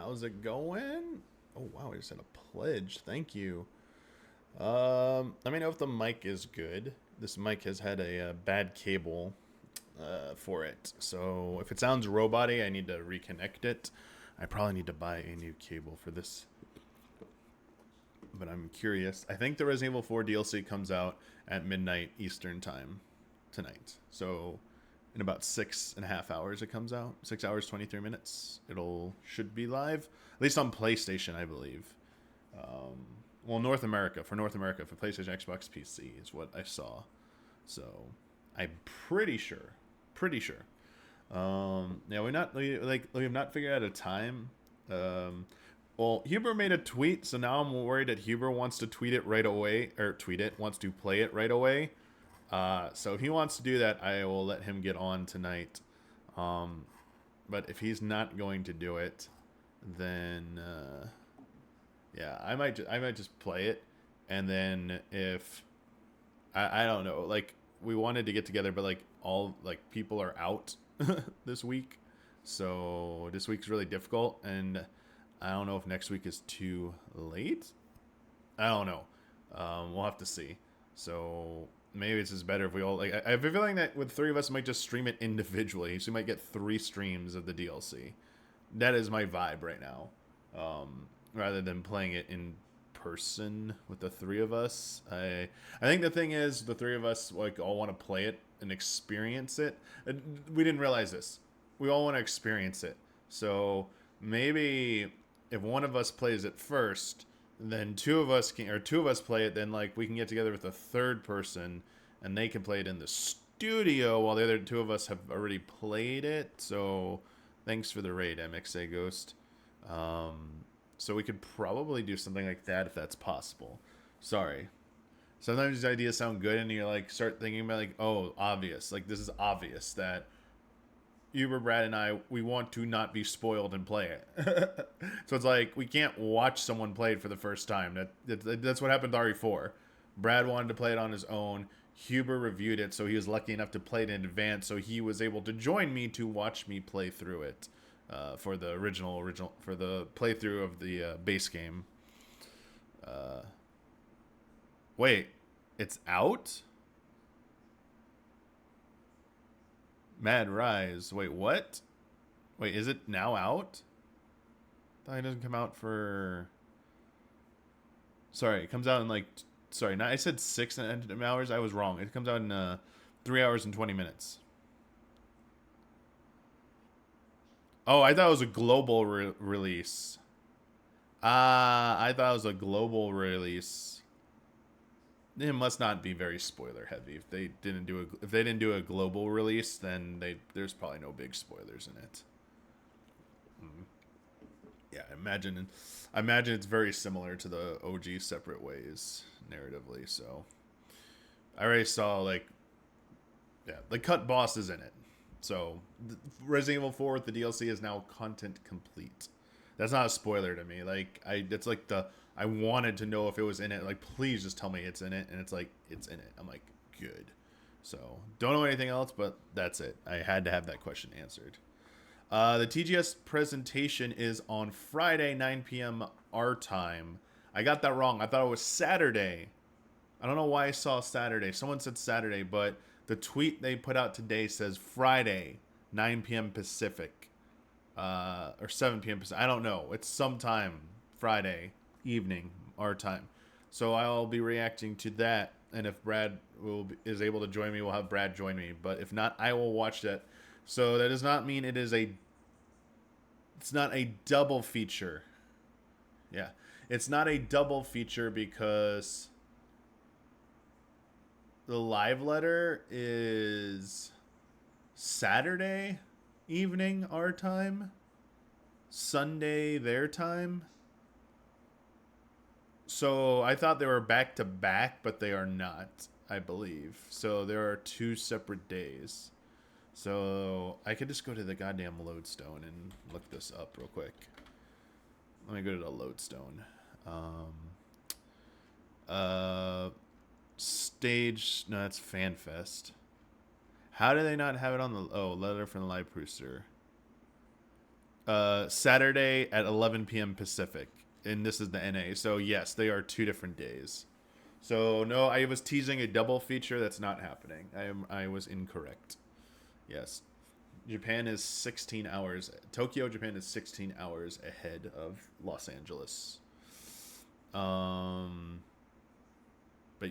How's it going? Oh wow, I just had a pledge. Thank you. Let me know if the mic is good. This mic has had a bad cable for it, so if it sounds roboty, I need to reconnect it. I probably need to buy a new cable for this, but I'm curious. I think the Resident Evil 4 DLC comes out at midnight Eastern time tonight, so in about 6.5 hours it comes out. 6 hours 23 minutes. It'll should be live, at least on PlayStation, I believe. Well, North America, for PlayStation, Xbox, PC is what I saw. So I'm pretty sure. Yeah, we have not figured out a time. Well, Huber made a tweet, so now I'm worried that Huber wants to tweet it right away, or tweet it, wants to play it right away. So if he wants to do that, I will let him get on tonight. But if he's not going to do it, then yeah, I might just play it, and then if I don't know, like we wanted to get together, but like all like people are out this week, so this week's really difficult, and I don't know if next week is too late. I don't know. We'll have to see. So maybe it's just better if we all like. I have a feeling that with three of us, we might just stream it individually, so we might get 3 streams of the DLC. That is my vibe right now. Rather than playing it in person with the three of us. I think the thing is the three of us like all want to play it and experience it. We didn't realize this. We all want to experience it. So maybe if one of us plays it first, then two of us play it, then like we can get together with a third person and they can play it in the studio while the other two of us have already played it. So thanks for the raid, MXA Ghost. So we could probably do something like that if that's possible. Sorry. Sometimes these ideas sound good and you're like start thinking about like, oh, obvious. Like this is obvious that Uber Brad and I, we want to not be spoiled and play it. So it's like we can't watch someone play it for the first time. That's what happened to RE4. Brad wanted to play it on his own. Huber reviewed it, so he was lucky enough to play it in advance, so he was able to join me to watch me play through it for the original for the playthrough of the base game. Uh, Wait, it's out? Mad Rise. Wait, what? Wait, is it now out? I thought it doesn't come out for. Sorry, it comes out in like. Sorry, I said 6 hours. I was wrong. It comes out in 3 hours and 20 minutes. Oh, I thought it was a global release. I thought it was a global release. It must not be very spoiler heavy. If they didn't do a global release, then there's probably no big spoilers in it. Yeah, I imagine it's very similar to the OG Separate Ways narratively. So I already saw like yeah, the cut boss is in it. So Resident Evil 4 with the DLC is now content complete. That's not a spoiler to me. Like it's like I wanted to know if it was in it. Like please just tell me it's in it, and it's like it's in it. I'm like good. So don't know anything else, but that's it. I had to have that question answered. The TGS presentation is on Friday, 9 p.m. our time. I got that wrong. I thought it was Saturday. I don't know why I saw Saturday. Someone said Saturday, but the tweet they put out today says Friday, 9 p.m. Pacific. Or 7 p.m. Pacific. I don't know. It's sometime Friday evening, our time. So I'll be reacting to that. And if Brad is able to join me, we'll have Brad join me. But if not, I will watch that. So that does not mean it's not a double feature. Yeah. It's not a double feature because the live letter is Saturday evening our time, Sunday their time. So I thought they were back to back, but they are not, I believe. So there are 2 separate days. So I could just go to the goddamn lodestone and look this up real quick. Let me go to the lodestone. Uh, Stage. No, that's FanFest. How do they not have it on the? Oh, letter from the live producer. Saturday at 11 p.m. Pacific, and this is the NA. So yes, they are 2 different days. So no, I was teasing a double feature. That's not happening. I was incorrect. Yes, Japan is 16 hours. Tokyo, Japan is 16 hours ahead of Los Angeles. But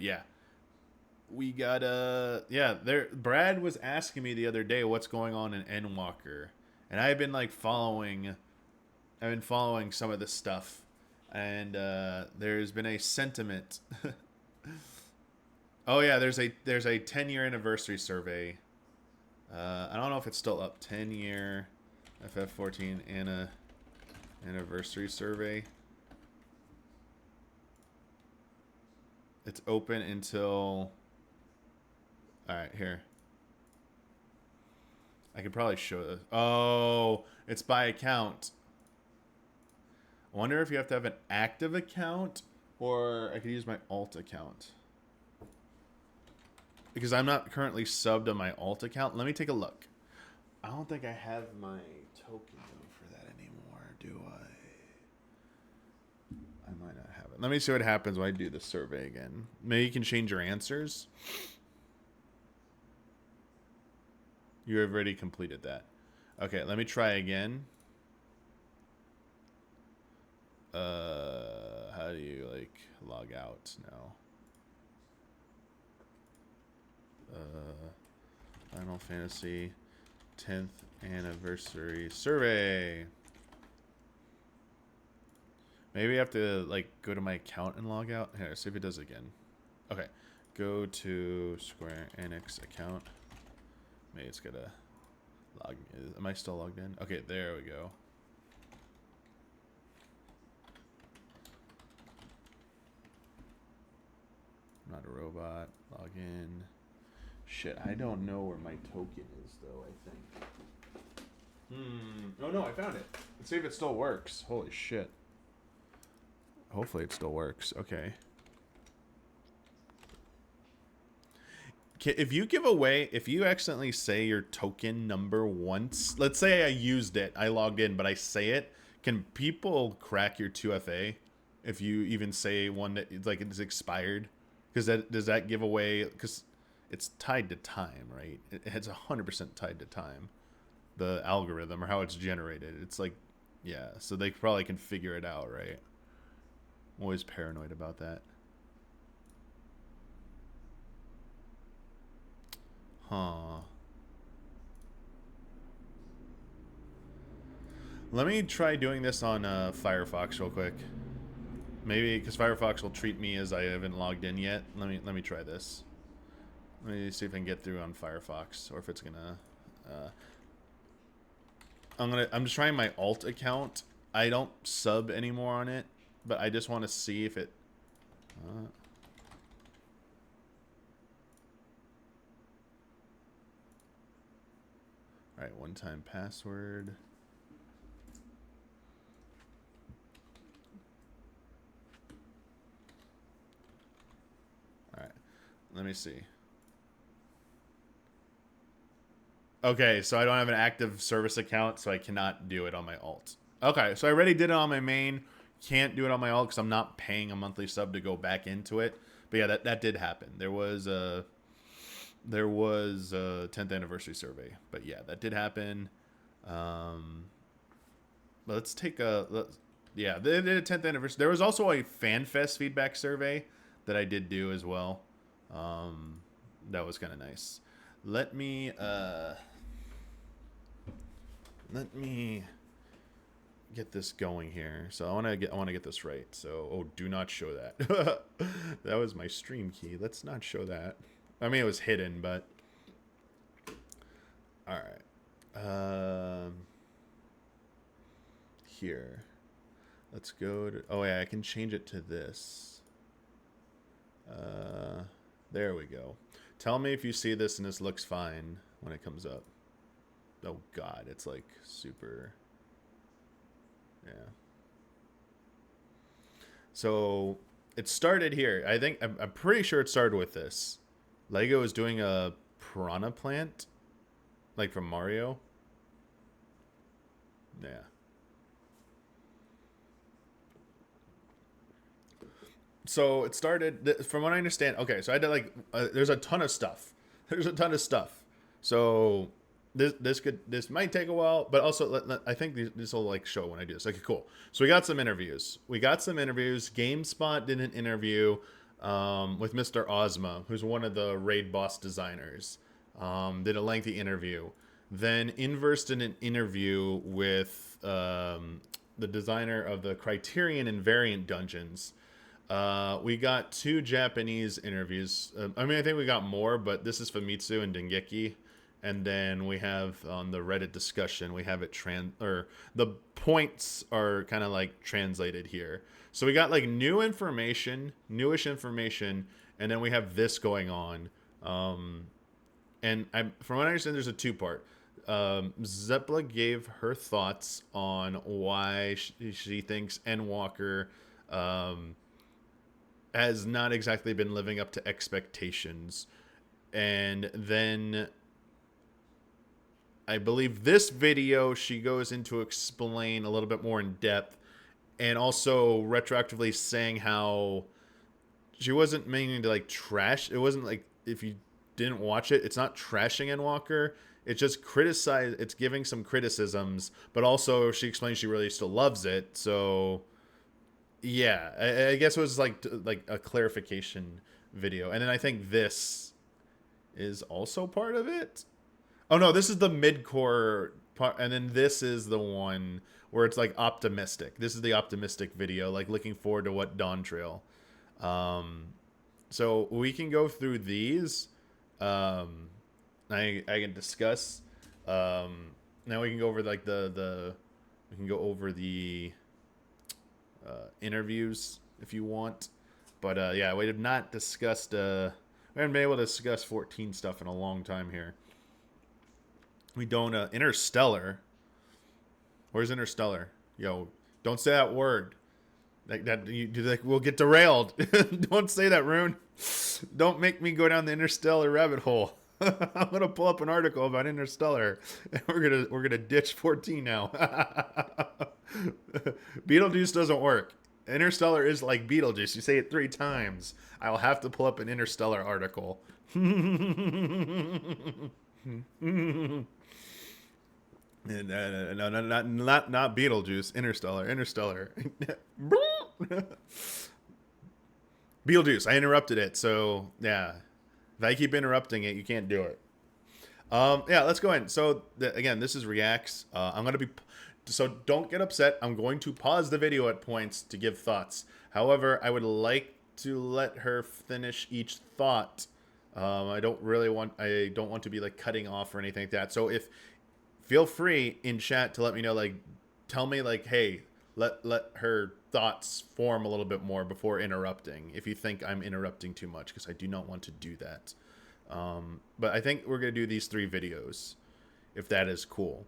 yeah, we got yeah. There, Brad was asking me the other day what's going on in Endwalker, and I've been like following. I've been following some of this stuff, and there's been a sentiment. Oh yeah, there's a 10-year anniversary survey. I don't know if it's still up. 10-year FF14 anniversary survey. It's open until. All right, here. I could probably show this. Oh, it's by account. I wonder if you have to have an active account, or I could use my alt account. Because I'm not currently subbed on my alt account. Let me take a look. I don't think I have my token for that anymore, do I? I might not have it. Let me see what happens when I do the survey again. Maybe you can change your answers. You have already completed that. Okay, let me try again. How do you, like, log out now? Final Fantasy 10th anniversary survey. Maybe I have to, like, go to my account and log out. Here, see if it does it again. Okay, go to Square Enix account. Maybe it's gonna log me. Am I still logged in? Okay, there we go. I'm not a robot. Log in. Shit, I don't know where my token is, though, I think. Oh, no, I found it. Let's see if it still works. Holy shit. Hopefully it still works. Okay. If you give away, if you accidentally say your token number once, let's say I used it, I logged in, but I say it, can people crack your 2FA if you even say one that, like, it's expired? Because does that give away, because it's tied to time, right? It's 100% tied to time, the algorithm or how it's generated. It's like, yeah, so they probably can figure it out, right? I'm always paranoid about that. Huh. Let me try doing this on Firefox real quick. Maybe because Firefox will treat me as I haven't logged in yet. Let me try this. Let me see if I can get through on Firefox, or if it's gonna. I'm just trying my alt account. I don't sub anymore on it, but I just want to see if it. All right, one-time password. All right, let me see. Okay, so I don't have an active service account, so I cannot do it on my alt. Okay, so I already did it on my main. Can't do it on my alt because I'm not paying a monthly sub to go back into it. But yeah, that did happen. There was a 10th anniversary survey. But yeah, that did happen. Let's take a... yeah, they did a 10th anniversary. There was also a FanFest feedback survey that I did do as well. That was kind of nice. Let me get this going here. So I want to get this right. So, oh, do not show that. That was my stream key. Let's not show that. I mean, it was hidden, but all right. Here. Let's go to... oh yeah, I can change it to this. There we go. Tell me if you see this and this looks fine when it comes up. Oh god, it's like super... yeah. So it started here. I think I'm pretty sure it started with this. Lego is doing a piranha plant, like from Mario. Yeah. So it started from what I understand. Okay, so I did like there's a ton of stuff. There's a ton of stuff. So this might take a while, but also I think this will like show when I do this. Okay, cool. So we got some interviews. GameSpot did an interview with Mr. Ozma, who's one of the raid boss designers. Did a lengthy interview. Then Inverse did an interview with the designer of the Criterion and Variant Dungeons. We got two Japanese interviews. I mean, I think we got more, but this is Famitsu and Dengeki. And then we have on the Reddit discussion, we have it or the points are kind of like translated here. So we got like newish information, and then we have this going on. From what I understand, there's a two-part. Zepla gave her thoughts on why she thinks Endwalker has not exactly been living up to expectations. And then I believe this video, she goes into explain a little bit more in depth, and also retroactively saying how she wasn't meaning to like trash. It wasn't like, if you didn't watch it, it's not trashing Endwalker. It's just it's giving some criticisms, but also she explains she really still loves it. So yeah, I guess it was like a clarification video. And then I think this is also part of it. Oh no, this is the mid-core part, and then this is the one where it's like optimistic. This is the optimistic video, like looking forward to what Dawn Trail. So we can go through these. I can discuss. Now we can go over like we can go over the interviews if you want. But yeah, we have not discussed. We haven't been able to discuss 14 stuff in a long time here. We don't. Interstellar. Where's Interstellar? Yo, don't say that word. We'll get derailed. Don't say that, Rune. Don't make me go down the Interstellar rabbit hole. I'm gonna pull up an article about Interstellar, and we're gonna ditch 14 now. Beetlejuice doesn't work. Interstellar is like Beetlejuice. You say it 3 times. I'll have to pull up an Interstellar article. And, no, not Beetlejuice. Interstellar. Beetlejuice. I interrupted it, so yeah. If I keep interrupting it, you can't do it. Yeah, let's go in. So again, this is reacts. I'm gonna be. So don't get upset. I'm going to pause the video at points to give thoughts. However, I would like to let her finish each thought. I don't want to be like cutting off or anything like that. So feel free in chat to let me know, like, tell me like, hey, let her thoughts form a little bit more before interrupting, if you think I'm interrupting too much, because I do not want to do that. But I think we're going to do these 3 videos, if that is cool.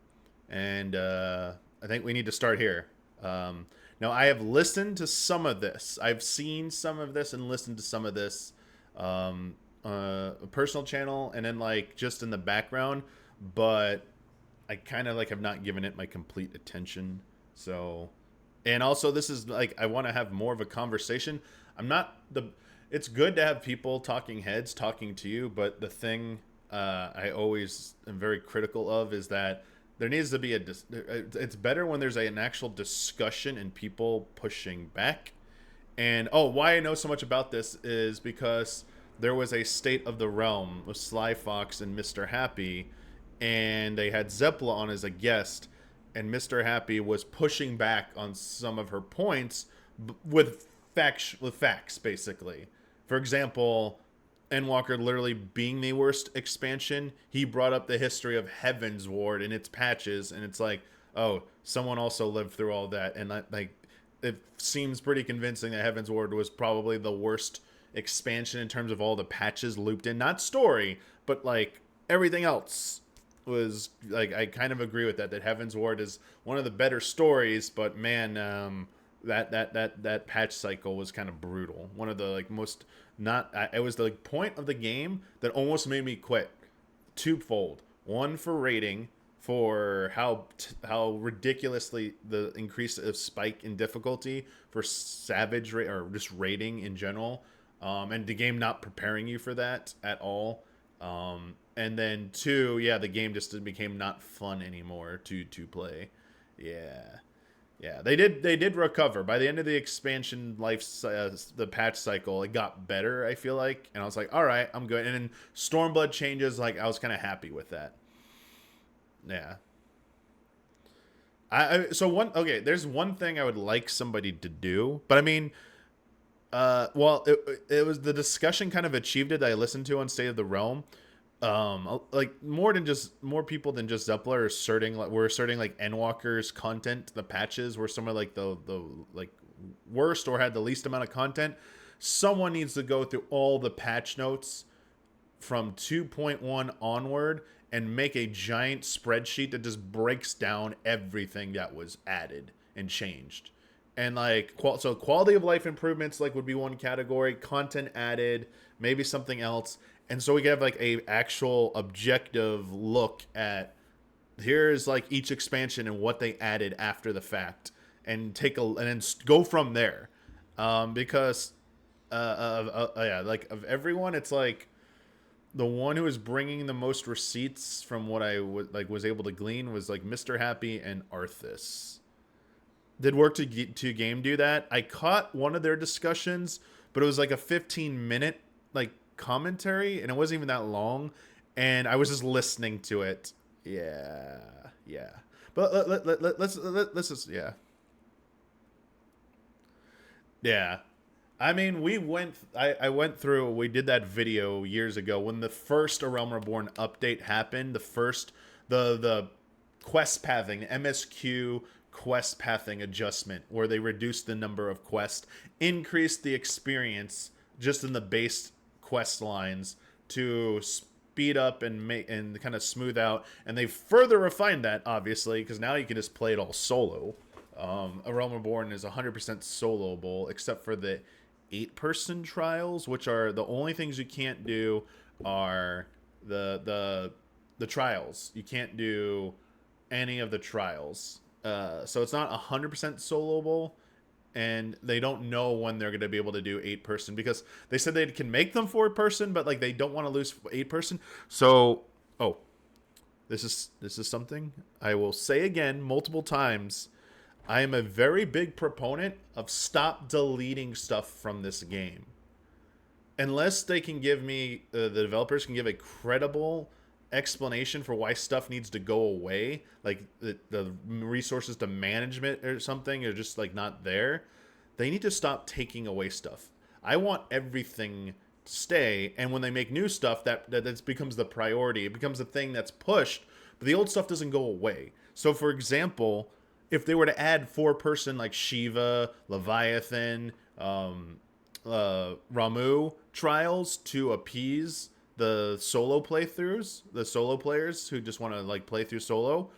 And I think we need to start here. Now, I have listened to some of this. I've seen some of this and listened to some of this. A personal channel, and then like just in the background, but I kind of like have not given it my complete attention. So, and also this is like, I want to have more of a conversation. It's good to have people, talking heads, talking to you, but the thing I always am very critical of is that there needs to be it's better when there's an actual discussion and people pushing back. And why I know so much about this is because there was a State of the Realm with Sly Fox and Mr. Happy, and they had Zepla on as a guest, and Mr. Happy was pushing back on some of her points with facts, basically. For example, Endwalker literally being the worst expansion, he brought up the history of Heaven's Ward and its patches, and it's like, oh, someone also lived through all that, and like, it seems pretty convincing that Heaven's Ward was probably the worst expansion in terms of all the patches looped in. Not story, but like everything else was like, I kind of agree with that Heaven's Ward is one of the better stories, but man, that patch cycle was kind of brutal. One of the like most it was the like point of the game that almost made me quit. Twofold. One, for rating, for how ridiculously the increase of spike in difficulty for savage or just raiding in general, and the game not preparing you for that at all. And then two, yeah, the game just became not fun anymore to play. Yeah. Yeah, they did recover by the end of the expansion life, the patch cycle. It got better, I feel like, and I was like, all right, I'm good. And then Stormblood changes, like I was kind of happy with that. Yeah, so one okay. There's one thing I would like somebody to do, but I mean, well, it was the discussion kind of achieved it that I listened to on State of the Realm. Like more people than just Zeppler are asserting like we're asserting like Endwalker's content, the patches were some of like the like worst or had the least amount of content. Someone needs to go through all the patch notes from 2.1 onward and make a giant spreadsheet that just breaks down everything that was added and changed. And like so quality of life improvements like would be one category, content added, maybe something else. And so we can have like a actual objective look at here's like each expansion and what they added after the fact, and and then go from there. Because yeah, like of everyone, it's like the one who was bringing the most receipts from what I was able to glean was like Mr. Happy and Arthas. Did work to game do that? I caught one of their discussions, but it was like a 15-minute like commentary, and it wasn't even that long, and I was just listening to it. Yeah, yeah. But let's just yeah. I mean, I went through. We did that video years ago when the first A Realm Reborn update happened. The first the quest pathing, MSQ quest pathing adjustment, where they reduced the number of quests, increased the experience just in the base quest lines to speed up and make and kind of smooth out, and they further refined that obviously because now you can just play it all solo. A Realm Reborn is 100% soloable except for the 8-person trials, which are the only things you can't do are the trials. You can't do any of the trials. So it's not 100% soloable, and they don't know when they're going to be able to do 8-person because they said they can make them 4-person, but like they don't want to lose 8-person. So, oh, this is something I will say again multiple times. I am a very big proponent of stop deleting stuff from this game. Unless they can give me, the developers can give a credible explanation for why stuff needs to go away, like the resources to management or something are just like not there. They need to stop taking away stuff. I want everything to stay, and when they make new stuff, that becomes the priority. It becomes the thing that's pushed, but the old stuff doesn't go away. So, for example, if they were to add 4-person like Shiva, Leviathan, Ramu trials to appease the solo playthroughs, the solo players who just want to like play through solo,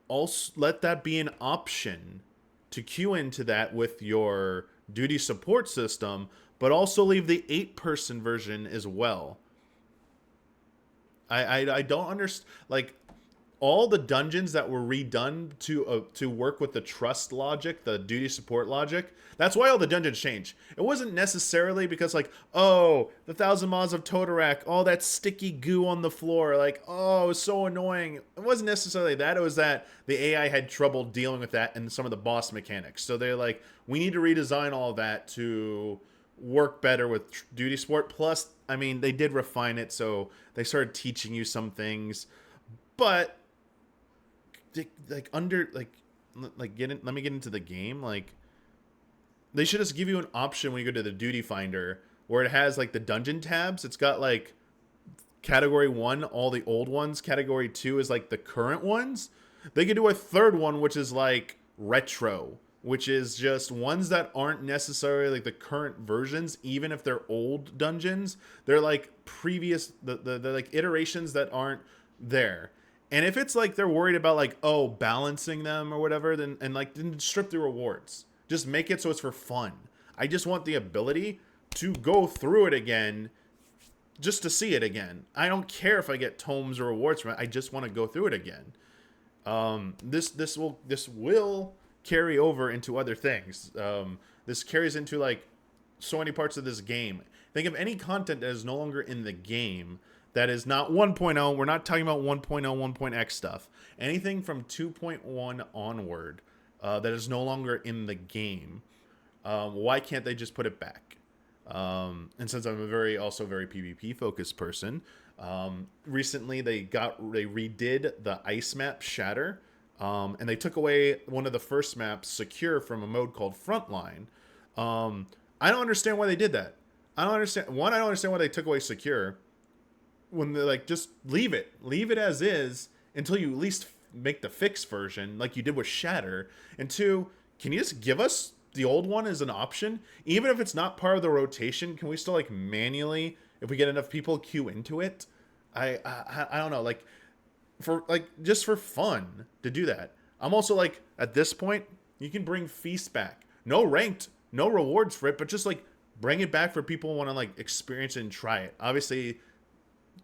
also let that be an option to queue into that with your duty support system, but also leave the 8-person version as well. I don't understand, like, all the dungeons that were redone to work with the trust logic, the duty support logic. That's why all the dungeons change. It wasn't necessarily because like, oh, the 1,000 Maws of Totorak, all that sticky goo on the floor, like, oh, it was so annoying. It wasn't necessarily that. It was that the AI had trouble dealing with that and some of the boss mechanics. So they're like, we need to redesign all of that to work better with duty support. Plus, I mean, they did refine it, so they started teaching you some things, but like let me get into the game. Like, they should just give you an option when you go to the duty finder where it has like the dungeon tabs. It's got like category 1, all the old ones. Category 2 is like the current ones. They could do a third one, which is like retro, which is just ones that aren't necessarily like the current versions, even if they're old dungeons. They're like previous, they're like iterations that aren't there. And if it's like they're worried about like, oh, balancing them or whatever, then strip the rewards. Just make it so it's for fun. I just want the ability to go through it again just to see it again. I don't care if I get tomes or rewards from it. I just want to go through it again. This will carry over into other things. This carries into like so many parts of this game. Think of any content that is no longer in the game that is not 1.0. We're not talking about 1.0, 1.x stuff. Anything from 2.1 onward that is no longer in the game. Why can't they just put it back? And since I'm also very PvP focused person, recently they redid the ice map Shatter, and they took away one of the first maps, Secure, from a mode called Frontline. I don't understand why they did that. I don't understand. One, I don't understand why they took away Secure when they're like, just leave it as is until you at least make the fixed version like you did with Shatter. And two, can you just give us the old one as an option? Even if it's not part of the rotation, can we still like manually, if we get enough people, queue into it? I don't know, like just for fun to do that. I'm also like, at this point, you can bring Feast back. No ranked, no rewards for it, but just like bring it back for people who want to like experience it and try it. Obviously,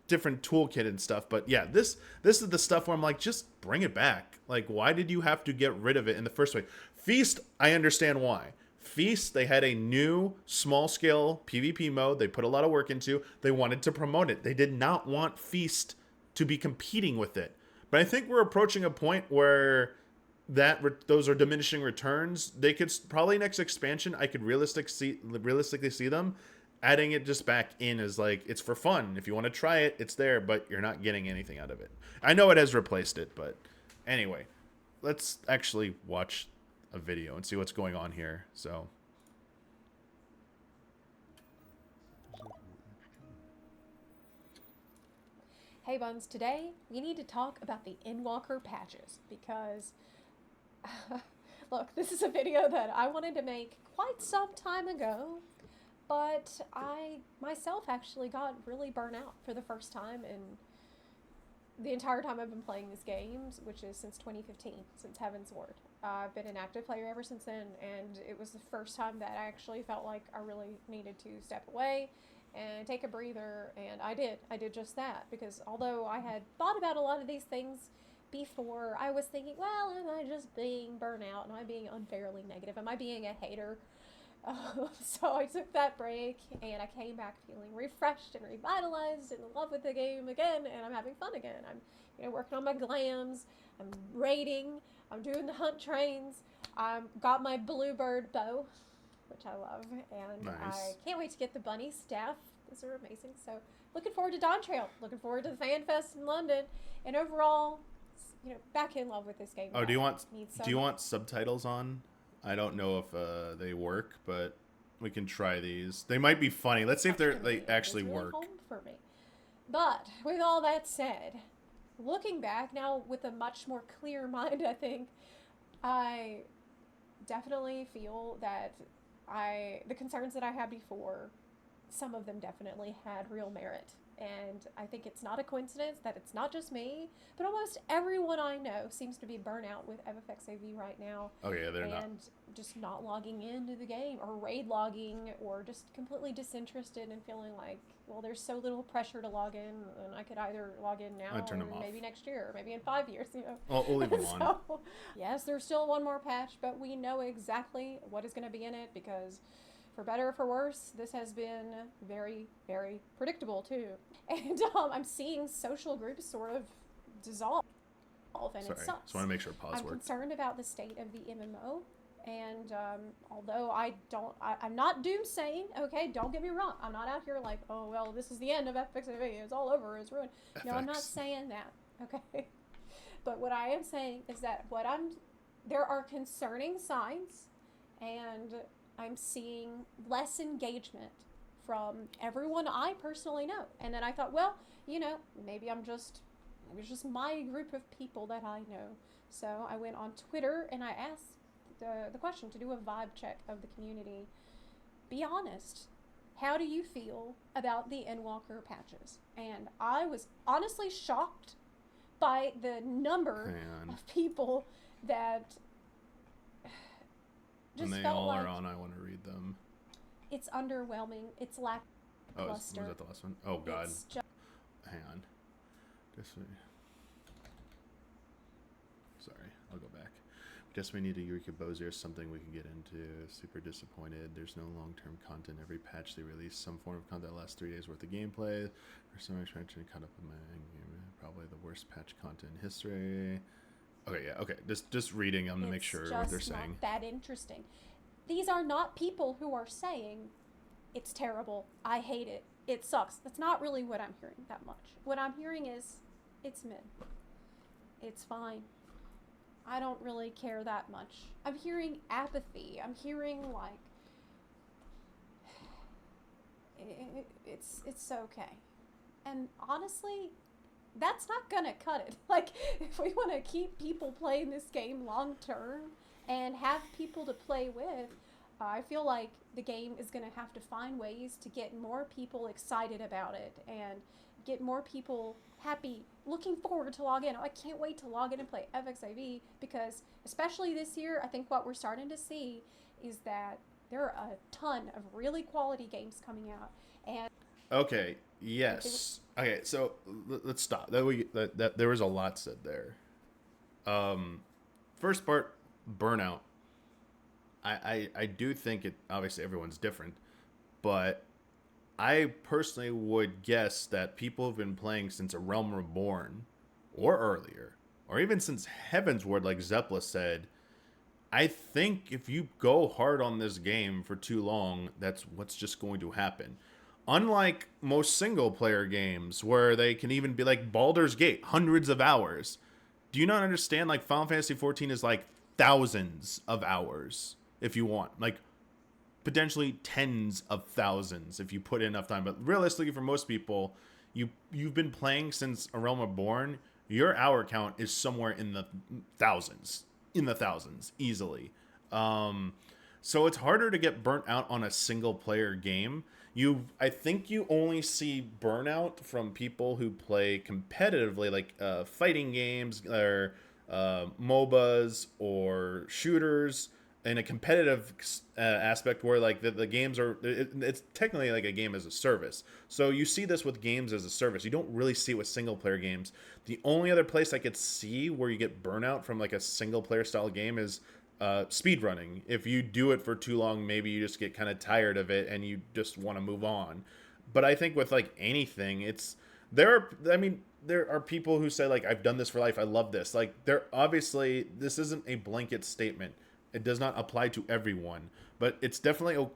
different toolkit and stuff, but yeah, this is the stuff where I'm like, just bring it back. Like, why did you have to get rid of it in the first place? Feast, I understand why. Feast, they had a new small scale PvP mode they put a lot of work into. They wanted to promote it. They did not want Feast to be competing with it. But I think we're approaching a point where those are diminishing returns. They could probably, next expansion, I could realistically see them adding it just back in as like, it's for fun. If you want to try it, it's there, but you're not getting anything out of it. I know it has replaced it, but anyway, let's actually watch a video and see what's going on here. So hey Buns, today we need to talk about the Endwalker patches because look, this is a video that I wanted to make quite some time ago, but I myself actually got really burnt out for the first time in the entire time I've been playing these games, which is since 2015, since Heavensward. I've been an active player ever since then, and it was the first time that I actually felt like I really needed to step away and take a breather, and I did. I did just that, because although I had thought about a lot of these things before, I was thinking, well, am I just being burnt out? Am I being unfairly negative? Am I being a hater? So I took that break, and I came back feeling refreshed and revitalized and in love with the game again, and I'm having fun again. I'm working on my glams, I'm raiding, I'm doing the hunt trains, I've got my bluebird bow, which I love, and nice. I can't wait to get the bunny staff. Those are amazing. So looking forward to Dawn Trail, looking forward to the Fan Fest in London, and overall, back in love with this game. Oh, do you want subtitles on? I don't know if they work, but we can try these. They might be funny. Let's see if they actually work. Home for me. But with all that said, looking back now with a much more clear mind, I think I definitely feel that the concerns that I had before, some of them definitely had real merit. And I think it's not a coincidence that it's not just me, but almost everyone I know seems to be burnt out with FFXAV right now. Oh yeah, they're not. And just not logging into the game, or raid logging, or just completely disinterested and feeling like, well, there's so little pressure to log in, and I could either log in now or maybe next year, or maybe in 5 years, Well, we'll leave them on. Yes, there's still one more patch, but we know exactly what is going to be in it, because for better or for worse, this has been very, very predictable too. And I'm seeing social groups sort of dissolve, and it sucks. Just want to make sure pause I'm works. concerned about the state of the MMO, and although I'm not doomsaying, okay, don't get me wrong. I'm not out here like, oh, well, this is the end of FXAV, it's all over, it's ruined. No, I'm not saying that, okay? But what I am saying is that there are concerning signs, and I'm seeing less engagement from everyone I personally know. And then I thought, well, maybe it's just my group of people that I know. So I went on Twitter and I asked the question to do a vibe check of the community. Be honest. How do you feel about the Endwalker patches? And I was honestly shocked by the number of people that just when they all are on, I want to read them. It's underwhelming. It's lackluster. Oh, was that the last one? Oh, God. Hang on. Sorry, I'll go back. Guess we need a Eureka Bozier, something we can get into. Super disappointed. There's no long-term content. Every patch they release some form of content lasts 3 days worth of gameplay. For some expansion, caught up in my game. Probably the worst patch content in history. Okay, yeah, okay. Just reading. I'm gonna make sure what they're saying. It's not that interesting. These are not people who are saying it's terrible. I hate it. It sucks. That's not really what I'm hearing that much. What I'm hearing is it's mid. It's fine. I don't really care that much. I'm hearing apathy. I'm hearing like it's okay. And honestly, that's not gonna cut it. Like, if we want to keep people playing this game long term and have people to play with, I feel like the game is gonna have to find ways to get more people excited about it and get more people happy, looking forward to log in. I can't wait to log in and play FXIV because, especially this year, I think what we're starting to see is that there are a ton of really quality games coming out. And okay, yes. Okay, so let's stop. That there was a lot said there. First part, burnout. I do think it. Obviously, everyone's different, but I personally would guess that people have been playing since A Realm Reborn, or earlier, or even since Heavensward, like Zepla said. I think if you go hard on this game for too long, that's what's just going to happen. Unlike most single-player games, where they can even be like Baldur's Gate, hundreds of hours. Do you not understand? Like, Final Fantasy XIV is like thousands of hours, if you want. Like, potentially tens of thousands if you put in enough time. But realistically, for most people, you've been playing since A Realm Reborn. Your hour count is somewhere in the thousands, easily. So it's harder to get burnt out on a single player game. I think you only see burnout from people who play competitively, like fighting games or MOBAs or shooters, in a competitive aspect where like the games are, it's technically like a game as a service. So you see this with games as a service. You don't really see it with single player games. The only other place I could see where you get burnout from like a single player style game is speedrunning. If you do it for too long, maybe you just get kind of tired of it and you just want to move on. But I think with like anything, there are people who say like, I've done this for life, I love this. Like, obviously this isn't a blanket statement. It does not apply to everyone, but it's definitely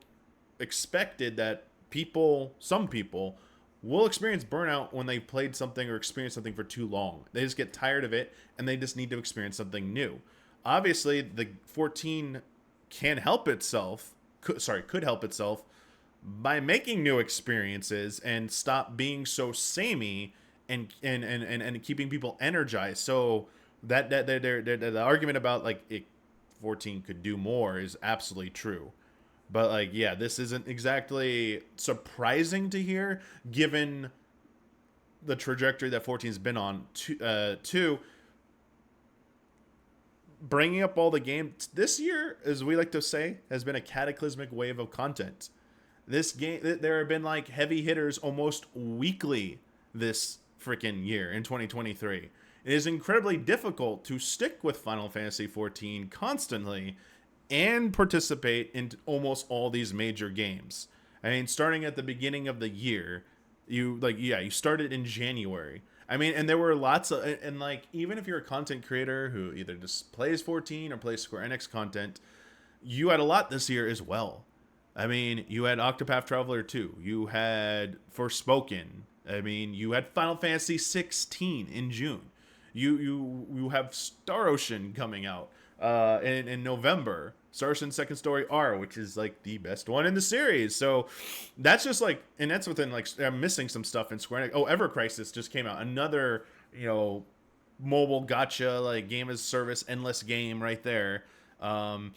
expected that some people will experience burnout when they've played something or experienced something for too long. They just get tired of it and they just need to experience something new. Obviously, the 14 could help itself by making new experiences and stop being so samey and keeping people energized. So that the argument about like 14 could do more is absolutely true. But like, yeah, this isn't exactly surprising to hear given the trajectory that 14's been on. Two, bringing up all the games this year, as we like to say, has been a cataclysmic wave of content. This game, there have been like heavy hitters almost weekly this freaking year in 2023. It is incredibly difficult to stick with Final Fantasy XIV constantly and participate in almost all these major games. I mean, starting at the beginning of the year, you started in January. I mean, and there were lots of, and like, even if you're a content creator who either just plays 14 or plays Square Enix content, you had a lot this year as well. I mean, you had Octopath Traveler 2, you had Forspoken, I mean, you had Final Fantasy XVI in June. You have Star Ocean coming out in November. Star Ocean Second Story R, which is like the best one in the series. So that's just like, and that's within like, I'm missing some stuff in Square Enix. Oh, Ever Crisis just came out. Another, mobile gacha, like game as a service, endless game right there. And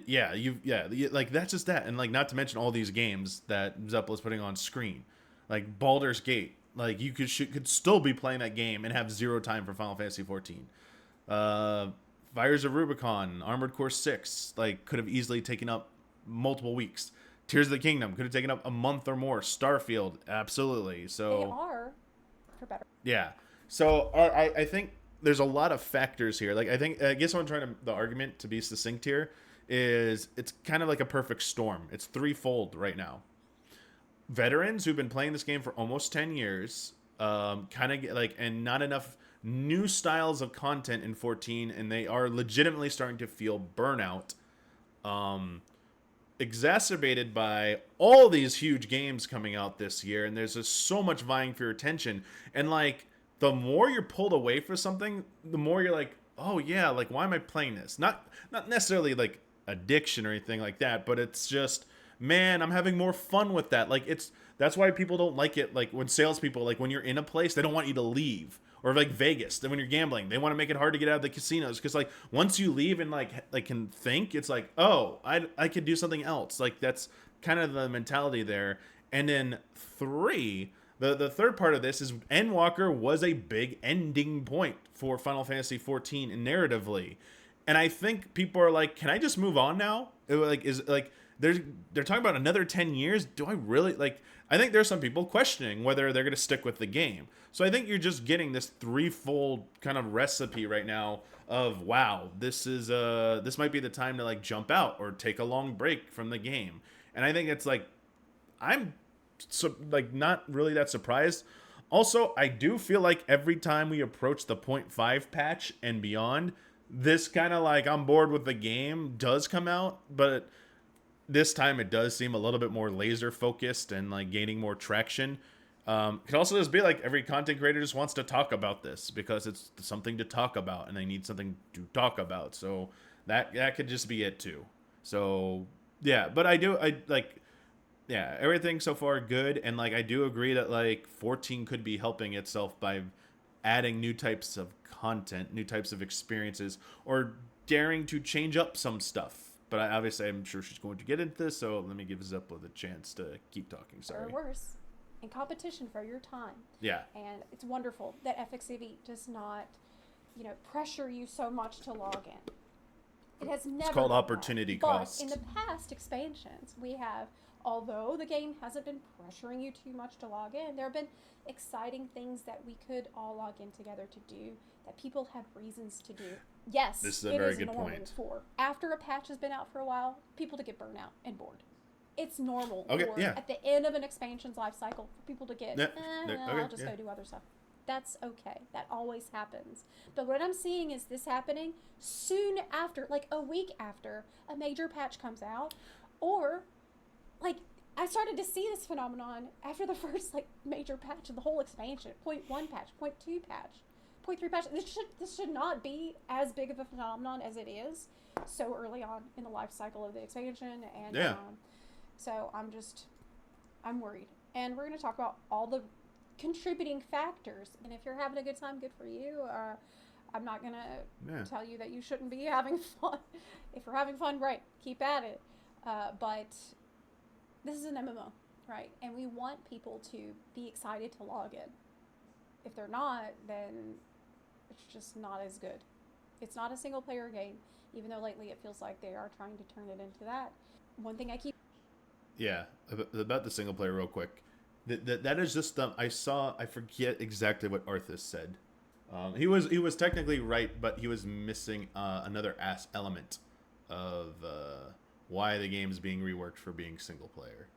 like that's just that. And like, not to mention all these games that Zepla's putting on screen, like Baldur's Gate. Like, you could still be playing that game and have zero time for Final Fantasy XIV. Fires of Rubicon, Armored Core 6, like, could have easily taken up multiple weeks. Tears of the Kingdom could have taken up a month or more. Starfield, absolutely. So they are, for better. Yeah. So I think there's a lot of factors here. Like I guess what I'm trying to the argument to be succinct here is it's kind of like a perfect storm. It's threefold right now. Veterans who've been playing this game for almost 10 years, kind of like, and not enough new styles of content in 14, and they are legitimately starting to feel burnout. Um, Exacerbated by all these huge games coming out this year, and there's just so much vying for your attention. And like, the more you're pulled away for something, the more you're like, oh yeah, like why am I playing this? Not necessarily like addiction or anything like that, but it's just, man, I'm having more fun with that. Like that's why people don't like it. Like when salespeople, like when you're in a place, they don't want you to leave. Or like Vegas, then when you're gambling, they want to make it hard to get out of the casinos because like once you leave and like can think, it's like, oh, I could do something else. Like that's kind of the mentality there. And then three, the third part of this is Endwalker was a big ending point for Final Fantasy XIV narratively, and I think people are like, can I just move on now? They're talking about another 10 years. Do I really like? I think there's some people questioning whether they're going to stick with the game. So I think you're just getting this threefold kind of recipe right now of, wow, this might be the time to like jump out or take a long break from the game. And I think it's like, I'm like not really that surprised. Also, I do feel like every time we approach the point 0.5 patch and beyond, this kind of like I'm bored with the game does come out, but this time it does seem a little bit more laser focused and like gaining more traction. It could also just be like every content creator just wants to talk about this because it's something to talk about and they need something to talk about. So that could just be it too. So yeah, but I like, yeah, everything so far good. And like, I do agree that like 14 could be helping itself by adding new types of content, new types of experiences, or daring to change up some stuff. But obviously, I'm sure she's going to get into this, so let me give Zepla the chance to keep talking. Sorry. Or worse, in competition for your time. Yeah. And it's wonderful that FXCV does not, pressure you so much to log in. It has never. It's called opportunity cost. But in the past expansions, we have, although the game hasn't been pressuring you too much to log in, there have been exciting things that we could all log in together to do that people had reasons to do. Yes, this is a very good point. For after a patch has been out for a while, people to get burnt out and bored. It's normal. Okay, yeah. At the end of an expansion's life cycle, for people to get, I'll just go do other stuff. That's okay. That always happens. But what I'm seeing is this happening soon after, like a week after a major patch comes out, or like I started to see this phenomenon after the first like major patch of the whole expansion, 0.1 patch, 0.2 patch. 0.3 patch. This should not be as big of a phenomenon as it is so early on in the life cycle of the expansion, and so I'm worried. And we're going to talk about all the contributing factors. And if you're having a good time, good for you. I'm not going to tell you that you shouldn't be having fun. If you're having fun, great, keep at it. But this is an MMO, right? And we want people to be excited to log in. If they're not, then it's just not as good. It's not a single player game, even though lately it feels like they are trying to turn it into that. One thing I keep... Yeah, about the single player real quick. That is just I forget exactly what Arthas said. He was technically right, but he was missing another element of why the game is being reworked for being single player.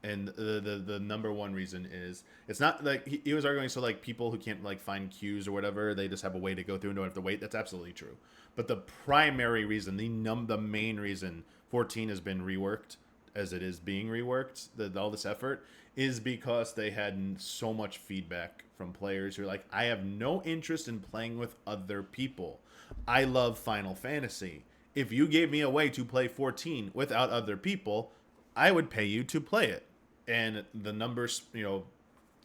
And the number one reason is it's not like he was arguing, so like people who can't like find queues or whatever, they just have a way to go through and don't have to wait. That's absolutely true. But the primary reason, the main reason 14 has been reworked as it is being reworked, all this effort, is because they had so much feedback from players who are like, I have no interest in playing with other people. I love Final Fantasy. If you gave me a way to play 14 without other people, I would pay you to play it. And the numbers,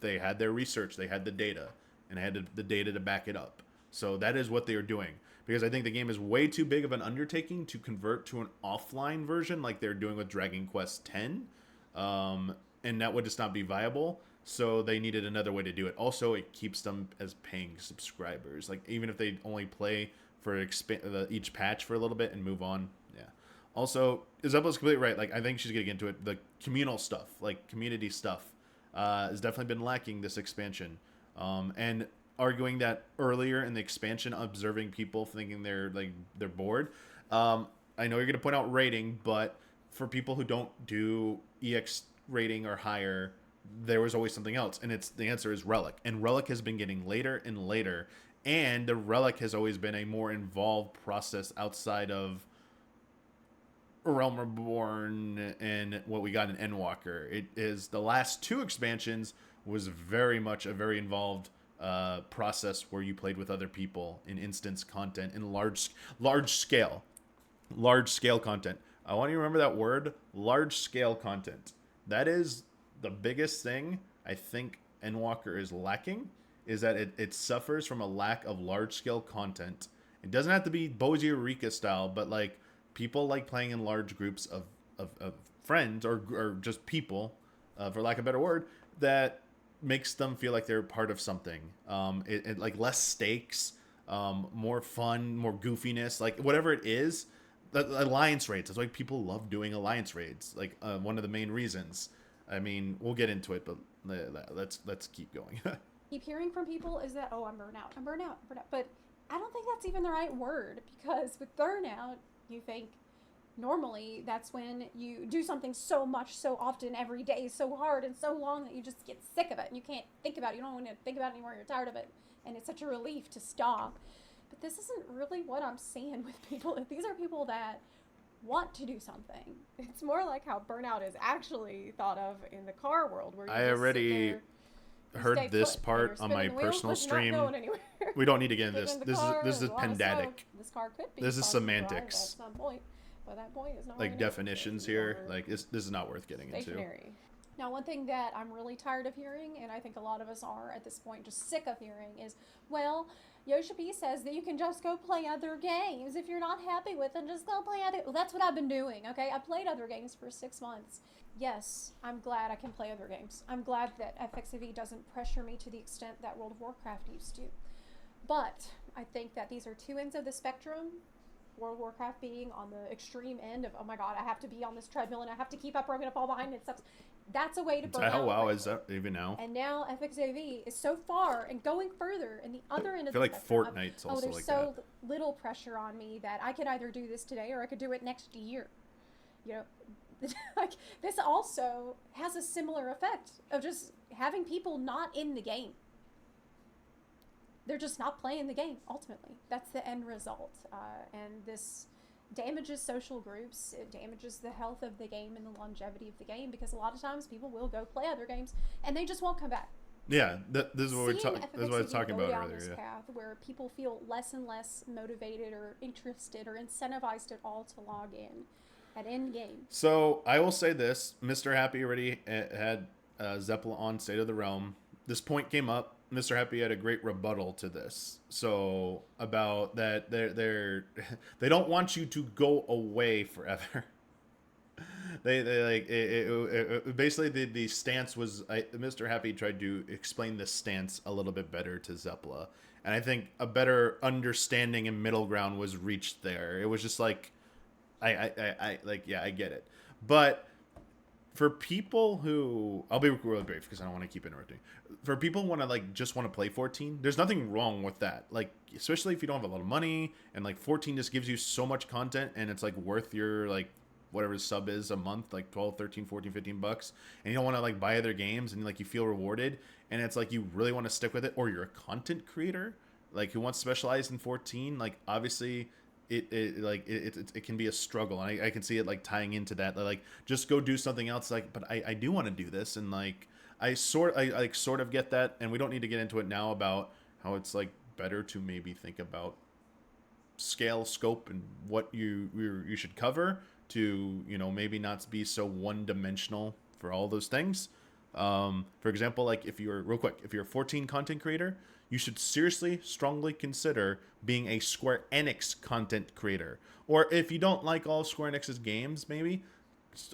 they had their research, they had the data, and they had the data to back it up. So that is what they are doing. Because I think the game is way too big of an undertaking to convert to an offline version like they're doing with Dragon Quest X. And that would just not be viable. So they needed another way to do it. Also, it keeps them as paying subscribers. Like, even if they only play for each patch for a little bit and move on. Yeah. Also, Isabel's completely right. Like, I think she's going to get into it. The communal stuff, like community stuff, has definitely been lacking this expansion. And arguing that earlier in the expansion, observing people thinking they're bored. I know you're gonna point out rating, but for people who don't do EX rating or higher, there was always something else, and it's the answer is Relic, and Relic has been getting later and later, and the Relic has always been a more involved process outside of Realm Reborn and what we got in Endwalker. It is the last two expansions was very much a very involved process where you played with other people in instance content in large scale content. I want you to remember that word, large scale content. That is the biggest thing I think Endwalker is lacking, is that it suffers from a lack of large scale content. It doesn't have to be Boji or Rika style, but like people like playing in large groups of friends or just people, for lack of a better word, that makes them feel like they're part of something. It like less stakes, more fun, more goofiness, like whatever it is. The alliance raids. That's why people love doing alliance raids. Like one of the main reasons. I mean, we'll get into it, but let's keep going. Keep hearing from people is that, oh, I'm burnt out. But I don't think that's even the right word, because with burnout, you think normally that's when you do something so much, so often, every day, so hard and so long that you just get sick of it and you can't think about it. You don't want to think about it anymore. You're tired of it. And it's such a relief to stop. But this isn't really what I'm seeing with people. If these are people that want to do something, it's more like how burnout is actually thought of in the car world, where you I already heard this part on my personal stream. We don't need to get into this. This is pedantic. This car could be. This is semantics. At some point, but that point is not like definitions here. Like this is not worth getting stationary. Into. Now, one thing that I'm really tired of hearing, and I think a lot of us are at this point just sick of hearing, is, well, Yoshi P says that you can just go play other games. If you're not happy with them, just go play other... Well, that's what I've been doing, okay? I played other games for 6 months. Yes, I'm glad I can play other games. I'm glad that FXAV doesn't pressure me to the extent that World of Warcraft used to. But I think that these are two ends of the spectrum. World of Warcraft being on the extreme end of, oh my god, I have to be on this treadmill and I have to keep up or I'm going to fall behind and stuff. That's a way to burn out. How wow is that even now? And now FXAV is so far and going further in the other end of the spectrum. I feel like Fortnite's also like that. There's so little pressure on me that I could either do this today or I could do it next year. You know, like this also has a similar effect of just having people not in the game. They're just not playing the game, ultimately. That's the end result. And this damages social groups. It damages the health of the game and the longevity of the game, because a lot of times people will go play other games and they just won't come back. Yeah, this is what this is what I was talking about earlier. This path where people feel less and less motivated or interested or incentivized at all to log in at end game. So I will say this: Mr. Happy already had Zepla on State of the Realm. This point came up. Mr. Happy had a great rebuttal to this. So about that, they don't want you to go away forever. they like basically the stance was Mr. Happy tried to explain the stance a little bit better to Zepla, and I think a better understanding and middle ground was reached there. It was just like I like, yeah, I get it, but for people who, I'll be really brief because I don't want to keep interrupting. For people who want to like just want to play 14, there's nothing wrong with that. Like, especially if you don't have a lot of money and like 14 just gives you so much content and it's like worth your like whatever the sub is a month, like 12, 13, 14, 15 bucks, and you don't want to like buy other games and like you feel rewarded and it's like you really want to stick with it, or you're a content creator like who wants to specialize in 14, like obviously it can be a struggle, and I can see it like tying into that, like just go do something else, like, but I do want to do this, and like I sort of get that, and we don't need to get into it now about how it's like better to maybe think about scale, scope, and what you should cover to, you know, maybe not be so one-dimensional for all those things. For example, like if you're a 14 content creator, you should seriously, strongly consider being a Square Enix content creator. Or if you don't like all Square Enix's games, maybe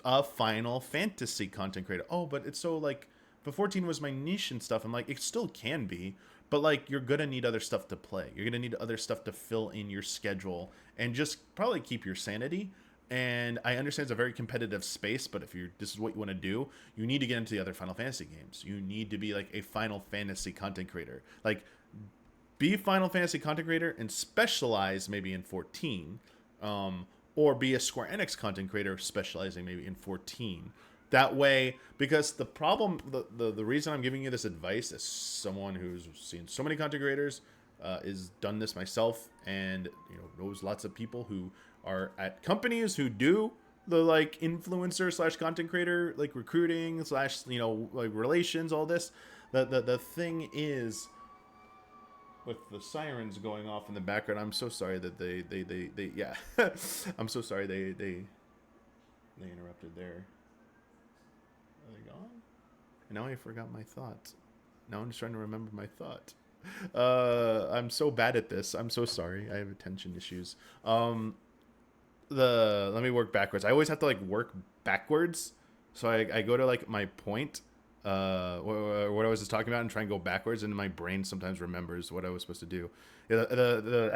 a Final Fantasy content creator. Oh, but it's so like, but 14 was my niche and stuff. I'm like, it still can be, but like you're gonna need other stuff to play. You're gonna need other stuff to fill in your schedule and just probably keep your sanity. And I understand it's a very competitive space, but if this is what you want to do, you need to get into the other Final Fantasy games. You need to be like a Final Fantasy content creator. Like, be a Final Fantasy content creator and specialize maybe in 14, or be a Square Enix content creator specializing maybe in 14. That way, because the problem, the reason I'm giving you this advice as someone who's seen so many content creators, is done this myself, and knows lots of people who are at companies who do the like influencer slash content creator like recruiting slash like relations, all this. The thing is, with the sirens going off in the background, I'm so sorry that they yeah. I'm so sorry they interrupted there. Are they gone? Now I forgot my thought. Now I'm just trying to remember my thought. I'm so bad at this. I'm so sorry. I have attention issues. Let me work backwards. I always have to like work backwards. So I go to like my point, what I was just talking about, and try and go backwards, and my brain sometimes remembers what I was supposed to do. Yeah, the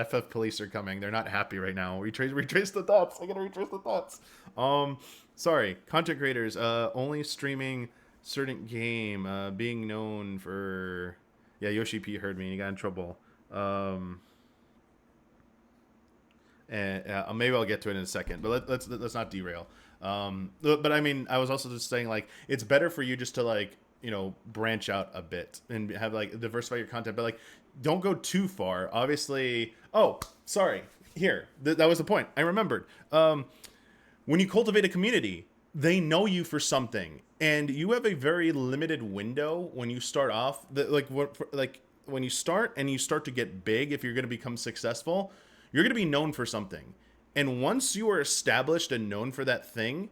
FF police are coming. They're not happy right now. Retrace the thoughts. I gotta retrace the thoughts. Sorry, content creators, only streaming certain game, being known for, yeah, Yoshi P heard me and he got in trouble. And maybe I'll get to it in a second, but let's not derail. But I mean, I was also just saying, like, it's better for you just to like branch out a bit and have like diversify your content, but like don't go too far. Obviously, oh, sorry. Here, that was the point. I remembered. When you cultivate a community, they know you for something, and you have a very limited window when you start off. When you start and you start to get big, if you're going to become successful, you're going to be known for something. And once you are established and known for that thing,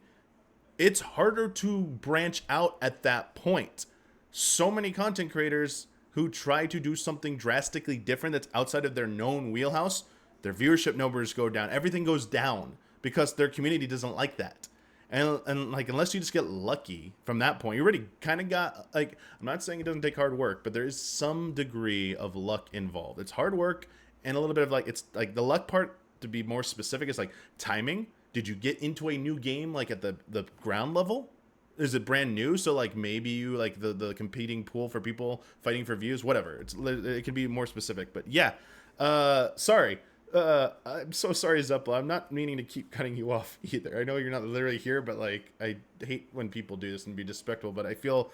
it's harder to branch out at that point. So many content creators who try to do something drastically different that's outside of their known wheelhouse, their viewership numbers go down. Everything goes down because their community doesn't like that. And like, unless you just get lucky from that point, you already kind of got, like, I'm not saying it doesn't take hard work, but there is some degree of luck involved. It's hard work and a little bit of like, it's like the luck part, to be more specific, is like timing. Did you get into a new game like at the ground level? Is it brand new? So like maybe you like the competing pool for people fighting for views, whatever. It can be more specific, but yeah. Sorry. I'm so sorry, Zepla. I'm not meaning to keep cutting you off either. I know you're not literally here, but like, I hate when people do this and be disrespectful, but I feel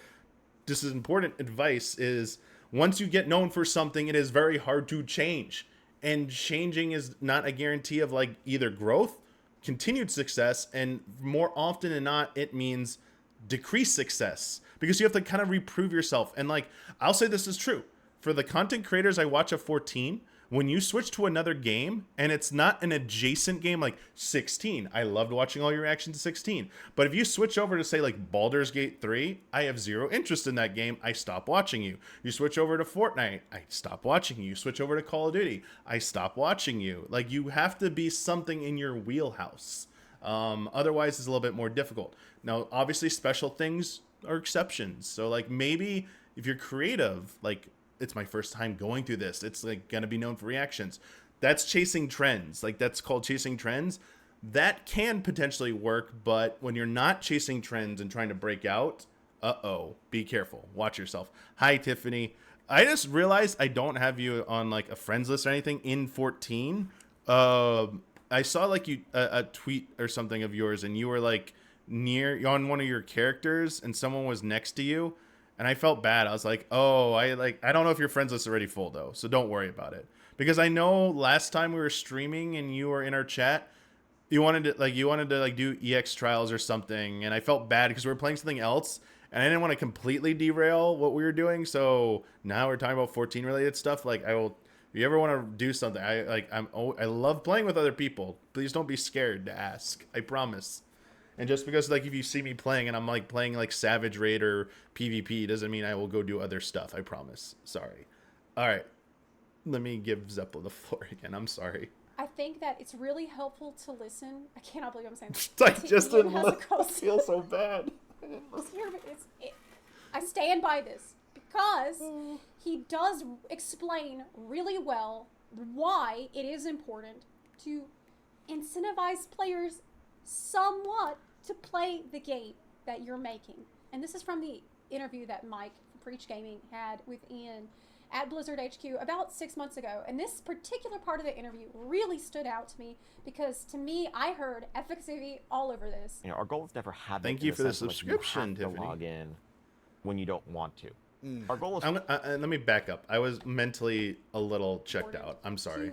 this is important advice is once you get known for something, it is very hard to change. And changing is not a guarantee of like either growth, continued success, and more often than not, it means decreased success because you have to kind of reprove yourself. And like, I'll say this is true for the content creators I watch of 14. When you switch to another game and it's not an adjacent game like 16, I loved watching all your reactions to 16. But if you switch over to say like Baldur's Gate 3, I have zero interest in that game. I stop watching you. You switch over to Fortnite, I stop watching you. You switch over to Call of Duty, I stop watching you. Like, you have to be something in your wheelhouse. Otherwise, it's a little bit more difficult. Now, obviously, special things are exceptions. So like, maybe if you're creative, like, it's my first time going through this, it's like gonna be known for reactions, that's chasing trends. Like, that's called chasing trends. That can potentially work, but when you're not chasing trends and trying to break out, be careful. Watch yourself. Hi, Tiffany. I just realized I don't have you on like a friends list or anything in 14. I saw like a tweet or something of yours, and you were like near on one of your characters, and someone was next to you. And I felt bad. I was like, oh, I don't know if your friends list is already full though, so don't worry about it. Because I know last time we were streaming and you were in our chat, you wanted to do EX trials or something, and I felt bad because we were playing something else, and I didn't want to completely derail what we were doing. So now we're talking about 14 related stuff. Like, I will, if you ever want to do something, I love playing with other people. Please don't be scared to ask. I promise. And just because, like, if you see me playing and I'm, like, playing, like, Savage Raid or PvP doesn't mean I will go do other stuff. I promise. Sorry. All right. Let me give Zepla the floor again. I'm sorry. I think that it's really helpful to listen. I cannot believe I'm saying this. I just didn't feel so bad. I stand by this because he does explain really well why it is important to incentivize players somewhat to play the game that you're making. And this is from the interview that Mike from Preach Gaming had with Ian. at Blizzard HQ about 6 months ago. And this particular part of the interview really stood out to me because to me, I heard efficacy all over this. Our goal is never habit. Thank in you the for the sense of, subscription, you have Tiffany. to log in when you don't want to. Our goal is let me back up. I was mentally a little checked out. I'm sorry.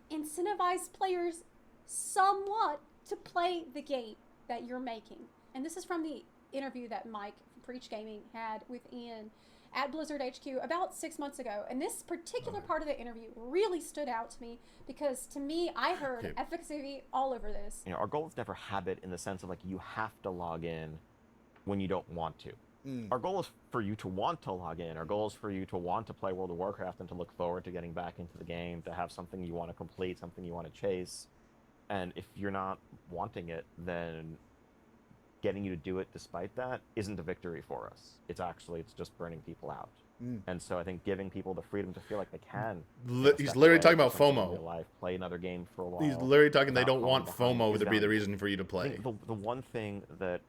To incentivize players somewhat to play the game that you're making. And this is from the interview that Mike from Preach Gaming had with Ian at Blizzard HQ about 6 months ago. And this particular part of the interview really stood out to me because to me, I heard efficacy all over this. Our goal is never habit in the sense of you have to log in when you don't want to. Our goal is for you to want to log in. Our goal is for you to want to play World of Warcraft and to look forward to getting back into the game, to have something you want to complete, something you want to chase. And if you're not wanting it, then getting you to do it despite that isn't a victory for us. It's just burning people out. And so I think giving people the freedom to feel like they can. He's literally talking about FOMO. In real life, play another game for a while. He's literally talking they don't want FOMO to be the reason for you to play. The one thing that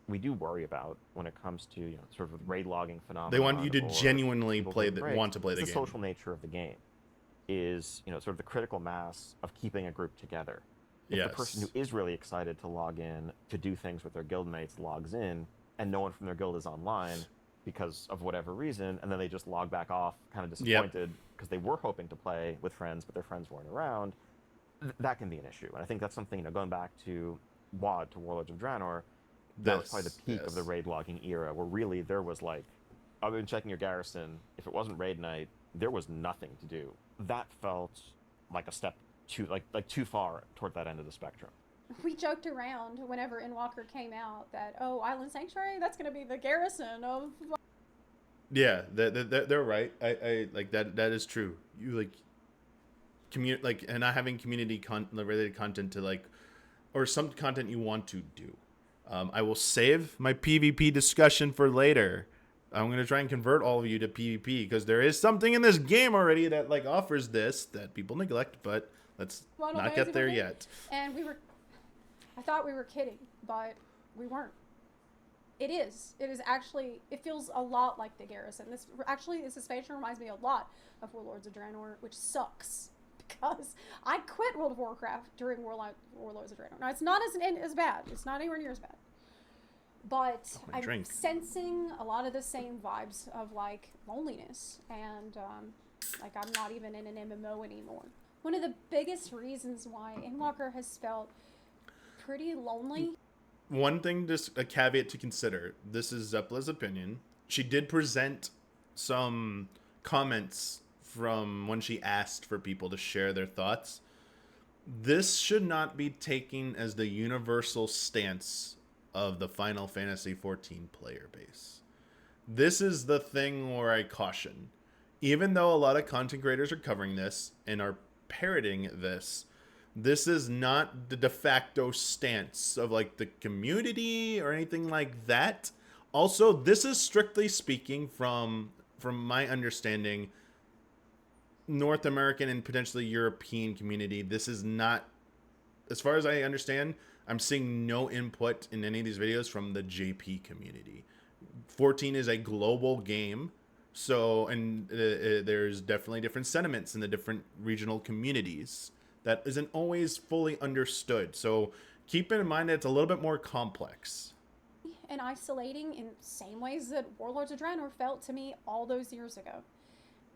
we do worry about when it comes to sort of raid logging phenomenon. They want you to genuinely want to play the game. The social nature of the game is sort of the critical mass of keeping a group together. If the person who is really excited to log in to do things with their guildmates logs in, and no one from their guild is online because of whatever reason, and then they just log back off, kind of disappointed because they were hoping to play with friends, but their friends weren't around, that can be an issue. And I think that's something, going back to WoD, to Warlords of Draenor, that was probably the peak of the raid logging era, where really there was other than checking your garrison, if it wasn't raid night, there was nothing to do. That felt like a step too far toward that end of the spectrum. We joked around whenever Endwalker came out that, Island Sanctuary, that's going to be the garrison of... Yeah, they're right. I like that. That is true. You and not having community related content to or some content you want to do. I will save my PvP discussion for later. I'm going to try and convert all of you to PvP because there is something in this game already that offers this that people neglect, but let's not get there yet. And I thought we were kidding, but we weren't. It is actually, it feels a lot like the garrison. This expansion reminds me a lot of Warlords of Draenor, which sucks because I quit World of Warcraft during Warlords of Draenor. Now, it's not as bad. It's not anywhere near as bad. But I'm sensing a lot of the same vibes of loneliness and I'm not even in an MMO anymore. One of the biggest reasons why Endwalker has felt pretty lonely. One thing, just a caveat to consider. This is Zepla's opinion. She did present some comments from when she asked for people to share their thoughts. This should not be taken as the universal stance of the Final Fantasy XIV player base. This is the thing where I caution. Even though a lot of content creators are covering this and are parroting this, this is not the de facto stance of the community or anything like that. Also, this is strictly speaking from my understanding, North American and potentially European community. This is not, as far as I understand, I'm seeing no input in any of these videos from the JP community. 14 is a global game, so there's definitely different sentiments in the different regional communities that isn't always fully understood. So keep in mind that it's a little bit more complex. And isolating in the same ways that Warlords of Draenor felt to me all those years ago.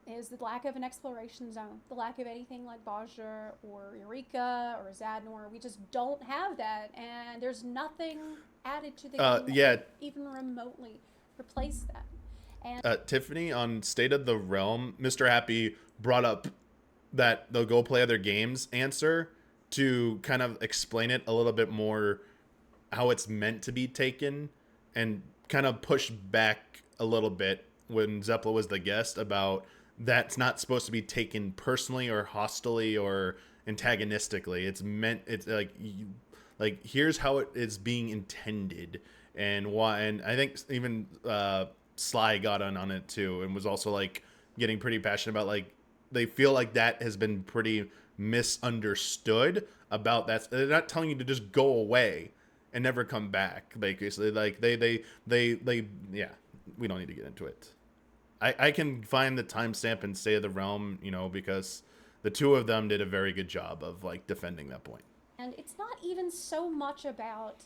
Is the lack of an exploration zone, the lack of anything like Bajra or Eureka or Zadnor. We just don't have that, and there's nothing added to the game that even remotely replace that. And Tiffany, on State of the Realm, Mr. Happy brought up that they'll go play other games answer to kind of explain it a little bit more, how it's meant to be taken, and kind of push back a little bit when Zepla was the guest about that's not supposed to be taken personally or hostilely or antagonistically. It's meant, it's here's how it is being intended and why. And I think even Sly got on it too and was also getting pretty passionate about they feel like that has been pretty misunderstood about that. They're not telling you to just go away and never come back. Basically, they yeah. We don't need to get into it. I can find the timestamp and State of the Realm, you know, because the two of them did a very good job of like defending that point. And it's not even so much about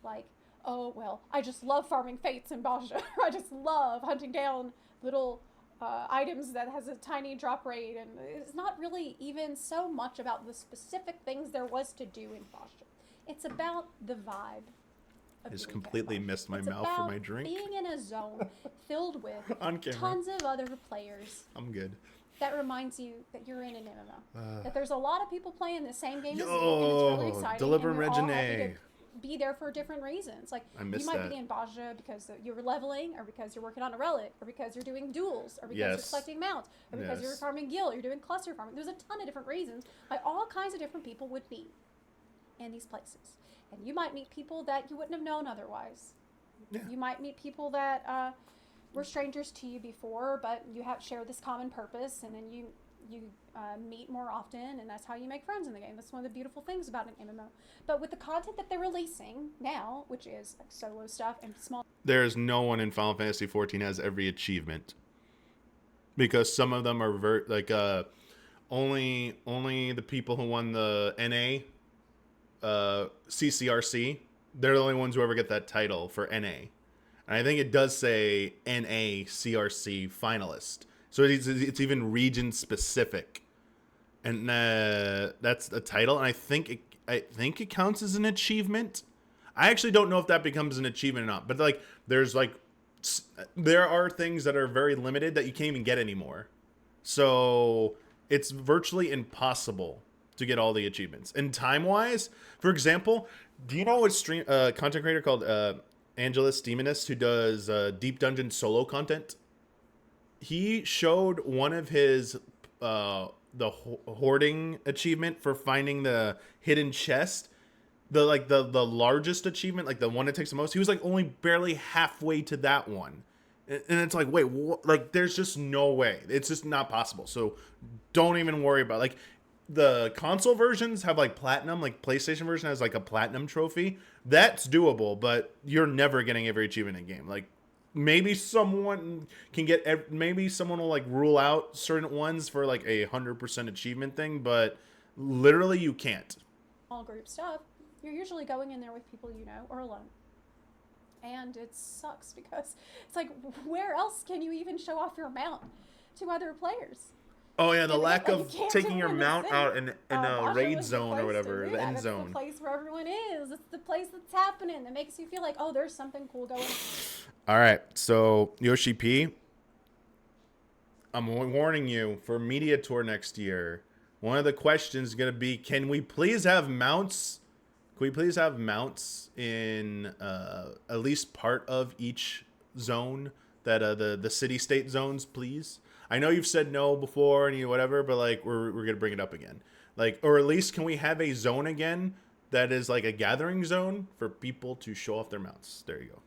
like, oh well, I just love farming fates in Baja. I just love hunting down little items that has a tiny drop rate, and it's not really even so much about the specific things there was to do in Baja. It's about the vibe. I just completely missed my mouth for my drink. Being in a zone filled with On camera. tons of other players. I'm good. That reminds you that you're in an MMO. That there's a lot of people playing the same game as you, and it's really exciting. Deliver and you're all happy Regine. to be there for different reasons. Like, you might be in Baja because you're leveling, or because you're working on a relic, or because you're doing duels, or because you're collecting mounts, or because you're farming guild, you're doing cluster farming. There's a ton of different reasons why all kinds of different people would be in these places. And you might meet people that you wouldn't have known otherwise. Yeah. You might meet people that were strangers to you before, but you have shared this common purpose, and then you meet more often, and that's how you make friends in the game. That's one of the beautiful things about an MMO. But with the content that they're releasing now, which is like solo stuff and small... There's no one in Final Fantasy XIV has every achievement. Because some of them are only the people who won the NA CCRC, they're the only ones who ever get that title for NA. And I think it does say NA CRC finalist. So it's even region specific. And that's the title. And I think it counts as an achievement. I actually don't know if that becomes an achievement or not. But there are things that are very limited that you can't even get anymore. So it's virtually impossible to get all the achievements. And time-wise, for example, do you know a content creator called Angelus Demonist who does Deep Dungeon solo content? He showed one of his the hoarding achievement for finding the hidden chest, the largest achievement, like the one that takes the most. He was like only barely halfway to that one. And it's like, wait, like there's just no way. It's just not possible. So don't even worry about like the console versions have like platinum, like PlayStation version has like a platinum trophy. That's doable, but you're never getting every achievement in game. Like maybe someone can get, maybe someone will like rule out certain ones for like 100% achievement thing, but literally you can't. All group stuff, you're usually going in there with people you know or alone. And it sucks because it's like, where else can you even show off your mount to other players? Oh yeah, the lack of taking your mount out in a raid zone or whatever, the end zone. It's the place where everyone is. It's the place that's happening that makes you feel like, oh, there's something cool going on. All right, so Yoshi P, I'm warning you for media tour next year. One of the questions is gonna be, can we please have mounts? Can we please have mounts in at least part of each zone? That the city-state zones, please. I know you've said no before and whatever, but like we're gonna bring it up again. Like, or at least can we have a zone again that is like a gathering zone for people to show off their mounts? There you go.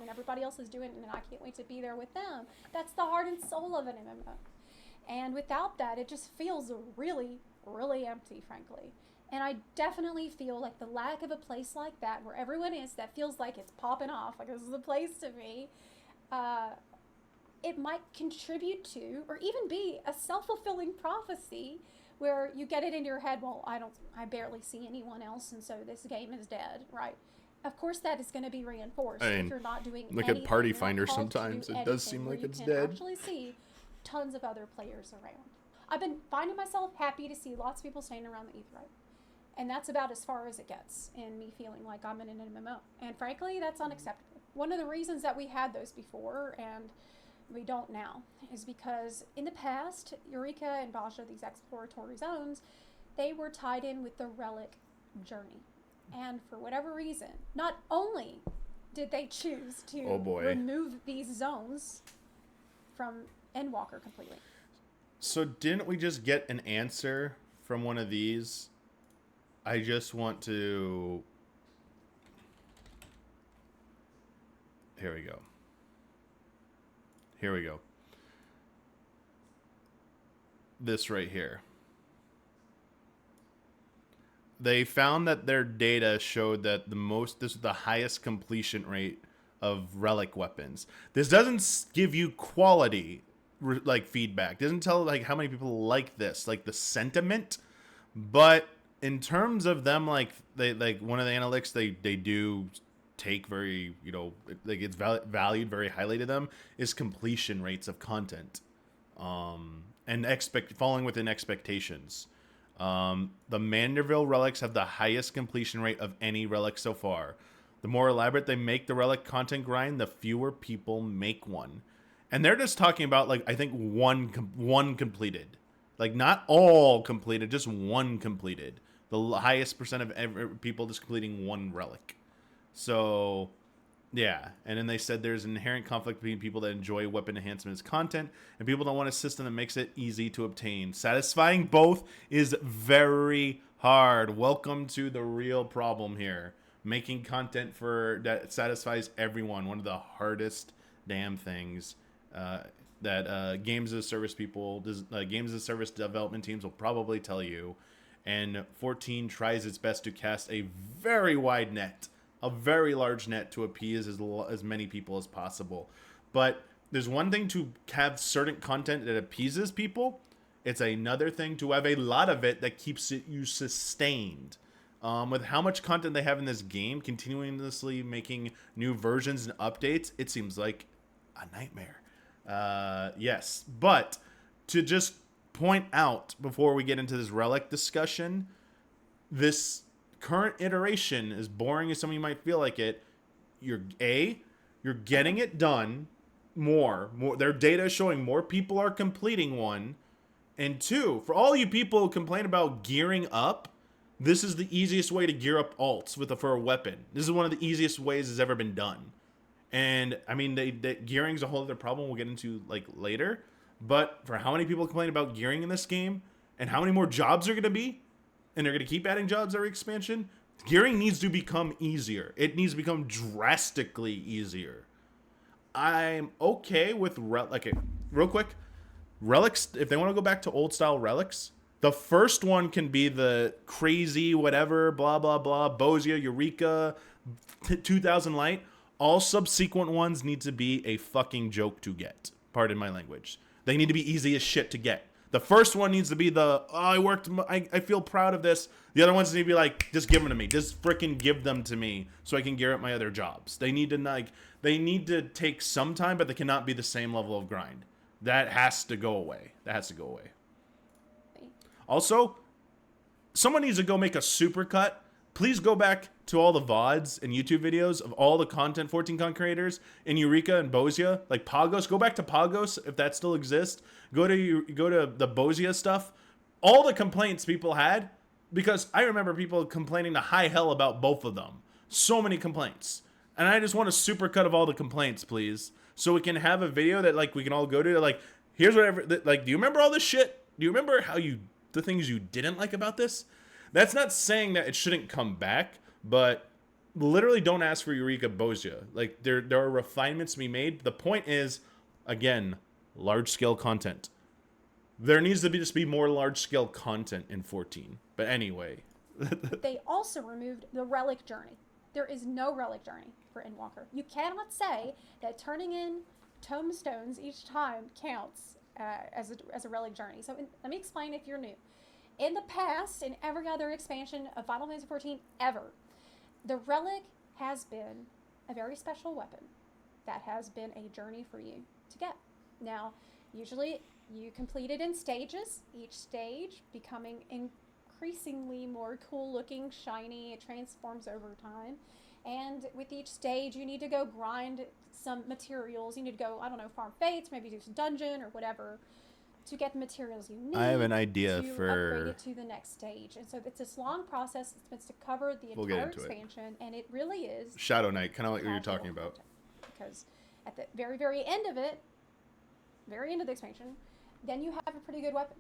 And everybody else is doing it, and I can't wait to be there with them. That's the heart and soul of an MMO. And without that, it just feels really, really empty, frankly. And I definitely feel like the lack of a place like that, where everyone is, that feels like it's popping off, like this is a place to be, it might contribute to, or even be, a self-fulfilling prophecy where you get it in your head, well, I barely see anyone else, and so this game is dead, right? Of course that is going to be reinforced if you're not doing anything. Look at Party Finder sometimes. It does seem like it's dead. You can actually see tons of other players around. I've been finding myself happy to see lots of people standing around the Aetheryte. And that's about as far as it gets in me feeling like I'm in an MMO. And frankly, that's unacceptable. One of the reasons that we had those before, and we don't now, is because in the past, Eureka and Baja, these exploratory zones, they were tied in with the relic journey. And for whatever reason, not only did they choose to remove these zones from Endwalker completely. So didn't we just get an answer from one of these? I just want to... Here we go. Here we go. This right here. They found that their data showed that this is the highest completion rate of relic weapons. This doesn't give you quality like feedback. Doesn't tell like how many people like this, like the sentiment. But in terms of them, like they like one of the analytics they do take very, you know, like it's valued very highly to them is completion rates of content, and falling within expectations. The Manderville relics have the highest completion rate of any relic so far. The more elaborate they make the relic content grind, the fewer people make one. And they're just talking about, like, I think one completed. Like, not all completed, just one completed. The highest percent of people just completing one relic. So, yeah. And then they said there's an inherent conflict between people that enjoy weapon enhancement as content and people that want a system that makes it easy to obtain. Satisfying both is very hard. Welcome to the real problem here. Making content that satisfies everyone. One of the hardest damn things that games as a service games as a service development teams will probably tell you. And 14 tries its best to cast a very wide net, a very large net to appease as many people as possible. But there's one thing to have certain content that appeases people. It's another thing to have a lot of it that keeps you sustained. With how much content they have in this game, continuously making new versions and updates, it seems like a nightmare. Yes, but to just point out before we get into this relic discussion, this current iteration, as boring as some of you might feel like it, you're getting it done more. Their data is showing more people are completing one, and two, for all you people who complain about gearing up, this is the easiest way to gear up alts for a weapon. This is one of the easiest ways it's ever been done. And I mean, gearing's a whole other problem we'll get into like later. But for how many people complain about gearing in this game, and how many more jobs are going to be, and they're going to keep adding jobs every expansion, gearing needs to become easier. It needs to become drastically easier. I'm okay with real quick, relics. If they want to go back to old style relics, the first one can be the crazy whatever, blah, blah, blah, Bozia, Eureka, 2000 Light. All subsequent ones need to be a fucking joke to get. Pardon my language. They need to be easy as shit to get. The first one needs to be I feel proud of this. The other ones need to be like, just give them to me. Just freaking give them to me so I can gear up my other jobs. They need to take some time, but they cannot be the same level of grind. That has to go away. Also, someone needs to go make a supercut. Please go back to all the VODs and YouTube videos of all the 14 content creators in Eureka and Bozia, like Pagos. Go back to Pagos if that still exists. Go to the Bozia stuff. All the complaints people had, because I remember people complaining to high hell about both of them. So many complaints. And I just want a supercut of all the complaints, please, so we can have a video that like we can all go to. Like, here's whatever. Like, do you remember all this shit? Do you remember the things you didn't like about this? That's not saying that it shouldn't come back, but literally don't ask for Eureka Bozia. Like, there are refinements to be made. The point is, again, large-scale content. There needs to be more large-scale content in 14. But anyway. They also removed the relic journey. There is no relic journey for Endwalker. You cannot say that turning in tombstones each time counts as a relic journey. So let me explain if you're new. In the past, in every other expansion of Final Fantasy XIV ever, the relic has been a very special weapon that has been a journey for you to get. Now, usually you complete it in stages, each stage becoming increasingly more cool looking, shiny. It transforms over time. And with each stage, you need to go grind some materials. You need to go, I don't know, farm fates, maybe do some dungeon or whatever, to get the materials you need. I have an idea to for upgrade it to the next stage. And so it's this long process. It's meant to cover the entire expansion, and it really is Shadow Knight, kind of like what you're talking about. Because at the very, very end of it, very end of the expansion, then you have a pretty good weapon.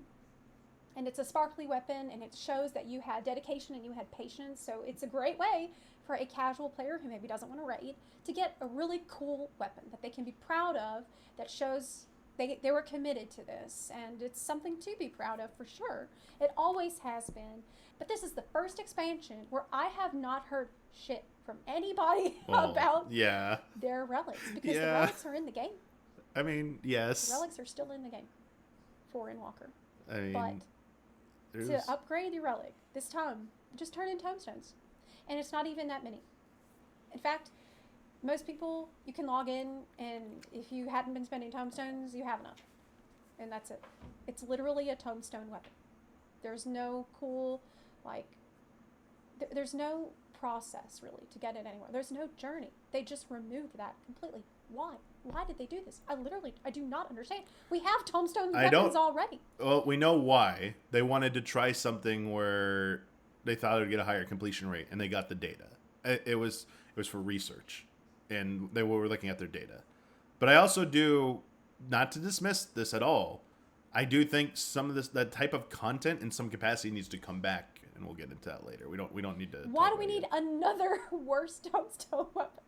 And it's a sparkly weapon, and it shows that you had dedication and you had patience. So it's a great way for a casual player who maybe doesn't want to raid to get a really cool weapon that they can be proud of, that shows they were committed to this, and it's something to be proud of for sure. It always has been. But this is the first expansion where I have not heard shit from anybody Well, about yeah. their relics, because the Yeah. relics are in the game. I mean, yes. The relics are still in the game for Endwalker. I mean, But to upgrade your relic this time, just turn in tomestones, and it's not even that many. In fact, most people, you can log in, and if you hadn't been spending tomestones, you have enough, and that's it. It's literally a tomestone weapon. There's no cool, like, there's no process really to get it anywhere. There's no journey. They just removed that completely. Why? Why did they do this? I do not understand. We have tombstone weapons already. Well, we know why. They wanted to try something where they thought it would get a higher completion rate, and they got the data. It was for research, and they were looking at their data. But I also do, not to dismiss this at all, I do think some of that type of content in some capacity needs to come back, and we'll get into that later. We don't need to. Why do we need another worse tombstone weapon?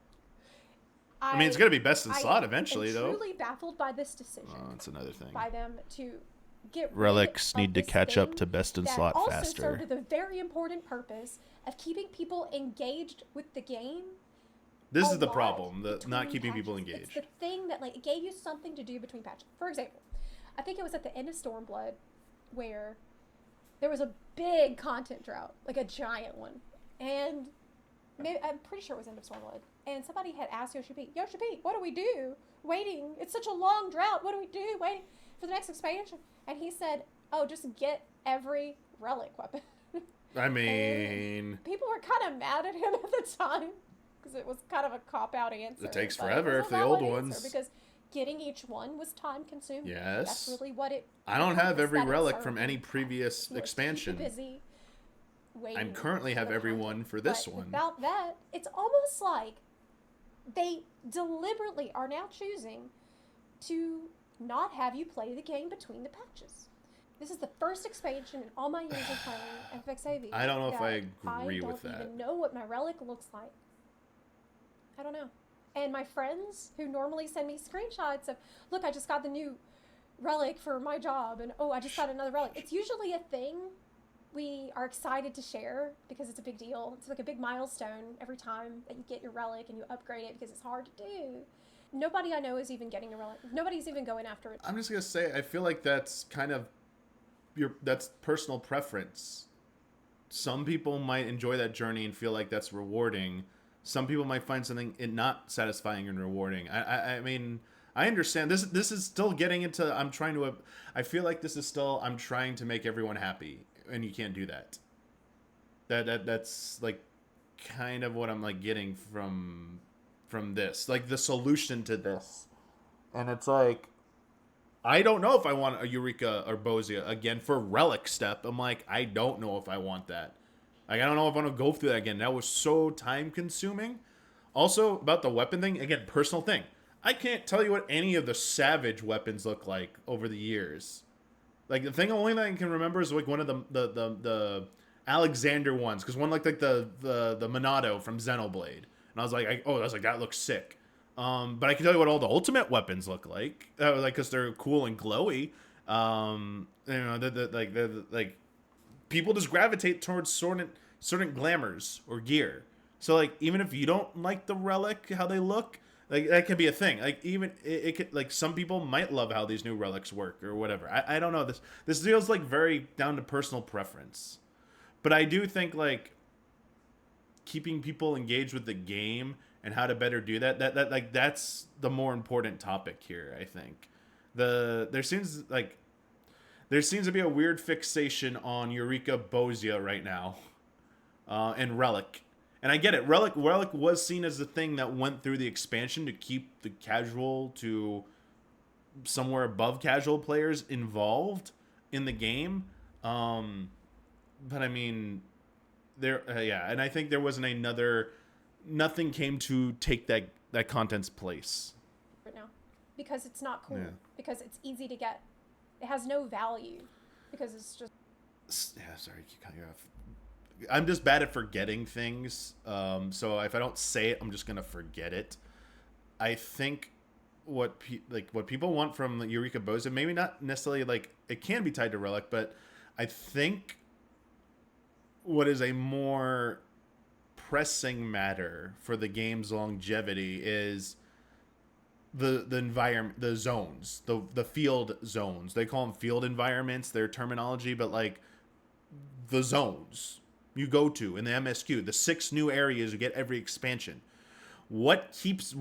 I mean, it's going to be best in slot eventually, though. I'm truly baffled by this decision. Oh, that's another thing. By them to get relics need to catch up to best in slot also faster. Served the very important purpose of keeping people engaged with the game. This is the problem, not keeping people engaged. It's the thing that, like, it gave you something to do between patches. For example, I think it was at the end of Stormblood where there was a big content drought, like a giant one, and I'm pretty sure it was end of Stormblood. And somebody had asked Yoshi P, what do we do? Waiting. It's such a long drought. What do we do? Waiting for the next expansion. And he said, oh, just get every relic weapon. I mean... people were kind of mad at him at the time because it was kind of a cop-out answer. It takes forever for the old ones. Because getting each one was time-consuming. Yes. That's really what it... I don't have every relic from any previous expansion. Busy waiting. I currently have every one for this one. Without that, it's almost like they deliberately are now choosing to not have you play the game between the patches. This is the first expansion in all my years of playing FXAV. I don't know if I agree with that. I don't even know what my relic looks like. I don't know. And my friends who normally send me screenshots of, look, I just got the new relic for my job, and oh, I just got another relic. It's usually a thing we are excited to share because it's a big deal. It's like a big milestone every time that you get your relic and you upgrade it because it's hard to do. Nobody I know is even getting a relic. Nobody's even going after it. I'm just going to say, I feel like that's kind of that's personal preference. Some people might enjoy that journey and feel like that's rewarding. Some people might find something not satisfying and rewarding. I mean, I understand. This is still getting into, I feel like this is still, I'm trying to make everyone happy. And you can't do that. That's like kind of what I'm like getting from this, like the solution to this. And it's like, I don't know if I want a Eureka or Bozia again for relic step. I'm like, I don't know if I want that. Like, I don't know if I want to go through that again. That was so time consuming. Also about the weapon thing, again, personal thing. I can't tell you what any of the Savage weapons look like over the years. Like, the only thing I can remember is like one of the Alexander ones, because one looked like the Monado from Xenoblade, and I was like, that looks sick. But I can tell you what all the ultimate weapons look like, because they're cool and glowy. Like people just gravitate towards certain glamours or gear. So like, even if you don't like the relic how they look, like, that could be a thing. Like, even it could, like, some people might love how these new relics work or whatever. I don't know. This feels like very down to personal preference. But I do think, like, keeping people engaged with the game and how to better do that that's the more important topic here, I think. There seems to be a weird fixation on Eureka Bozia right now. And Relic. And I get it. Relic was seen as the thing that went through the expansion to keep the casual to somewhere above casual players involved in the game. But I mean, and I think there wasn't nothing came to take that content's place. Right now, because it's not cool. Yeah. Because it's easy to get. It has no value. Because it's just. Yeah, sorry, keep cutting you off. I'm just bad at forgetting things. So if I don't say it, I'm just gonna forget it. I think what people want from Eureka Bozia, maybe not necessarily like it can be tied to Relic, but I think what is a more pressing matter for the game's longevity is the environment, the zones, the field zones. They call them field environments, their terminology, but like the zones you go to in the MSQ, the 6 new areas you get every expansion. What keeps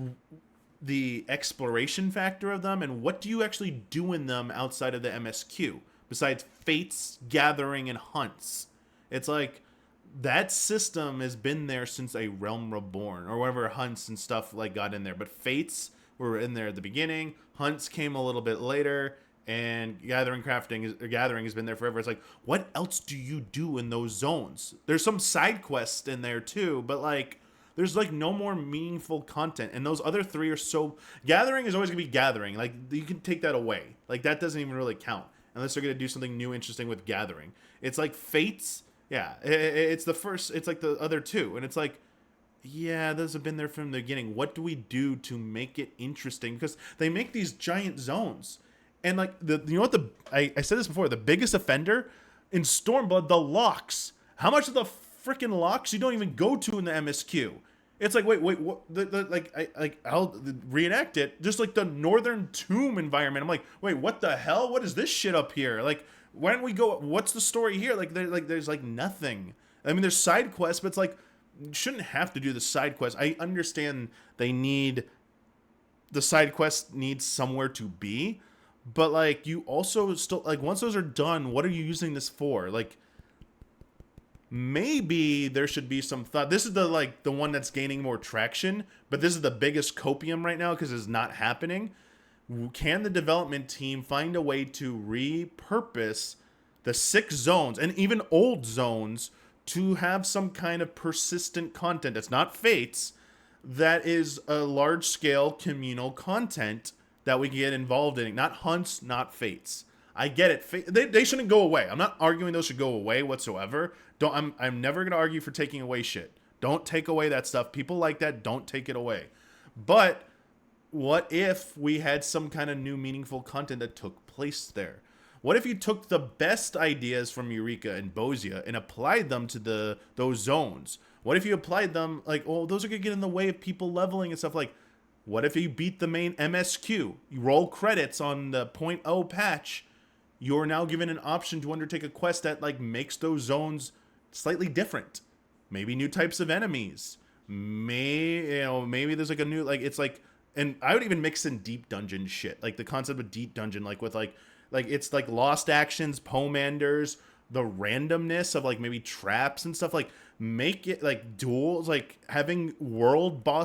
the exploration factor of them, and what do you actually do in them outside of the MSQ besides fates, gathering, and hunts? It's like that system has been there since A Realm Reborn, or whatever hunts and stuff like got in there. But fates were in there at the beginning. Hunts came a little bit later, and gathering has been there forever. It's like, what else do you do in those zones? There's some side quests in there too, but like there's like no more meaningful content. And those other 3 are so, gathering is always gonna be gathering. Like you can take that away. Like that doesn't even really count unless they're gonna do something new, interesting with gathering. It's like fates. Yeah, it's the first. It's like the other 2, and it's like, yeah, those have been there from the beginning. What do we do to make it interesting? Because they make these giant zones, and like you know what I said this before. The biggest offender in Stormblood, the locks. How much of the freaking locks you don't even go to in the MSQ? It's like, wait, what? I'll reenact it. Just like the Northern Tomb environment. I'm like, wait, what the hell? What is this shit up here? Like, why don't we go? What's the story here? There's like nothing. I mean, there's side quests, but it's like you shouldn't have to do the side quests. I understand the side quest needs somewhere to be, but like you also still like once those are done, what are you using this for? Like maybe there should be some thought. This is the one that's gaining more traction, but this is the biggest copium right now because it's not happening. Can the development team find a way to repurpose the 6 zones and even old zones to have some kind of persistent content that's not fates, that is a large-scale communal content that we can get involved in? Not hunts, not fates. I get it. They shouldn't go away. I'm not arguing those should go away whatsoever. I'm never going to argue for taking away shit. Don't take away that stuff. People like that. Don't take it away. But what if we had some kind of new meaningful content that took place there? What if you took the best ideas from Eureka and Bosia and applied them to those zones? What if you applied them like, oh, those are going to get in the way of people leveling and stuff? Like, what if you beat the main MSQ? You roll credits on the 0.0 patch. You're now given an option to undertake a quest that like makes those zones slightly different. Maybe new types of enemies. Maybe there's like a new, like, it's like, and I would even mix in deep dungeon shit, like the concept of deep dungeon, like with like it's like lost actions, pomanders, the randomness of like maybe traps and stuff. Like make it like duels, like having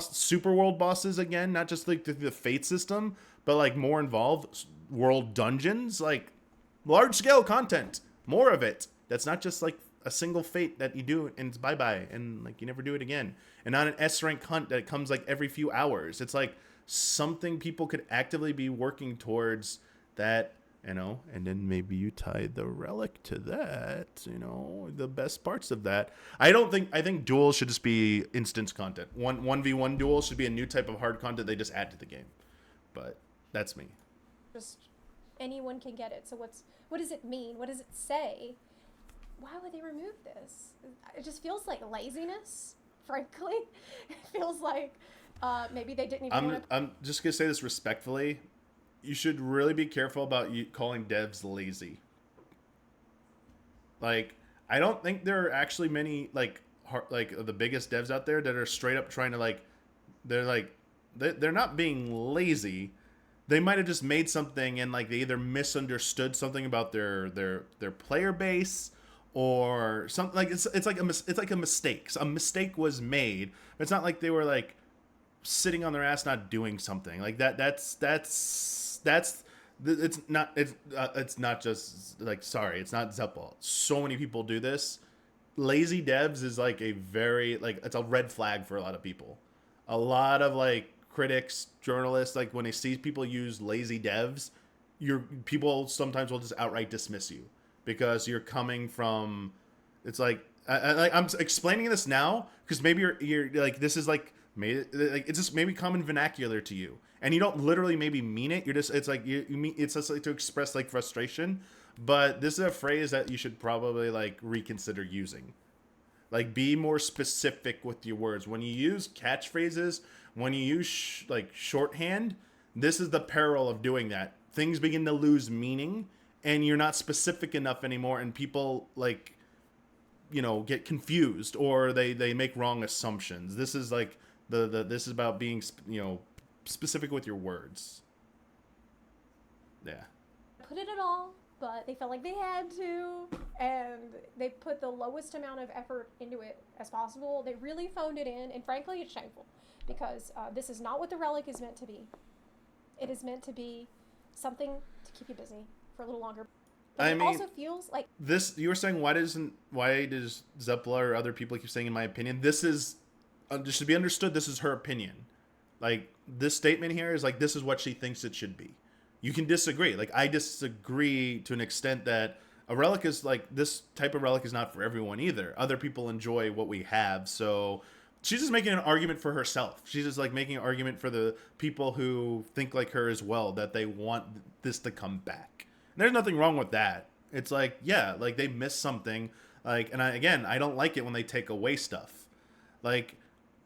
super world bosses again, not just like the fate system, but like more involved world dungeons, like large scale content, more of it. That's not just like a single fate that you do and it's bye and like you never do it again, and not an S rank hunt that comes like every few hours. It's like something people could actively be working towards that, and then maybe you tie the relic to that, the best parts of that. I think duels should just be instance content. 1v1 duels should be a new type of hard content they just add to the game. But that's me. Just anyone can get it. So what does it mean? What does it say? Why would they remove this? It just feels like laziness, frankly. It feels like maybe they didn't even I'm just going to say this respectfully. You should really be careful about you calling devs lazy. Like, I don't think there are actually many, like the biggest devs out there that are straight up trying to, they're not being lazy. They might have just made something and, like, they either misunderstood something about their player base or something. Like, it's like a mistake. So a mistake was made. But it's not like they were, like, sitting on their ass not doing something like that. It's not just like, sorry, it's not Zepla. So many people do this. Lazy devs is like a very, like, it's a red flag for a lot of people. A lot of like critics, journalists, like when they see people use lazy devs, people sometimes will just outright dismiss you because you're coming from, it's like, I'm explaining this now because maybe you're like, this is like, it's just maybe common vernacular to you, and you don't literally maybe mean it. You're just, it's like you mean, it's just like to express like frustration, but this is a phrase that you should probably like reconsider using. Like, be more specific with your words. When you use catchphrases, when you use like shorthand, this is the peril of doing that. Things begin to lose meaning, and you're not specific enough anymore, and people like, get confused, or they make wrong assumptions. This is like this is about being specific with your words. Yeah. Put it at all, but they felt like they had to, and they put the lowest amount of effort into it as possible. They really phoned it in, and frankly, it's shameful, because this is not what the relic is meant to be. It is meant to be something to keep you busy for a little longer. But it also feels like this. You were saying, why does Zepla or other people keep saying, in my opinion? This is should be understood. This is her opinion. Like, this statement here is like, this is what she thinks it should be. You can disagree. Like, I disagree to an extent that a relic is like, this type of relic is not for everyone either. Other people enjoy what we have. So she's just making an argument for herself. She's just like making an argument for the people who think like her as well, that they want this to come back. And there's nothing wrong with that. It's like, yeah, like they missed something. Like, and I don't like it when they take away stuff. Like,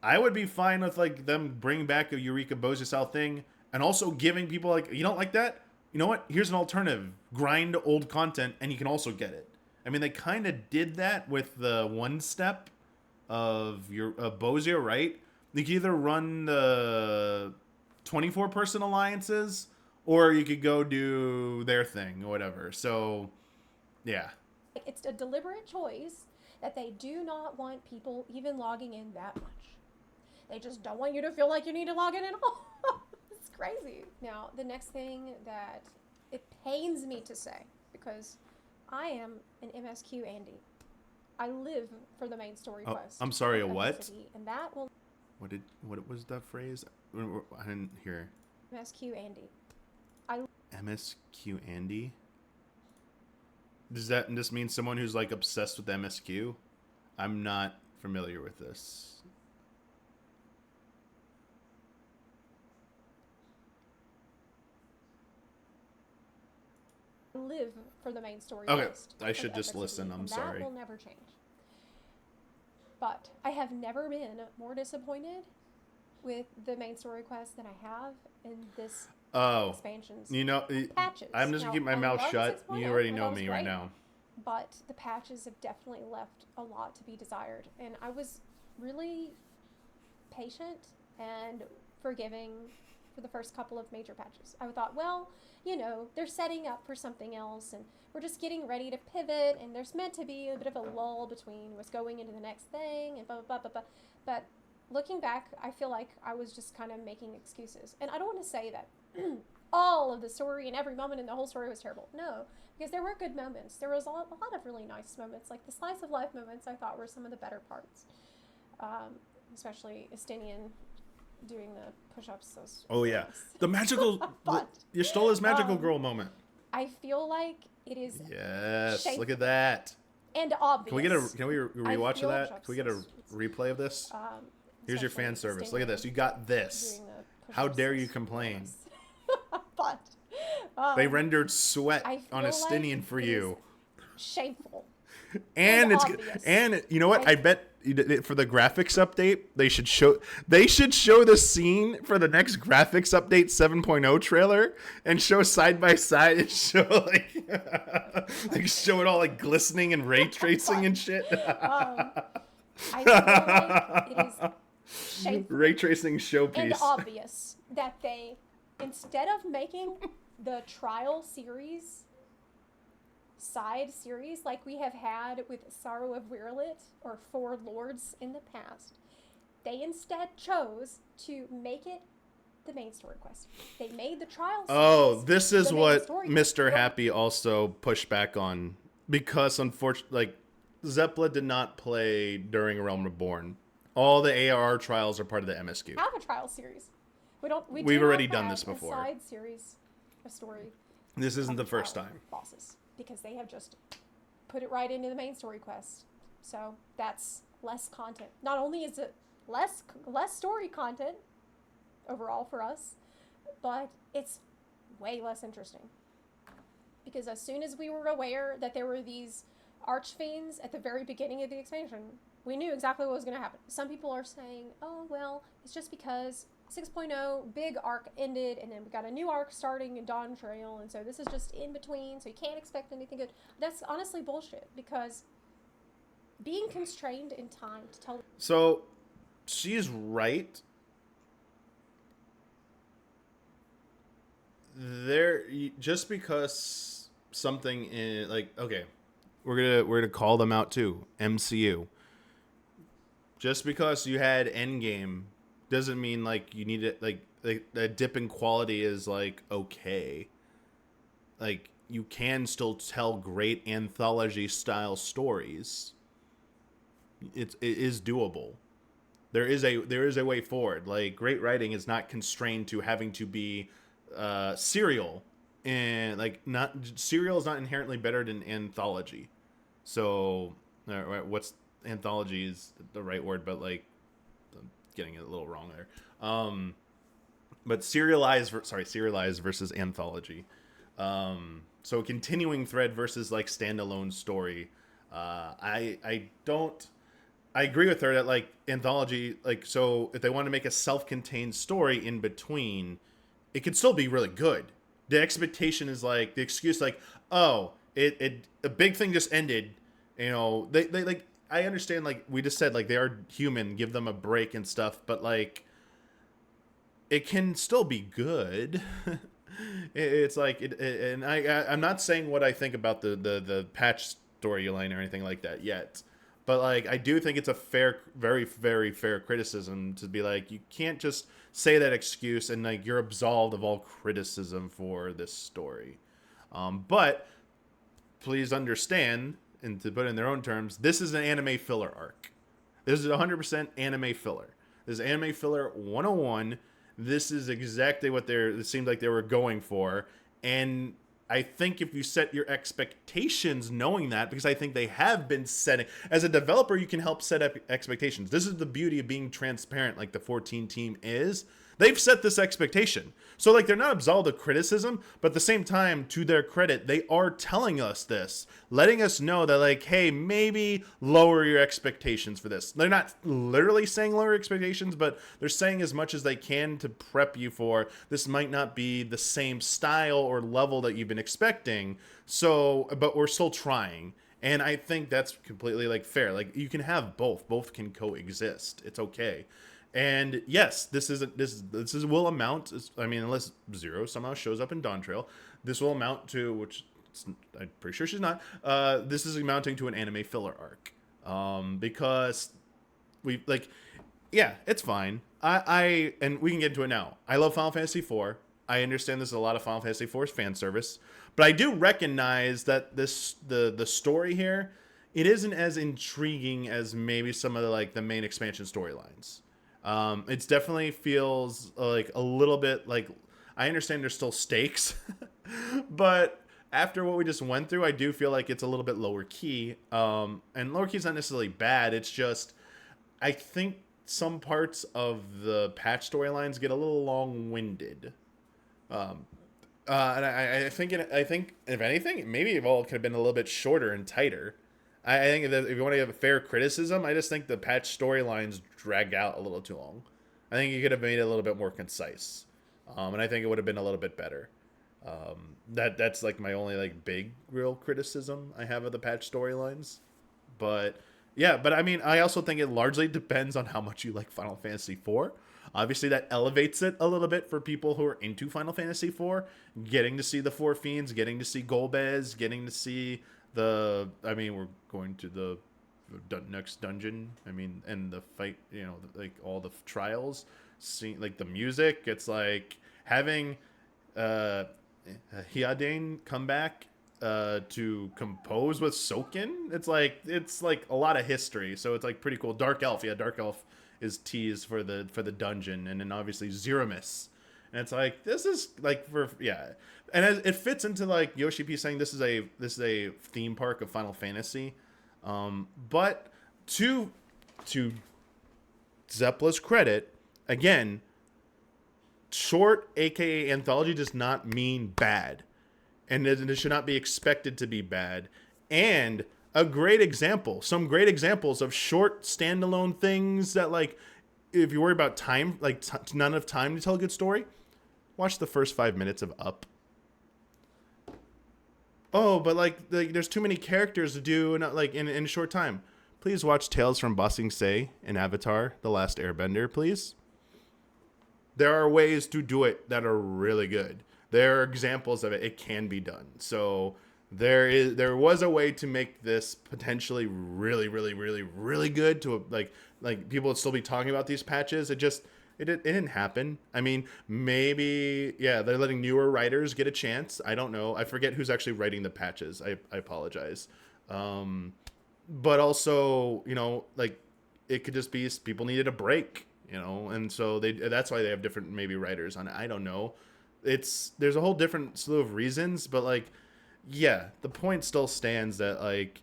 I would be fine with like them bringing back a Eureka Bosia style thing, and also giving people like, you don't like that? You know what? Here's an alternative. Grind old content and you can also get it. I mean, they kind of did that with the one step of your Bosia, right? You could either run the 24-person alliances, or you could go do their thing or whatever. So, yeah. It's a deliberate choice that they do not want people even logging in that much. They just don't want you to feel like you need to log in at all. It's crazy. Now, the next thing that it pains me to say, because I am an MSQ Andy. I live for the main story quest. I'm sorry, a what? And that will... What was that phrase? I didn't hear. MSQ Andy. MSQ Andy? Does that just mean someone who's like obsessed with MSQ? I'm not familiar with this. Live for the main story Okay, quest. I should just listen. I'm sorry. That will never change. But I have never been more disappointed with the main story quest than I have in this expansions. Patches. I'm just gonna keep my mouth shut. You already know me right now. But the patches have definitely left a lot to be desired, and I was really patient and forgiving for the first couple of major patches. I thought, well, they're setting up for something else, and we're just getting ready to pivot, and there's meant to be a bit of a lull between what's going into the next thing, and blah, blah, blah, blah, blah. But looking back, I feel like I was just kind of making excuses. And I don't want to say that all of the story and every moment in the whole story was terrible. No, because there were good moments. There was a lot of really nice moments. Like the slice of life moments I thought were some of the better parts. Especially Estinian doing the push-ups. Oh yeah, the magical Y'shtola's magical girl moment. I feel like it is. Yes, look at that. And obvious. Can we rewatch of that? Can we get a replay of this? Here's your fan service. Look at this. You got this. How dare you complain? But they rendered sweat on Estinian for you. Shameful. And you know what? I bet for the graphics update, they should show the scene for the next graphics update 7.0 trailer and show side by side and show like show it all like glistening and ray tracing and shit. I feel like it is shameful ray tracing showpiece. And obvious that they, instead of making the trial series side series like we have had with Sorrow of Wirlit or Four Lords in the past, they instead chose to make it the main story quest. They made the trial series. Oh, this is what Mr. Happy also pushed back on, because unfortunately, like, Zepla did not play during Realm Reborn. All the ARR trials are part of the MSQ. We have a trial series. We've already done this before. A side series, a story. This isn't the first time. Bosses, because they have just put it right into the main story quest. So that's less content. Not only is it less story content overall for us, but it's way less interesting. Because as soon as we were aware that there were these archfiends at the very beginning of the expansion, We knew exactly what was going to happen. Some people are saying, oh, well, it's just because 6.0 big arc ended, and then we got a new arc starting in Dawn Trail, and so this is just in between, so you can't expect anything good. That's honestly bullshit, because being constrained in time to tell... So, she's right. Just because something in, like, okay, we're gonna call them out too. MCU. Just because you had Endgame doesn't mean like you need it. Like a dip in quality is like okay. Like you can still tell great anthology style stories. It is doable. There is a way forward. Like great writing is not constrained to having to be serial, and like not serial is not inherently better than anthology. So what's anthology is the right word, but like I'm getting it a little wrong there. But serialized versus anthology. So continuing thread versus like standalone story. I agree with her that like anthology, like, so if they want to make a self-contained story in between, it could still be really good. The expectation is like the excuse, like, oh, it a big thing just ended. You know, they like, I understand, like we just said, like they are human, give them a break and stuff, but like it can still be good. It's like and I'm not saying what I think about the patch storyline or anything like that yet. But like I do think it's a fair, very, very fair criticism to be like, you can't just say that excuse and like you're absolved of all criticism for this story. But please understand, and to put it in their own terms, this is an anime filler arc. This is 100% anime filler. This is anime filler 101. This is exactly what it seemed like they were going for. And I think if you set your expectations knowing that, because I think they have been setting, as a developer, you can help set up expectations. This is the beauty of being transparent, like the 14 team is. They've set this expectation. So like they're not absolved of criticism, but at the same time, to their credit, they are telling us this, letting us know that like, hey, maybe lower your expectations for this. They're not literally saying lower expectations, but they're saying as much as they can to prep you for this might not be the same style or level that you've been expecting. So, but we're still trying. And I think that's completely like fair. Like you can have both. Both can coexist. It's okay. And yes, this will amount. I mean, unless Zero somehow shows up in Dawn Trail, this will amount to, which I'm pretty sure she's not. This is amounting to an anime filler arc, because we like, yeah, it's fine. And we can get into it now. I love Final Fantasy IV. I understand there's a lot of Final Fantasy IV's fan service, but I do recognize that the story here, it isn't as intriguing as maybe some of the main expansion storylines. It definitely feels like a little bit like, I understand there's still stakes, but after what we just went through, I do feel like it's a little bit lower key. And lower key is not necessarily bad. It's just, I think some parts of the patch storylines get a little long-winded. And I think if anything, maybe it all could have been a little bit shorter and tighter. I think that if you want to give a fair criticism, I just think the patch storylines dragged out a little too long. I think you could have made it a little bit more concise, and I think it would have been a little bit better. That's like my only like big real criticism I have of the patch storylines. But yeah, but I mean, I also think it largely depends on how much you like Final Fantasy IV. Obviously, that elevates it a little bit for people who are into Final Fantasy IV, getting to see the Four Fiends, getting to see Golbez, getting to see we're going to the next dungeon. I mean, and the fight, like all the trials, seeing like the music. It's like having Hyadane come back to compose with Soken. It's like a lot of history. So it's like pretty cool. Dark Elf is teased for the dungeon, and then obviously Zeramis. And it's like, this is like and it fits into like Yoshi P saying this is a theme park of Final Fantasy, but to Zepla's credit, again, short aka anthology does not mean bad, and it should not be expected to be bad. And a great example. Some great examples of short standalone things that, like, if you worry about time, like not enough time to tell a good story, watch the first 5 minutes of Up. Oh, but like there's too many characters to do in a short time. Please watch Tales from Ba Sing Se and Avatar: The Last Airbender, please. There are ways to do it that are really good. There are examples of it. It can be done. So there was a way to make this potentially really, really, really, really good to like people would still be talking about these patches. It didn't happen. I mean, maybe, yeah, they're letting newer writers get a chance. I don't know. I forget who's actually writing the patches. I apologize. But also, you know, like, it could just be people needed a break, you know, and so that's why they have different maybe writers on it. I don't know. There's a whole different slew of reasons, but like, yeah, the point still stands that like,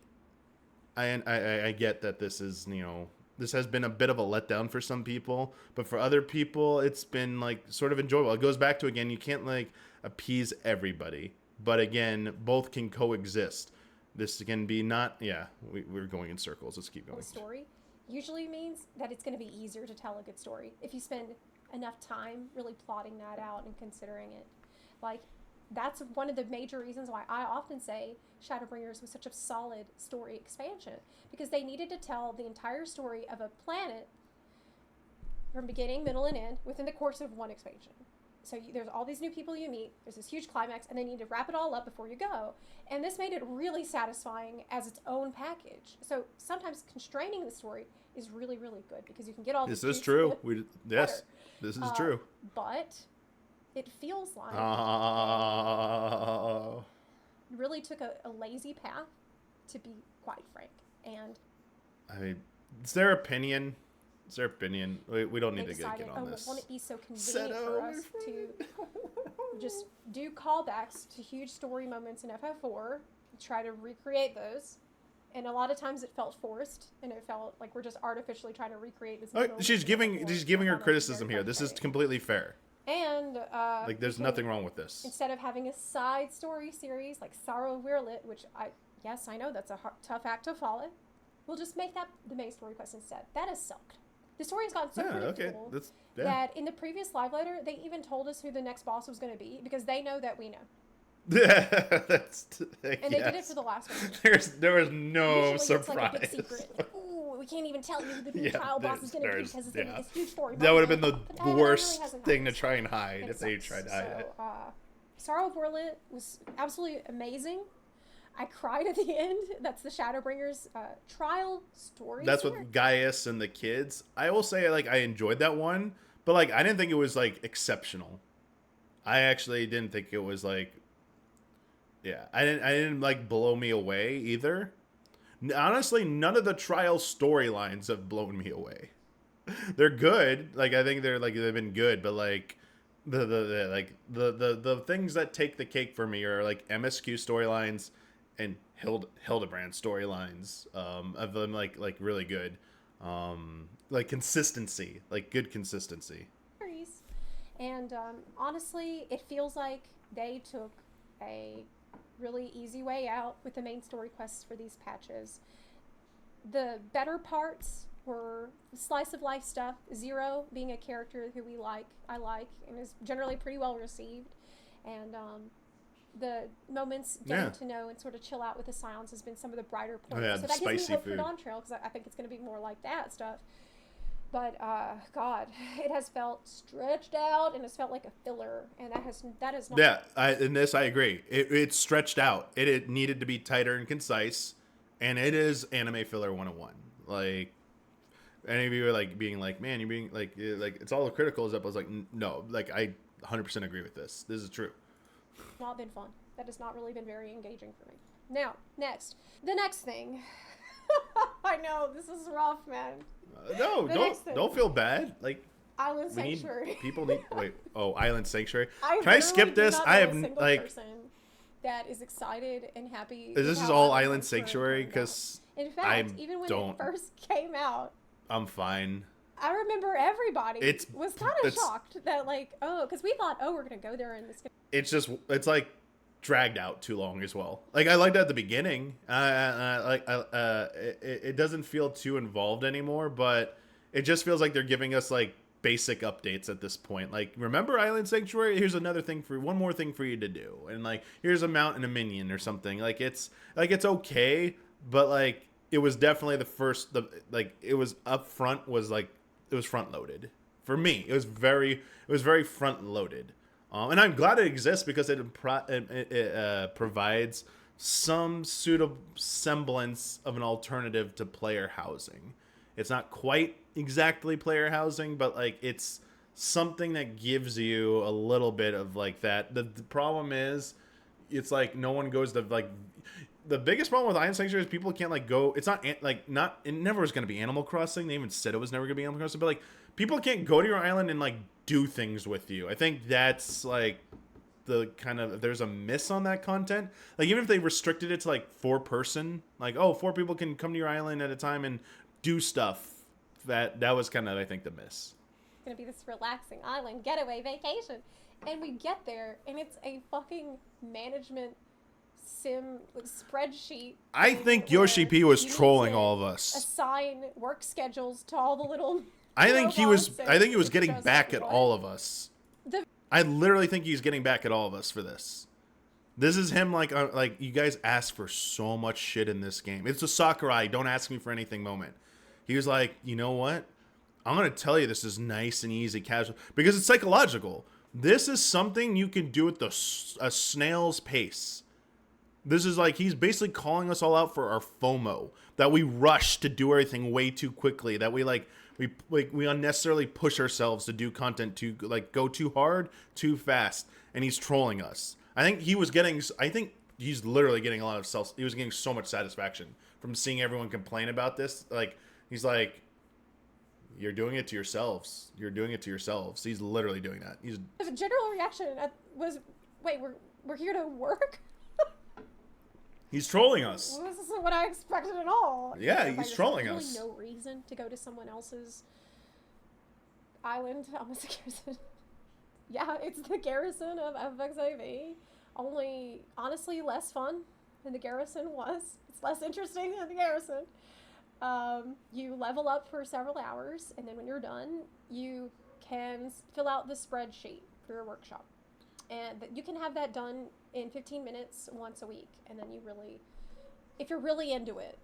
I get that this is, you know, this has been a bit of a letdown for some people, but for other people, it's been like sort of enjoyable. It goes back to, again, you can't like appease everybody, but again, both can coexist. This can be not, yeah, we're going in circles. Let's keep going. A story usually means that it's going to be easier to tell a good story if you spend enough time really plotting that out and considering it. Like, that's one of the major reasons why I often say Shadowbringers was such a solid story expansion, because they needed to tell the entire story of a planet from beginning, middle, and end within the course of one expansion. So there's all these new people you meet, there's this huge climax, and they need to wrap it all up before you go. And this made it really satisfying as its own package. So sometimes constraining the story is really, really good, because you can get all this is true. Yes, this is true. But it feels like really took a lazy path, to be quite frank. And I mean, it's their opinion. It's their opinion. We don't need to get on this. Won't it be so convenient for us to just do callbacks to huge story moments in FF4, try to recreate those? And a lot of times it felt forced, and it felt like we're just artificially trying to recreate this. She's giving her criticism here. This is completely fair. And like, there's nothing wrong with this. Instead of having a side story series like Sorrow of Wirlit, which I know that's a tough act to follow, we'll just make that the main story quest instead. That is sucked. The story has gotten so predictable that in the previous live letter, they even told us who the next boss was going to be, because they know that we know. Yeah, and they did it for the last one. There was no Usually surprise. It's like a big secret. Like, ooh, we can't even tell you who the new trial boss is going to be, because it's going to be this huge story. That would have been the worst thing to try and hide if they tried to hide it. Sorrow of Wirlit was absolutely amazing. I cried at the end. That's the Shadowbringers trial story. That's with Gaius and the kids. I will say, like, I enjoyed that one, but like, I didn't think it was like exceptional. I actually didn't think it was like, yeah, I didn't like blow me away either. Honestly, none of the trial storylines have blown me away. They're good. Like, I think they've been good, but like the things that take the cake for me are like MSQ storylines and Hildebrand storylines of them, like really good, like consistency, like good consistency. And honestly, it feels like they took a really easy way out with the main story quests for these patches. The better parts were slice of life stuff. Zero being a character who I like, and is generally pretty well received, and the moments getting to know and sort of chill out with the Scions has been some of the brighter points. So that gives me hope for Dawn Trail, because I think it's going to be more like that stuff. But God, it has felt stretched out, and it's felt like a filler, and that is not. Yeah, in this I agree. It's stretched out. It needed to be tighter and concise, and it is anime filler 101. Like, any of you are like being like, man, you're being like it's all the critical stuff. I was like, no, like I 100% agree with this. This is true. Not been fun. That has not really been very engaging for me. Now, the next thing. I know this is rough, man. No, don't feel bad. Like, Island Sanctuary. Island Sanctuary. Can I skip this? I have like person that is excited and happy. This is all Island Sanctuary, because in fact, even when it first came out, I'm fine. I remember everybody was kind of shocked that, like, because we thought, we're gonna go there and this. It's like dragged out too long as well. Like I liked it at the beginning. It doesn't feel too involved anymore, but it just feels like they're giving us like basic updates at this point. Like, remember Island Sanctuary? Here's one more thing for you to do, and like here's a mount and a minion or something. Like it's okay, but like it was definitely it was up front was like it was front loaded for me. It was very front loaded. And I'm glad it exists because it provides some pseudo semblance of an alternative to player housing. It's not quite exactly player housing, but like it's something that gives you a little bit of like that. The problem is, it's like no one goes to like. The biggest problem with Island Sanctuary is people can't like go. It's not like not. It never was going to be Animal Crossing. They even said it was never going to be Animal Crossing. But like people can't go to your island and like do things with you. I think that's like the kind of there's a miss on that content. Like even if they restricted it to like 4-person, like 4 people can come to your island at a time and do stuff. That was kind of I think the miss. It's gonna be this relaxing island getaway vacation, and we get there and it's a fucking management sim spreadsheet. I think Yoshi P was trolling all of us. Assign work schedules to all the little. I think he was getting back at all of us. I literally think he's getting back at all of us for this. This is him like you guys ask for so much shit in this game. It's a Sakurai, don't ask me for anything moment. He was like, you know what? I'm going to tell you this is nice and easy, casual. Because it's psychological. This is something you can do at a snail's pace. This is like, he's basically calling us all out for our FOMO. That we rush to do everything way too quickly. That we we unnecessarily push ourselves to do content to like go too hard, too fast. And he's trolling us. I think he's literally getting a lot of he was getting so much satisfaction from seeing everyone complain about this. Like, he's like, you're doing it to yourselves. You're doing it to yourselves. He's literally doing that. The general reaction was, wait, we're here to work? He's trolling us. Well, this isn't what I expected at all. Yeah, he's trolling us. There's really no reason to go to someone else's island. Almost a garrison. Yeah, it's the garrison of FXIV. Only, honestly, less fun than the garrison was. It's less interesting than the garrison. You level up for several hours, and then when you're done, you can fill out the spreadsheet for your workshop. And you can have that done in 15 minutes once a week. And then if you're really into it,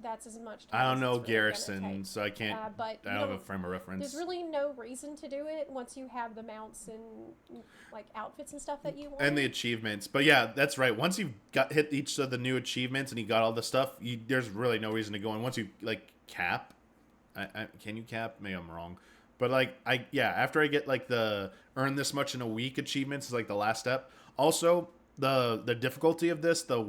that's as much time. I don't know really Garrison, so I can't, but I don't have a frame of reference. There's really no reason to do it once you have the mounts and like outfits and stuff that you want. And the achievements. But yeah, that's right. Once you've hit each of the new achievements and you got all the stuff, there's really no reason to go. And once you like cap, can you cap? Maybe I'm wrong. But like after I get like the earn this much in a week achievements is like the last step. Also, the difficulty of this, the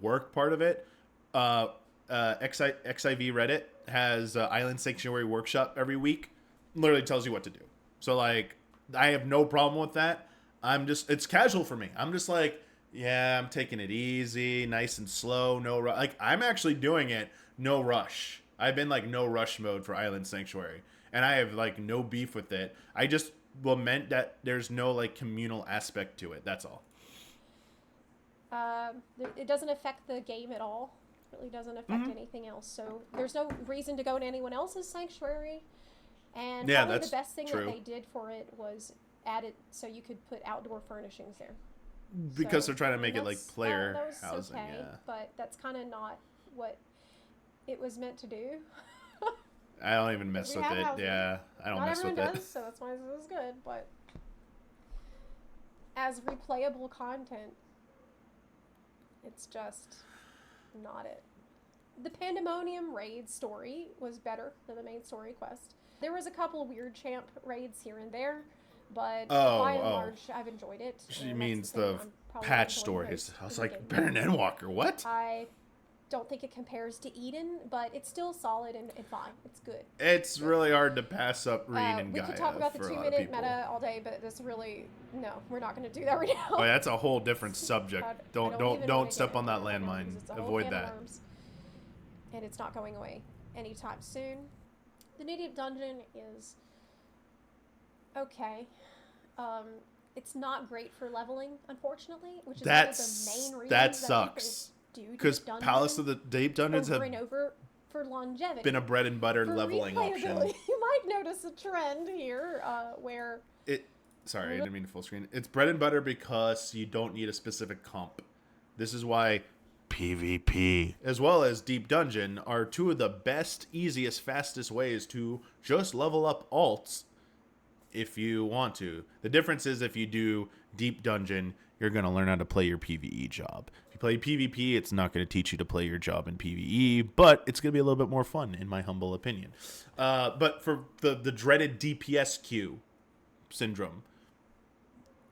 work part of it, XIV Reddit has Island Sanctuary Workshop every week. Literally tells you what to do. So like I have no problem with that. It's casual for me. I'm just like, yeah, I'm taking it easy, nice and slow, no rush. Like I'm actually doing it, no rush. I've been like no rush mode for Island Sanctuary. And I have like no beef with it. I just lament that there's no like communal aspect to it. That's all. It doesn't affect the game at all. It really doesn't affect anything else. So there's no reason to go to anyone else's sanctuary. And probably the best thing that they did for it was add it so you could put outdoor furnishings there. Because they're trying to make it like player housing. Okay, yeah. But that's kind of not what it was meant to do. I don't even mess with it. Housing. Yeah, I don't mess with it. Not everyone does, so that's why this is good. But as replayable content, it's just not it. The Pandemonium raid story was better than the main story quest. There was a couple weird champ raids here and there, but by and large, I've enjoyed it. She means the patch stories. I was like, better than Endwalker. What? I don't think it compares to Eden, but it's still solid and fine. It's good. It's really hard to pass up Reed and Gaia. We could talk about the 2-minute meta all day, but this really we're not going to do that right now. Oh, that's a whole different subject. Don't step on that landmine. Avoid that. And it's not going away anytime soon. The Native Dungeon is okay. it's not great for leveling, unfortunately, which is one of That's the main reasons that sucks. That people do Because Deep Palace of Dungeon the Deep Dungeons over have and over for longevity. been a bread and butter for leveling option. You might notice a trend here where Sorry, I didn't mean to full screen. It's bread and butter because you don't need a specific comp. This is why PvP as well as Deep Dungeon are two of the best, easiest, fastest ways to just level up alts if you want to. The difference is if you do Deep Dungeon, you're going to learn how to play your PvE job. If you play PvP, it's not going to teach you to play your job in PvE, but it's going to be a little bit more fun, in my humble opinion. But for the dreaded DPSQ syndrome,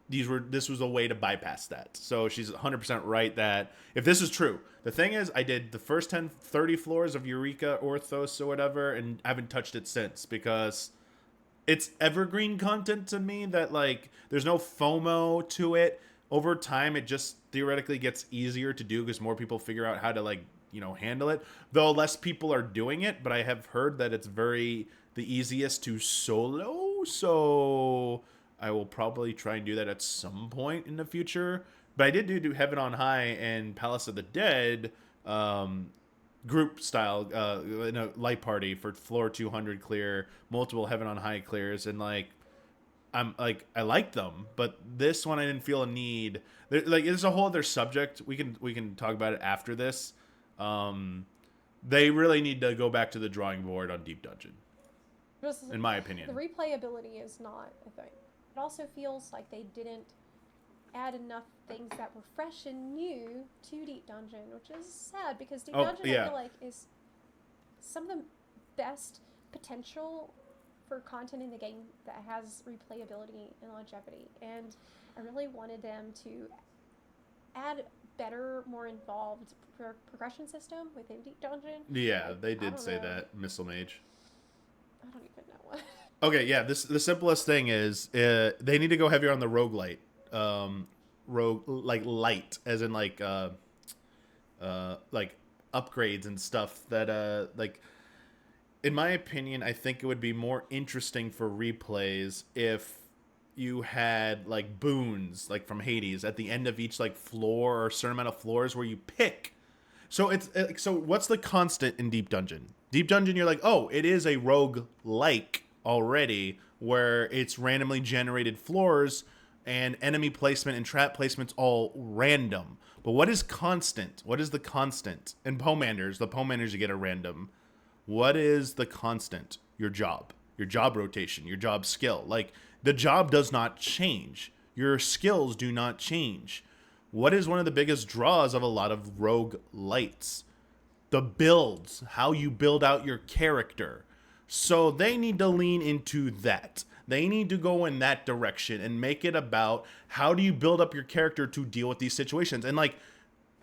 this was a way to bypass that. So she's 100% right that if this is true, the thing is, I did the first 30 floors of Eureka Orthos or whatever, and haven't touched it since because it's evergreen content to me that, like, there's no FOMO to it. Over time, it just theoretically gets easier to do because more people figure out how to, like, handle it. Though less people are doing it, but I have heard that it's the easiest to solo, so I will probably try and do that at some point in the future. But I did do Heaven on High and Palace of the Dead group style in a light party for floor 200 clear, multiple Heaven on High clears, and I liked them, but this one I didn't feel a need. It's a whole other subject. We can talk about it after this. They really need to go back to the drawing board on Deep Dungeon, in my opinion. The replayability is not a thing. It also feels like they didn't add enough things that were fresh and new to Deep Dungeon, which is sad because Deep Dungeon I feel like is some of the best potential for content in the game that has replayability and longevity. And I really wanted them to add better, more involved progression system within Deep Dungeon. Yeah, they did say that, Missile Mage. I don't even know what. Okay, yeah, the simplest thing is they need to go heavier on the roguelite. Light, as in like upgrades and stuff that in my opinion, I think it would be more interesting for replays if you had like boons like from Hades at the end of each like floor or a certain amount of floors where you pick. So so what's the constant in Deep Dungeon? Deep Dungeon, you're like, oh, it is a rogue-like already where it's randomly generated floors and enemy placement and trap placement's all random. But what is constant? What is the constant? And the Pomanders you get a random. What is the constant? Your job rotation, your job skill. Like, the job does not change. Your skills do not change. What is one of the biggest draws of a lot of rogue lights? The builds, how you build out your character. So they need to lean into that. They need to go in that direction and make it about how do you build up your character to deal with these situations. And like,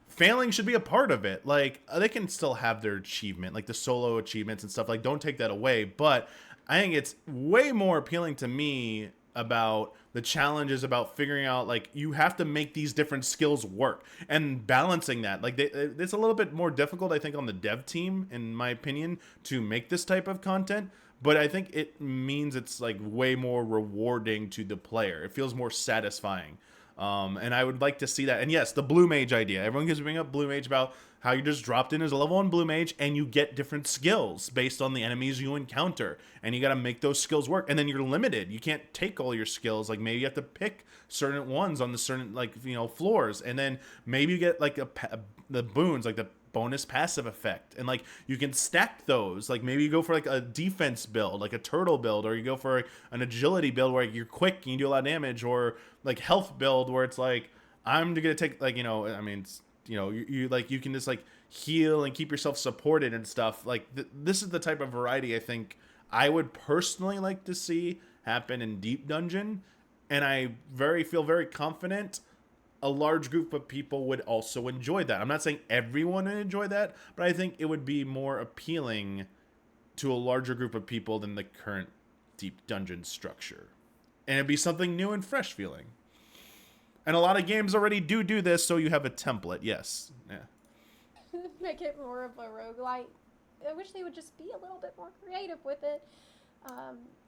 failing should be a part of it. Like, they can still have their achievement, like the solo achievements and stuff. Like, don't take that away. But I think it's way more appealing to me about the challenges about figuring out, like, you have to make these different skills work and balancing that. Like, it's a little bit more difficult, I think, on the dev team, in my opinion, to make this type of content. But I think it means it's like way more rewarding to the player. It feels more satisfying. And I would like to see that. And yes, the Blue Mage idea. Everyone keeps bringing up Blue Mage about how you just dropped in as a level 1 Blue Mage and you get different skills based on the enemies you encounter. And you got to make those skills work. And then you're limited. You can't take all your skills. Like, maybe you have to pick certain ones on the certain, like, floors. And then maybe you get like the boons, like the bonus passive effect, and like you can stack those. Like, maybe you go for like a defense build, like a turtle build, or you go for an agility build where you're quick and you do a lot of damage, or like health build where it's like, I'm gonna take, like, you can just like heal and keep yourself supported and stuff. Like, this is the type of variety I think I would personally like to see happen in Deep Dungeon, and I feel very confident a large group of people would also enjoy that. I'm not saying everyone would enjoy that, but I think it would be more appealing to a larger group of people than the current Deep Dungeon structure. And it'd be something new and fresh feeling. And a lot of games already do this, so you have a template, yes. Yeah. Make it more of a roguelite. I wish they would just be a little bit more creative with it.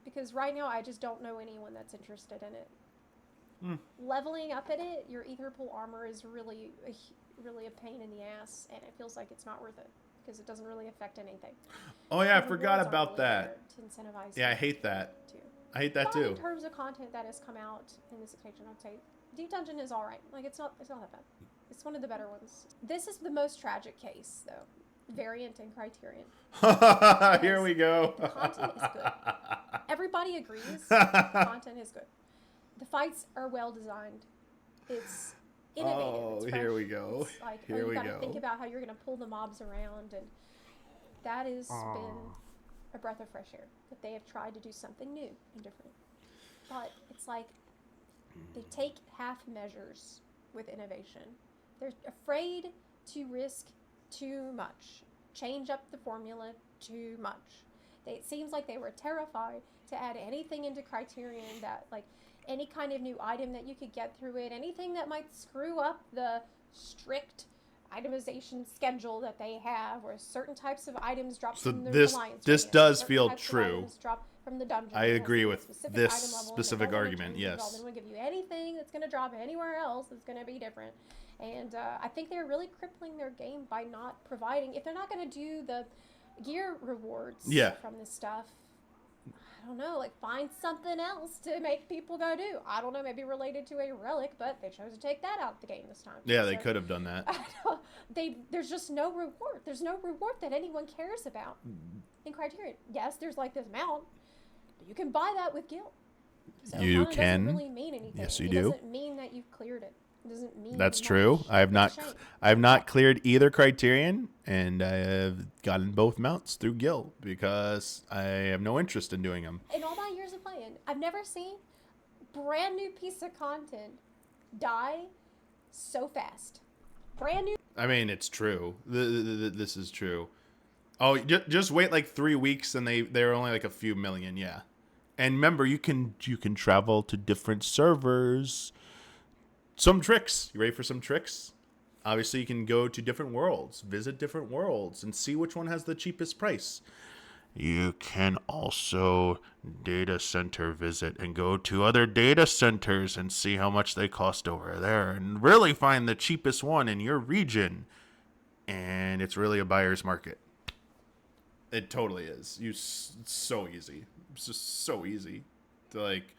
Because right now I just don't know anyone that's interested in it. Leveling up at it, your ether pool armor is really a pain in the ass, and it feels like it's not worth it because it doesn't really affect anything. Oh yeah, I The forgot rewards aren't about really that. there to incentivize Yeah, I you hate that. to. I hate that But too. in terms of content that has come out in this expansion, I'd say Deep Dungeon is all right. Like it's not that bad. It's one of the better ones. This is the most tragic case though. Variant and Criterion. Here we go. The content is good. Everybody agrees. The content is good. The fights are well designed. It's innovative. Oh, it's here we go. It's like, here you we gotta go. think about how you're gonna pull the mobs around, and that has been a breath of fresh air. That they have tried to do something new and different. But it's like they take half measures with innovation. They're afraid to risk too much, change up the formula too much. It seems like they were terrified to add anything into Criterion that, like, any kind of new item that you could get through it, anything that might screw up the strict itemization schedule that they have, where certain types of items drop So from the this Alliance this Arena, does certain feel types of true. items drop from the dungeon. I It has agree a with specific this item level, and specific they don't wanna argument, change it at all. yes. They don't want to give you anything that's going to drop anywhere else that's going to be different. And I think they're really crippling their game by not providing, if they're not going to do the gear rewards from this stuff, I don't know, like find something else to make people go do. I don't know, maybe related to a relic, but they chose to take that out of the game this time. Yeah, they could have done that. There's just no reward. There's no reward that anyone cares about in Criterion. Yes, there's like this mount, but you can buy that with guild. So You it can. doesn't really mean anything. Yes, you it do. doesn't mean that you've cleared it. It doesn't mean That's much. true. I have It's a not. shame. I have not cleared either Criterion, and I have gotten both mounts through guild because I have no interest in doing them. In all my years of playing, I've never seen brand new piece of content die so fast. Brand new. I mean, it's true. This is true. Oh, just wait like 3 weeks, and they're only like a few million. Yeah, and remember, you can travel to different servers. Some tricks. You ready for some tricks? Obviously, you can go to different worlds, visit different worlds, and see which one has the cheapest price. You can also data center visit and go to other data centers and see how much they cost over there and really find the cheapest one in your region. And it's really a buyer's market. It totally is. It's so easy. It's just so easy to like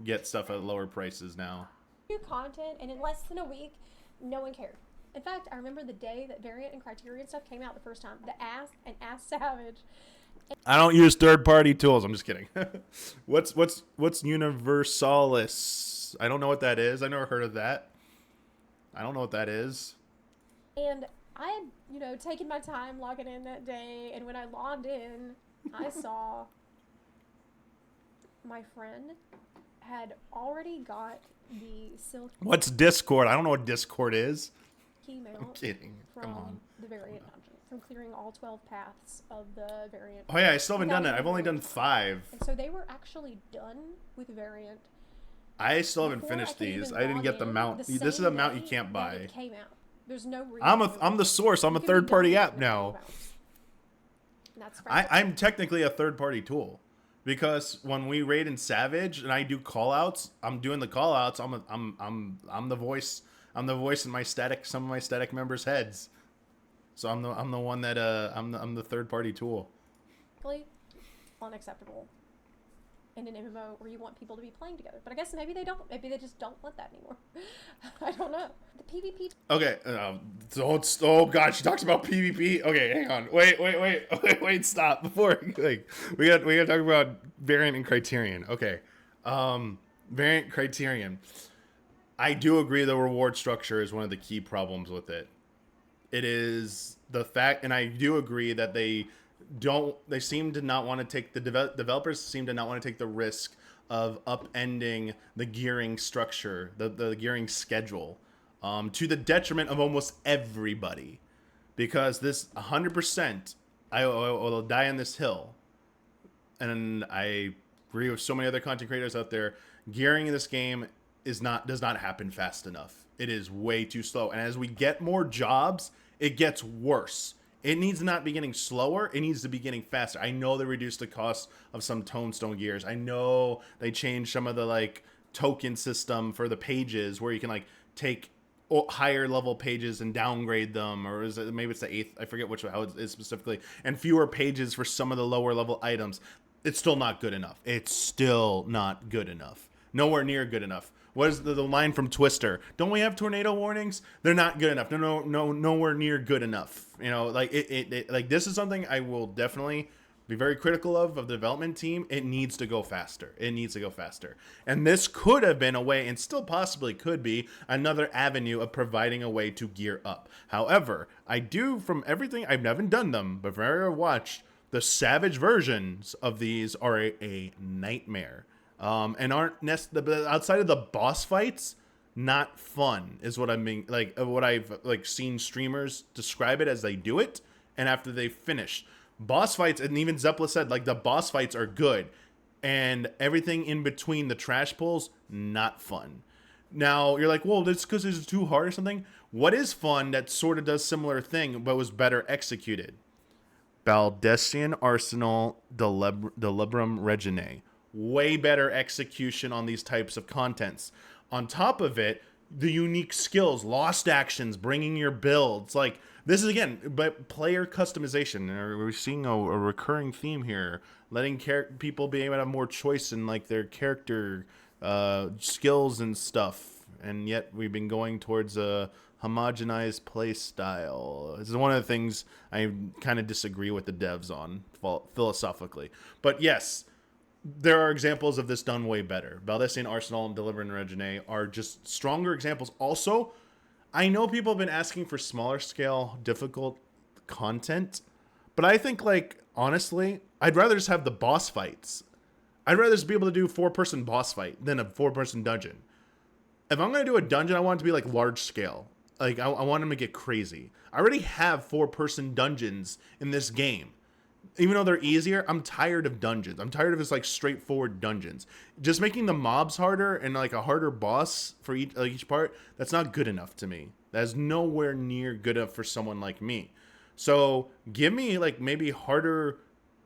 get stuff at lower prices now. New content, and in less than a week, no one cared. In fact, I remember the day that Variant and Criterion stuff came out the first time. The Ass and Ass Savage. I don't use third-party tools. I'm just kidding. What's Universalis? I don't know what that is. I never heard of that. I don't know what that is. And I had, taken my time logging in that day, and when I logged in, I saw my friend had already got the silk. What's Discord? I don't know what Discord is. Key mount. I'm kidding. Come on. The Variant dungeon, from clearing all 12 paths of the Variant. Oh yeah, I still haven't done it. I've only done 5. And so they were actually done with Variant. I still haven't Before finished I could these. even I didn't log get the in, mount. the This is a same mount you day can't that buy. it came out. There's no reason. I'm the source. I'm a third-party app now. I'm technically a third-party tool. Because when we raid in Savage and I do callouts, I'm doing the callouts. I'm the voice. I'm the voice in some of my static members' heads. So I'm the one that I'm the third party tool. Unacceptable in an MMO where you want people to be playing together. But I guess maybe they don't. Maybe they just don't want that anymore. I don't know. The PvP. Okay. Oh god, she talks about PvP. Okay, hang on. Wait. Stop. Before we got to talk about Variant and Criterion. Okay. Variant Criterion. I do agree the reward structure is one of the key problems with it. It is the fact, and I do agree that they seem to not want to take, the developers seem to not want to take the risk of upending the gearing structure, the gearing schedule, to the detriment of almost everybody. Because this 100%, I will die on this hill. And I agree with so many other content creators out there, gearing in this game does not happen fast enough. It is way too slow. And as we get more jobs, it gets worse. It needs to not be getting slower. It needs to be getting faster. I know they reduced the cost of some Tonestone gears. I know they changed some of the token system for the pages where you can like take higher level pages and downgrade them, or is it maybe it's the 8th, I forget how it is specifically, and fewer pages for some of the lower level items. It's still not good enough. It's still not good enough. Nowhere near good enough. What is the line from Twister? Don't we have tornado warnings? They're not good enough. Nowhere near good enough. You know, like like this is something I will definitely be very critical of the development team. It needs to go faster. It needs to go faster. And this could have been a way, and still possibly could be, another avenue of providing a way to gear up. However, I do, from everything, I've never done them, but from everything I've watched, the Savage versions of these are a nightmare. And aren't outside of the boss fights, not fun is what I mean. Like what I've like seen streamers describe it as they do it, and after they finish. Boss fights, and even Zepla said, like, the boss fights are good, and everything in between the trash pulls, not fun. Now, you're like, well, that's because it's too hard or something. What is fun that sort of does similar thing, but was better executed? Baldessian Arsenal Delibrum Regine. Way better execution on these types of contents. On top of it, the unique skills, lost actions, bringing your builds, like, this is, again, but player customization. We're seeing a recurring theme here, letting people be able to have more choice in like their character skills and stuff. And yet we've been going towards a homogenized play style. This is one of the things I kind of disagree with the devs on philosophically. But yes, there are examples of this done way better. Baldessian Arsenal and Deliver and Regine are just stronger examples. Also, I know people have been asking for smaller scale, difficult content, but I think, like, honestly, I'd rather just have the boss fights. I'd rather just be able to do a 4-person boss fight than a 4-person dungeon. If I'm going to do a dungeon, I want it to be, like, large scale. Like, I want them to get crazy. I already have 4-person dungeons in this game. Even though they're easier, I'm tired of dungeons. I'm tired of this, like, straightforward dungeons. Just making the mobs harder and, like, a harder boss for each part, that's not good enough to me. That is nowhere near good enough for someone like me. So give me, like, maybe harder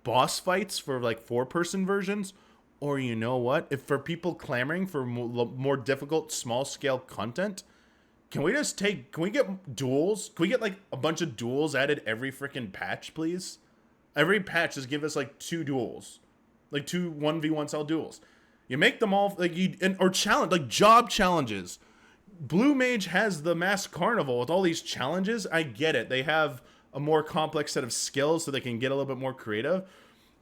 boss fights for, like, 4-person versions. Or you know what? If for people clamoring for more difficult, small-scale content, can we get duels? Can we get, like, a bunch of duels added every freaking patch, please? Every patch just give us like 2 duels, like 2 1v1 style duels. You make them all like or challenge, like job challenges. Blue Mage has the Masked Carnival with all these challenges. I get it. They have a more complex set of skills so they can get a little bit more creative.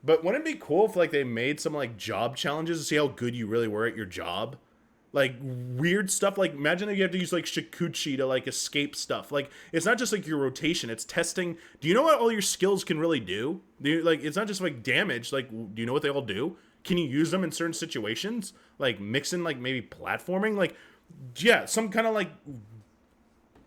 But wouldn't it be cool if like they made some like job challenges to see how good you really were at your job? Like weird stuff, like imagine that you have to use like Shikuchi to like escape stuff. Like it's not just like your rotation, it's testing. Do you know what all your skills can really do? Like it's not just like damage, like do you know what they all do? Can you use them in certain situations? Like mixing like maybe platforming, like yeah, some kind of like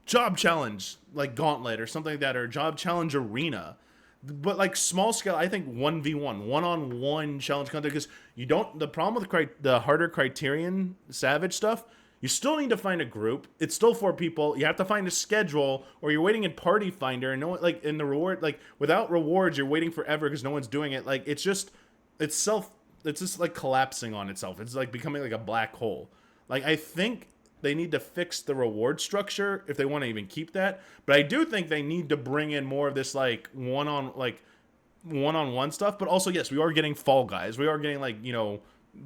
job challenge, like gauntlet or something like that, or job challenge arena. But like small scale, I think 1v1, one-on-one challenge content, because you don't. The problem with the harder Criterion Savage stuff, you still need to find a group. It's still 4 people. You have to find a schedule, or you're waiting in Party Finder, and no one, like in the reward, like without rewards, you're waiting forever because no one's doing it. Like it's just like collapsing on itself. It's like becoming like a black hole. Like I think they need to fix the reward structure if they want to even keep that. But I do think they need to bring in more of this like one-on-one stuff. But also, yes, we are getting Fall Guys. We are getting like, you know,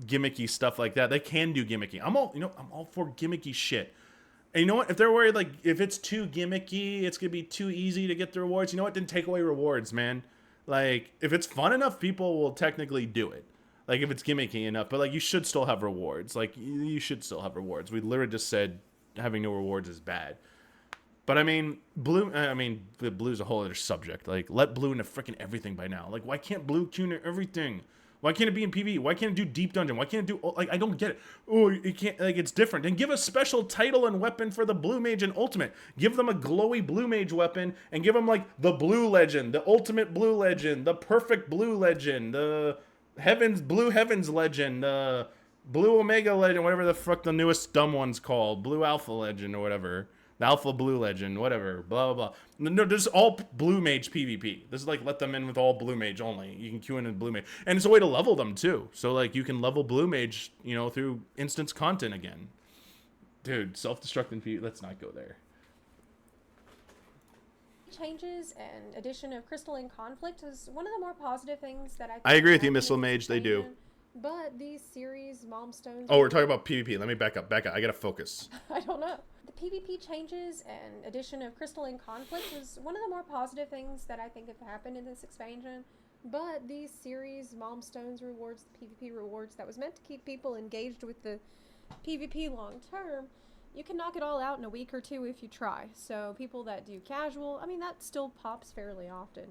gimmicky stuff like that. They can do gimmicky. I'm all for gimmicky shit. And you know what? If they're worried like if it's too gimmicky, it's gonna be too easy to get the rewards. You know what? Then take away rewards, man. Like if it's fun enough, people will technically do it. Like, if it's gimmicky enough. But, like, you should still have rewards. Like, you should still have rewards. We literally just said having no rewards is bad. But, I mean, Blue's a whole other subject. Like, let Blue into freaking everything by now. Like, why can't Blue tune into everything? Why can't it be in PvE? Why can't it do Deep Dungeon? Why can't it do... Like, I don't get it. Oh, you can't... Like, it's different. And give a special title and weapon for the Blue Mage and Ultimate. Give them a glowy Blue Mage weapon and give them, like, the Blue Legend, the Ultimate Blue Legend, the Perfect Blue Legend, the... Blue Heavens Legend, Blue Omega Legend, whatever the fuck the newest dumb one's called, Blue Alpha Legend or whatever. The Alpha Blue Legend, whatever, blah, blah, blah. No, this is all Blue Mage PvP. This is like, let them in with all Blue Mage only. You can queue in Blue Mage. And it's a way to level them, too. So, like, you can level Blue Mage, through instance content again. Dude, self-destructing PvP, let's not go there. Changes and addition of Crystalline Conflict is one of the more positive things that I agree with you, Missile Mage, they do. But these series, milestones... Oh, we're talking about PvP. Let me back up. I gotta focus. I don't know. The PvP changes and addition of Crystalline Conflict is one of the more positive things that I think have happened in this expansion. But these series, milestones, rewards, the PvP rewards that was meant to keep people engaged with the PvP long term, you can knock it all out in a week or two if you try. So people that do casual, I mean, that still pops fairly often.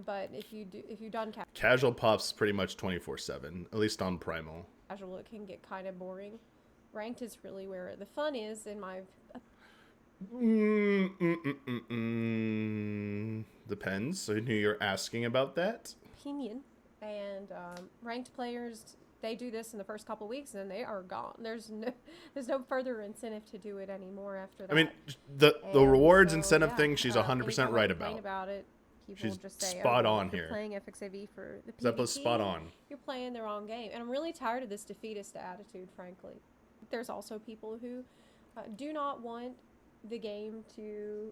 But if you've done casual pops pretty much 24/7, at least on Primal. Casual, it can get kind of boring. Ranked is really where the fun is, in my depends. So who you're asking about that? Opinion. And ranked players, they do this in the first couple weeks and then they are gone. There's no further incentive to do it anymore after that. I mean, the rewards incentive thing, she's 100% right about it. People She's just say, spot on you're here. Playing FXAV for the PvP, Zepla's spot on. You're playing the wrong game. And I'm really tired of this defeatist attitude, frankly. There's also people who do not want the game to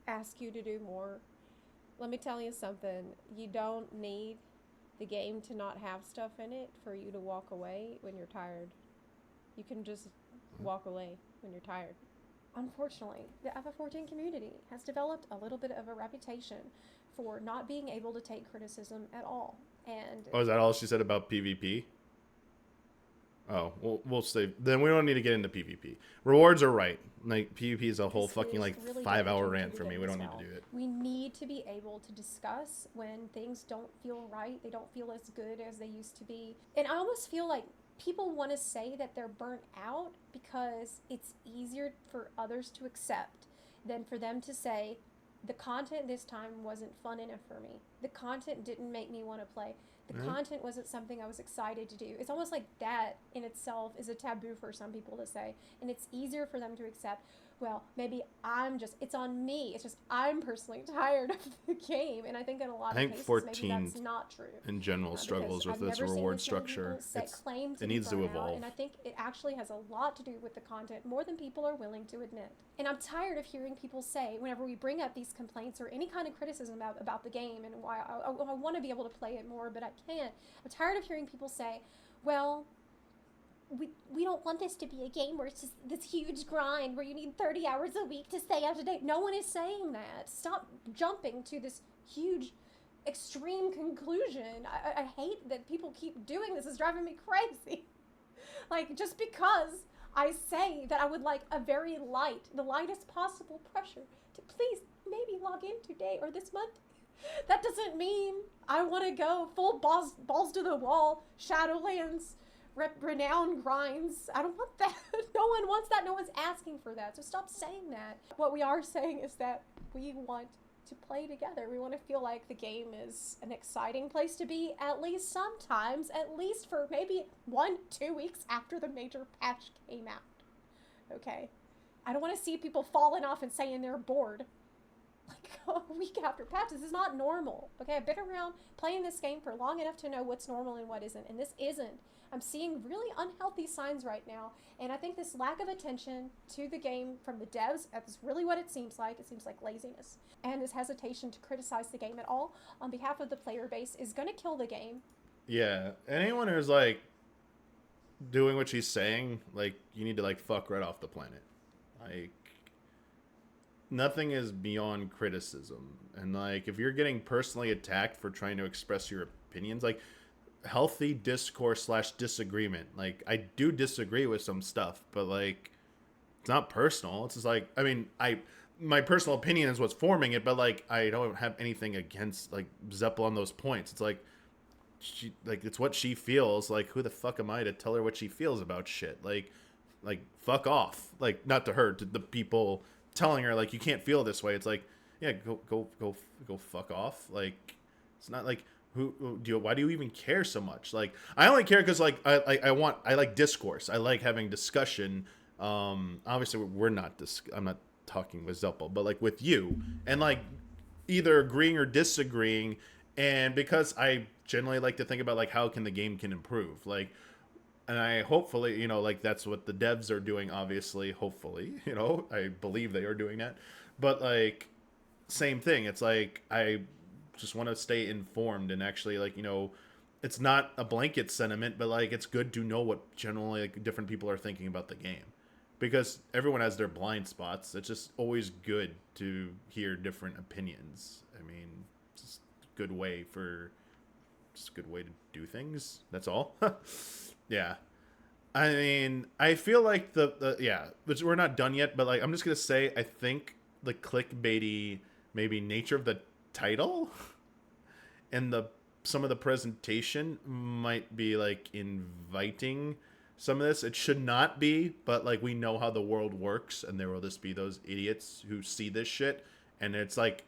ask you to do more. Let me tell you something. You don't need the game to not have stuff in it for you to walk away when you're tired. You can just walk away when you're tired. Unfortunately, the FF14 community has developed a little bit of a reputation for not being able to take criticism at all. And is that all she said about PvP? Oh, we'll say then we don't need to get into PvP. Rewards are right. Like PvP is a whole fucking like really 5-hour rant for me. We don't need to do it. We need to be able to discuss when things don't feel right. They don't feel as good as they used to be. And I almost feel like people want to say that they're burnt out because it's easier for others to accept than for them to say, the content this time wasn't fun enough for me. The content didn't make me want to play. The content wasn't something I was excited to do. It's almost like that in itself is a taboo for some people to say. And it's easier for them to accept, well, maybe it's on me. It's just I'm personally tired of the game. And I think in a lot of cases, 14 maybe that's not true. In general, struggles with this reward structure. It needs to evolve. And I think it actually has a lot to do with the content, more than people are willing to admit. And I'm tired of hearing people say, whenever we bring up these complaints or any kind of criticism about the game and why I want to be able to play it more, but I can't. I'm tired of hearing people say, well, we don't want this to be a game where it's just this huge grind where you need 30 hours a week to stay up to date. No one is saying that. Stop jumping to this huge extreme conclusion. I hate that people keep doing this. It's driving me crazy. Like, just because I say that I would like a very the lightest possible pressure to please maybe log in today or this month, that doesn't mean I want to go full balls to the wall, Shadowlands, renown grinds. I don't want that. No one wants that. No one's asking for that. So stop saying that. What we are saying is that we want to play together. We want to feel like the game is an exciting place to be, at least sometimes, at least for maybe 1-2 weeks after the major patch came out. Okay? I don't want to see people falling off and saying they're bored like a week after patch. This is not normal. Okay? I've been around playing this game for long enough to know what's normal and what isn't, and this isn't. I'm seeing really unhealthy signs right now, and I think this lack of attention to the game from the devs, that's really what it seems like. It seems like laziness. And this hesitation to criticize the game at all on behalf of the player base is going to kill the game. Yeah, anyone who's like doing what she's saying, like, you need to like fuck right off the planet. Like, nothing is beyond criticism. And like, if you're getting personally attacked for trying to express your opinions, like, healthy discourse / disagreement. Like, I do disagree with some stuff, but like, it's not personal. It's just like, I mean, my personal opinion is what's forming it, but like, I don't have anything against like Zepla on those points. It's like, it's what she feels. Like, who the fuck am I to tell her what she feels about shit? Like fuck off. Like, not to her, to the people telling her like, you can't feel this way. It's like, yeah, go fuck off. Like, it's not like, why do you even care so much? Like, I only care because like I like discourse. I like having discussion. Obviously I'm not talking with Zelpa, but like with you, and like either agreeing or disagreeing. And because I generally like to think about like how can the game can improve, like, and I hopefully, you know, like that's what the devs are doing, obviously, hopefully, you know, I believe they are doing that. But like, same thing. It's like I just want to stay informed and actually, like, you know, it's not a blanket sentiment, but like it's good to know what generally like different people are thinking about the game, because everyone has their blind spots. It's just always good to hear different opinions. I mean, it's just a good way for just a good way to do things. That's all. Yeah. I mean, I feel like the yeah, which we're not done yet, but like I'm just gonna say I think the clickbaity maybe nature of the title and the some of the presentation might be like inviting some of this. It should not be, but like we know how the world works, and there will just be those idiots who see this shit, and it's like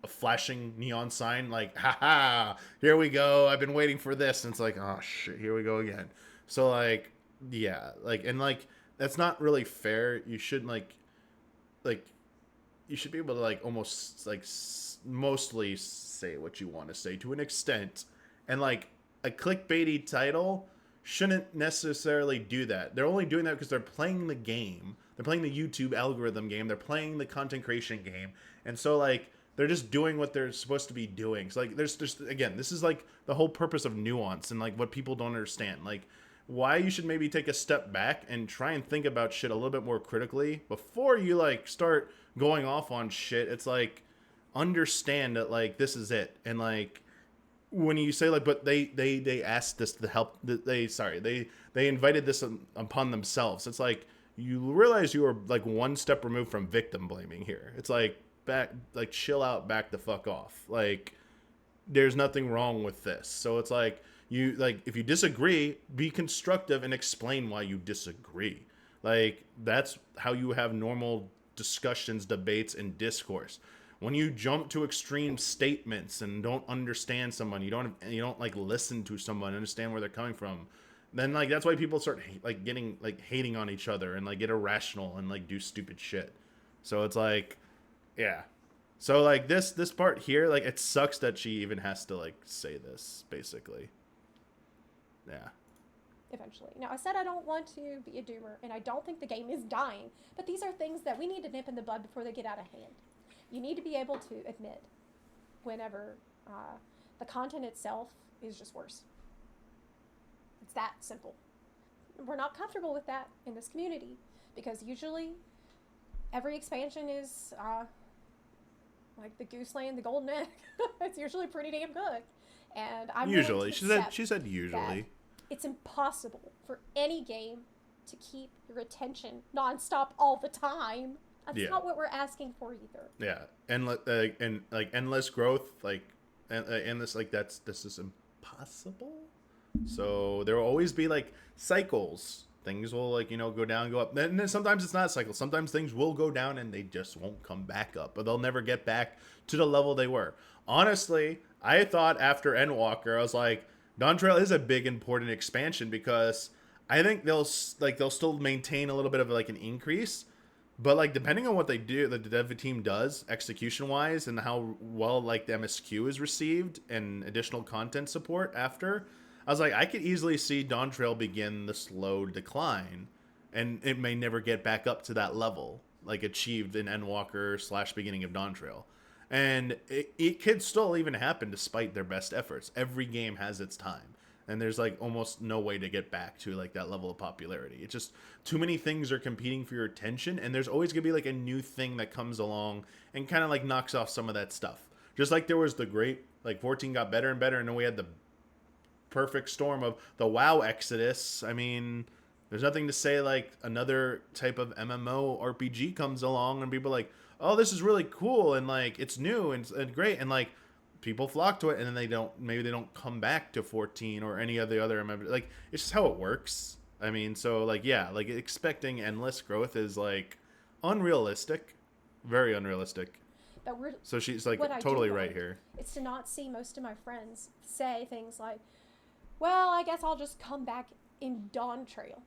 a flashing neon sign, like, haha, here we go. I've been waiting for this. And it's like, oh shit, here we go again. So like, yeah, like, and like, that's not really fair. You should like, you should be able to like almost like mostly say what you want to say to an extent. And like a clickbaity title shouldn't necessarily do that. They're only doing that because they're playing the game. They're playing the YouTube algorithm game. They're playing the content creation game. And so like, they're just doing what they're supposed to be doing. So like, there's just, again, this is like the whole purpose of nuance and like what people don't understand. Like, why you should maybe take a step back and try and think about shit a little bit more critically before you like start going off on shit. It's like, understand that like this is it. And like when you say like, but they asked this to help, they invited this upon themselves. It's like, you realize you are like one step removed from victim blaming here. It's like, back, like, chill out, back the fuck off. Like, there's nothing wrong with this. So it's like, you like, if you disagree, be constructive and explain why you disagree. Like, that's how you have normal discussions, debates, and discourse. When you jump to extreme statements and don't understand someone, you don't like listen to someone, understand where they're coming from, then like that's why people start like getting like hating on each other and like get irrational and like do stupid shit. So it's like, yeah. So like this part here, like it sucks that she even has to like say this, basically. Yeah. Eventually. Now, I said I don't want to be a doomer, and I don't think the game is dying, but these are things that we need to nip in the bud before they get out of hand. You need to be able to admit whenever the content itself is just worse. It's that simple. We're not comfortable with that in this community, because usually every expansion is like the goose laying the golden egg. It's usually pretty damn good. And I'm usually she said usually it's impossible for any game to keep your attention nonstop all the time. That's not what we're asking for either. Yeah, and like endless growth, like endless, like this is impossible. So there will always be like cycles. Things will like, you know, go down, go up. Then sometimes it's not a cycle. Sometimes things will go down and they just won't come back up, but they'll never get back to the level they were. Honestly, I thought after Endwalker, I was like, Dawn Trail is a big important expansion, because I think they'll still maintain a little bit of like an increase, but like depending on what they do, the dev team does execution wise, and how well like the MSQ is received and additional content support after, I was like, I could easily see Dawn Trail begin the slow decline, and it may never get back up to that level, like achieved in Endwalker / beginning of Dawn Trail. And it could still even happen despite their best efforts. Every game has its time, and there's like almost no way to get back to like that level of popularity. It's just too many things are competing for your attention, and there's always gonna be like a new thing that comes along and kind of like knocks off some of that stuff. Just like there was the great, like 14 got better and better, and then we had the perfect storm of the WoW exodus. I mean, there's nothing to say like another type of MMO RPG comes along and people are like, oh, this is really cool, and like it's new and great, and like people flock to it, and then they don't come back to 14 or any of the other MMO. Like, it's just how it works. I mean, so like, yeah, like expecting endless growth is like unrealistic, very unrealistic. But so she's like totally right here. It's to not see most of my friends say things like, well, I guess I'll just come back in Dawn Trail.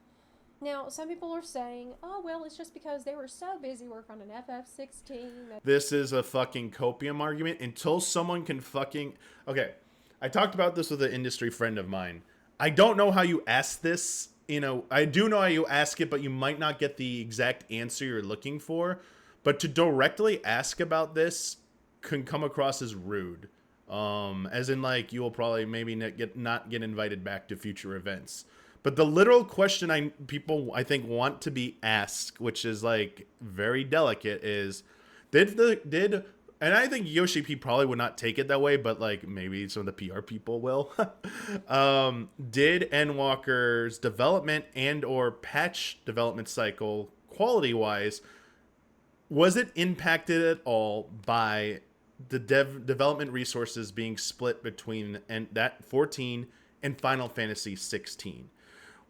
Now, some people are saying, oh, well, it's just because they were so busy working on an FF16 that. This is a fucking copium argument until someone can fucking. Okay, I talked about this with an industry friend of mine. I don't know how you ask this. I do know how you ask it, but you might not get the exact answer you're looking for. But to directly ask about this can come across as rude. As in, like, you will probably maybe not get invited back to future events. But the literal question people I think want to be asked, which is like very delicate, is and I think Yoshi P probably would not take it that way, but like maybe some of the PR people will. Did Endwalker's development and or patch development cycle quality wise, was it impacted at all by the development resources being split between that 14 and Final Fantasy 16?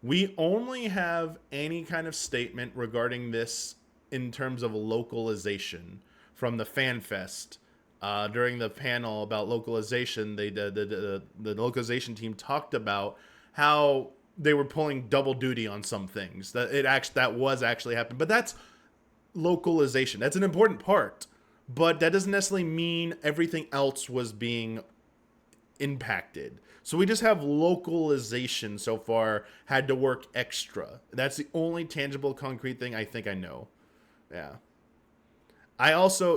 We only have any kind of statement regarding this in terms of localization from the FanFest. During the panel about localization, the localization team talked about how they were pulling double duty on some things. That was actually happening. But that's localization. That's an important part. But that doesn't necessarily mean everything else was being impacted. So we just have localization so far had to work extra. That's the only tangible, concrete thing I think I know. Yeah. I also,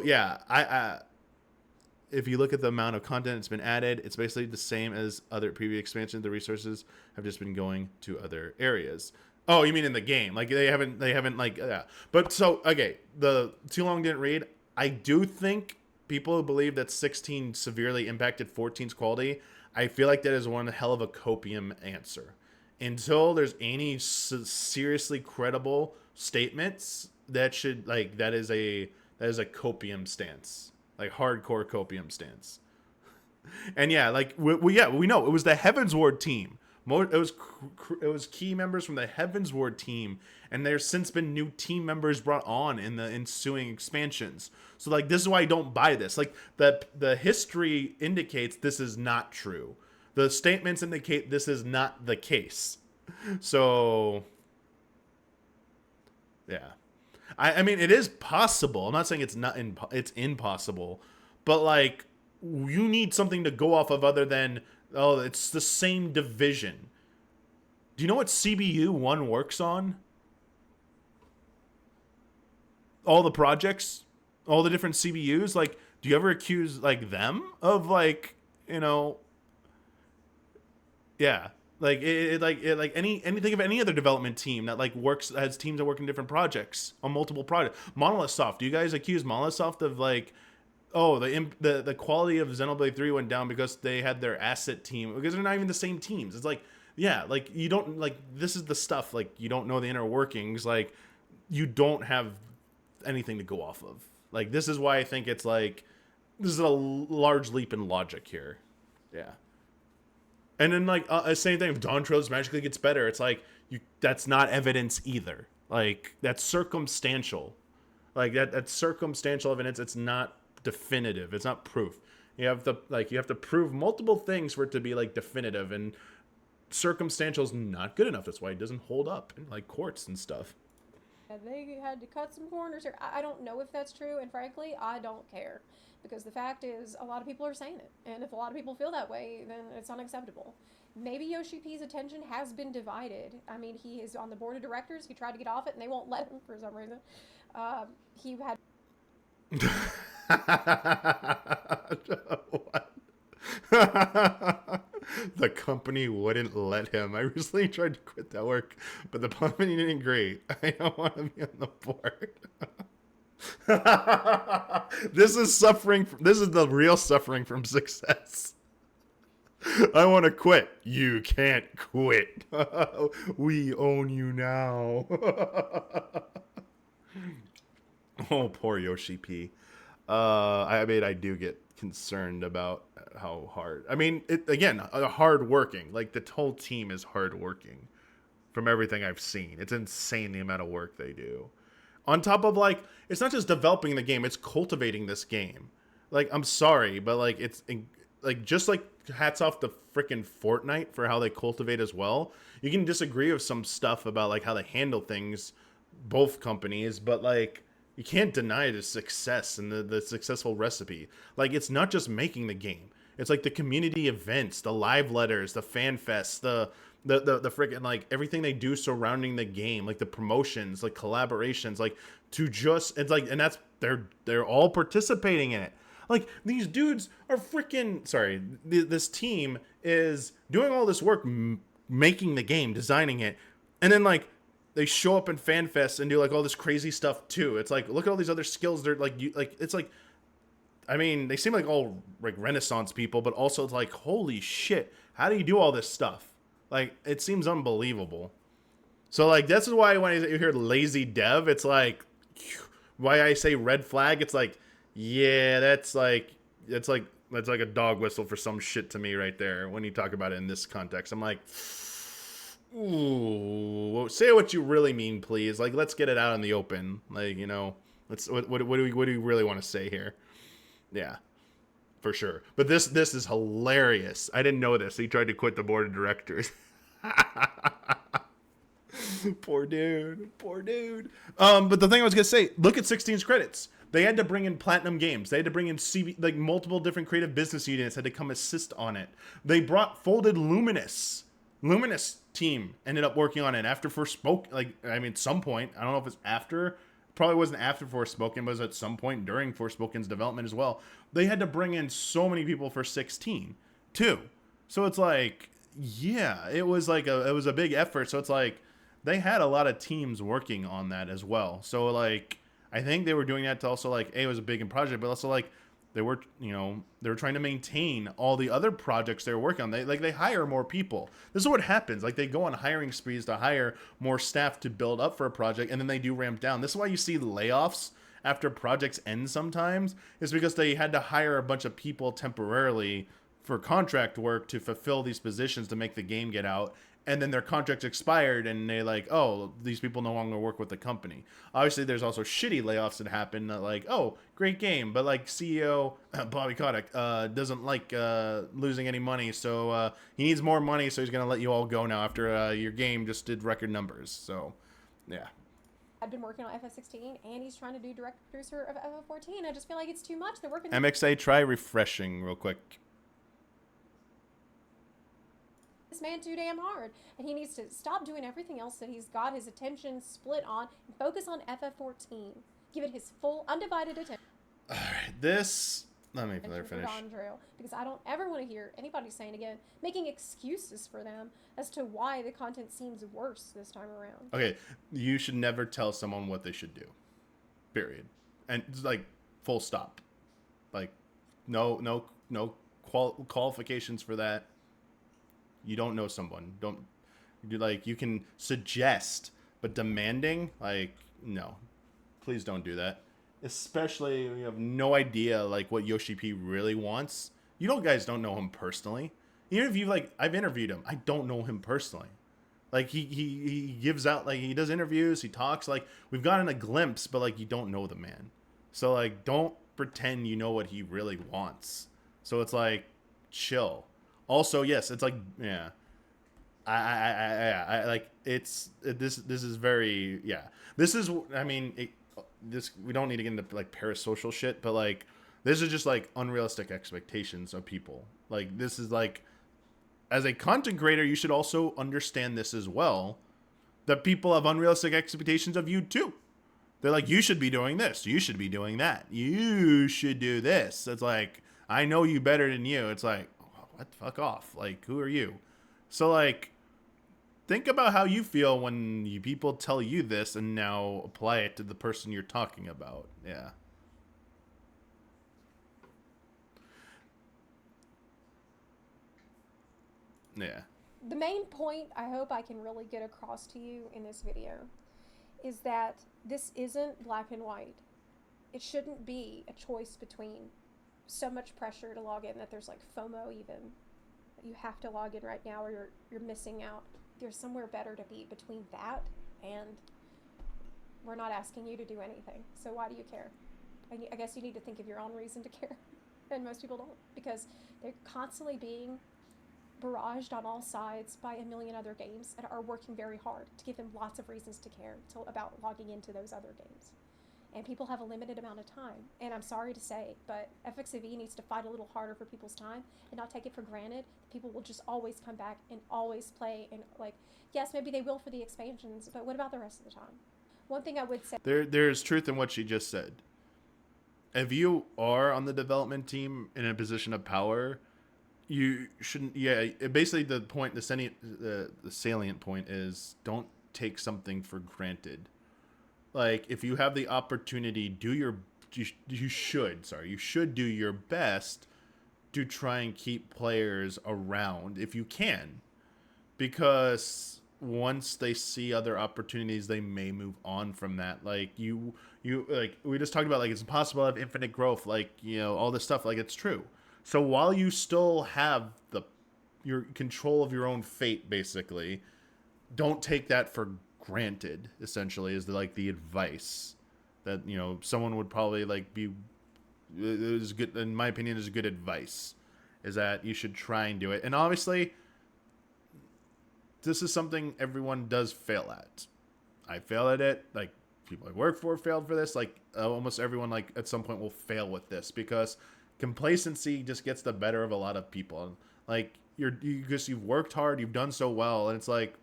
if you look at the amount of content that's been added, it's basically the same as other previous expansions. The resources have just been going to other areas. Oh, you mean in the game? Like they haven't like, yeah. But so, okay, the Too Long Didn't Read. I do think people who believe that 16 severely impacted 14's quality, I feel like that is one hell of a copium answer. Until there's any seriously credible statements, that is a copium stance, like hardcore copium stance. And yeah, like we know it was the Heavensward team. It was key members from the Heavensward team, and there's since been new team members brought on in the ensuing expansions. So like this is why I don't buy this. Like the history indicates this is not true. The statements indicate this is not the case. So yeah. I mean it is possible. I'm not saying it's impossible, but like you need something to go off of other than it's the same division. Do you know what CBU 1 works on? All the projects, all the different CBUs. Like, do you ever accuse like them of like, yeah, like anything of any other development team that like has teams that work in different projects on multiple projects. Monolith Soft. Do you guys accuse Monolith Soft of like, oh, the quality of Xenoblade 3 went down because they had their asset team, because they're not even the same teams? It's like, yeah, like you don't, like, this is the stuff, like you don't know the inner workings, like you don't have anything to go off of. Like this is why I think it's like this is a large leap in logic here. Yeah. And then like same thing, if Dawn Trails magically gets better, it's like that's not evidence either. Like that's circumstantial. Like that's circumstantial evidence. It's not definitive. It's not proof. You have to prove multiple things for it to be like definitive, and circumstantial is not good enough. That's why it doesn't hold up in like courts and stuff. They had to cut some corners here. I don't know if that's true, and frankly, I don't care. Because the fact is, a lot of people are saying it. And if a lot of people feel that way, then it's unacceptable. Maybe Yoshi P's attention has been divided. I mean, he is on the board of directors. He tried to get off it, and they won't let him for some reason. He had... What? The company wouldn't let him. I recently tried to quit that work, but the company didn't agree. I don't want to be on the board. This is the real suffering from success. I want to quit. You can't quit. We own you now. Oh, poor Yoshi P. I do get concerned about how hard. I mean, hard working. Like the whole team is hard working. From everything I've seen, it's insane the amount of work they do. On top of like, it's not just developing the game; it's cultivating this game. Like, I'm sorry, but like, like just like hats off to freaking Fortnite for how they cultivate as well. You can disagree with some stuff about like how they handle things, both companies, but like you can't deny the success and the successful recipe. Like it's not just making the game. It's like the community events, the live letters, the fan fests, the freaking like everything they do surrounding the game, like the promotions, like collaborations, like to just it's like and that's they're all participating in it. Like these dudes are freaking sorry. This team is doing all this work, making the game, designing it, and then like they show up in FanFest and do like all this crazy stuff too. It's like look at all these other skills. They're like you like it's like. I mean, they seem like all like Renaissance people, but also it's like holy shit, how do you do all this stuff? Like it seems unbelievable. So like this is why when you hear lazy dev, it's like why I say red flag. It's like yeah, that's like a dog whistle for some shit to me right there when you talk about it in this context. I'm like, ooh, say what you really mean, please. Like let's get it out in the open. Like you know, let's what do we really want to say here? Yeah. For sure. But this is hilarious. I didn't know this. He tried to quit the board of directors. Poor dude. But the thing I was gonna say, look at 16's credits. They had to bring in Platinum Games. They had to bring in like multiple different creative business units had to come assist on it. They brought Folded Luminous. Luminous team ended up working on it after Forspoken. Like I mean, at some point, I don't know if it's after. Probably wasn't after Forspoken, but was at some point during Forspoken's development as well. They had to bring in so many people for 16 too. So it's like, yeah, it was a big effort. So it's like they had a lot of teams working on that as well. So like I think they were doing that to also like it was a big project, but also like they were trying to maintain all the other projects they were working on. They hire more people. This is what happens. Like they go on hiring sprees to hire more staff to build up for a project, and then they do ramp down. This is why you see layoffs after projects end sometimes, is because they had to hire a bunch of people temporarily for contract work to fulfill these positions to make the game get out. And then their contracts expired and they like, oh, these people no longer work with the company. Obviously, there's also shitty layoffs that happen that like, oh, great game, but like CEO Bobby Kotick doesn't like losing any money, so he needs more money, so he's going to let you all go now after your game just did record numbers. So, yeah. I've been working on FF16 and he's trying to do direct producer of FF14. I just feel like it's too much. They're working. MXA, try refreshing real quick. This man too damn hard, and he needs to stop doing everything else that he's got his attention split on and focus on FF14. Give it his full undivided attention. All right, let me finish. Because I don't ever want to hear anybody saying again, making excuses for them as to why the content seems worse this time around. Okay, you should never tell someone what they should do. Period. And like full stop. Like no qualifications for that. You don't know someone. You can suggest, but demanding, like, no. Please don't do that. Especially when you have no idea, like, what Yoshi P really wants. You guys don't know him personally. Even if I've interviewed him. I don't know him personally. Like, he gives out, like, he does interviews, he talks, like, we've gotten a glimpse, but, like, you don't know the man. So, like, don't pretend you know what he really wants. So it's like, chill. Also, yes, it's like, yeah, I like this is very, yeah, this is, I mean, we don't need to get into like parasocial shit, but like, this is just like unrealistic expectations of people. Like, this is like, as a content creator, you should also understand this as well, that people have unrealistic expectations of you too. They're like, you should be doing this, you should be doing that, you should do this. It's like, I know you better than you. It's like, what? Fuck off. Like, who are you? So, like, think about how you feel when people tell you this and now apply it to the person you're talking about. Yeah. Yeah. The main point I hope I can really get across to you in this video is that this isn't black and white. It shouldn't be a choice between so much pressure to log in that there's like FOMO even. You have to log in right now or you're missing out. There's somewhere better to be between that and we're not asking you to do anything. So why do you care? I guess you need to think of your own reason to care. and most people don't, because they're constantly being barraged on all sides by a million other games that are working very hard to give them lots of reasons to care about logging into those other games. And people have a limited amount of time. And I'm sorry to say, but FXCV needs to fight a little harder for people's time and not take it for granted. People will just always come back and always play. And, like, yes, maybe they will for the expansions, but what about the rest of the time? One thing I would say... There's truth in what she just said. If you are on the development team in a position of power, you shouldn't... Yeah, basically the point, the salient point is don't take something for granted. Like, if you have the opportunity, you should do your best to try and keep players around if you can. Because once they see other opportunities, they may move on from that. Like, you like, we just talked about, like, it's impossible to have infinite growth, like, you know, all this stuff, like, it's true. So while you still have your control of your own fate, basically, don't take that for granted, essentially, is the advice that, you know, someone would probably, like, be, is good, in my opinion, is good advice, is that you should try and do it. And obviously, this is something everyone does fail at. I fail at it. Like, people I work for failed for this. Like, almost everyone, like, at some point will fail with this, because complacency just gets the better of a lot of people. Like, you've worked hard, you've done so well, and it's like,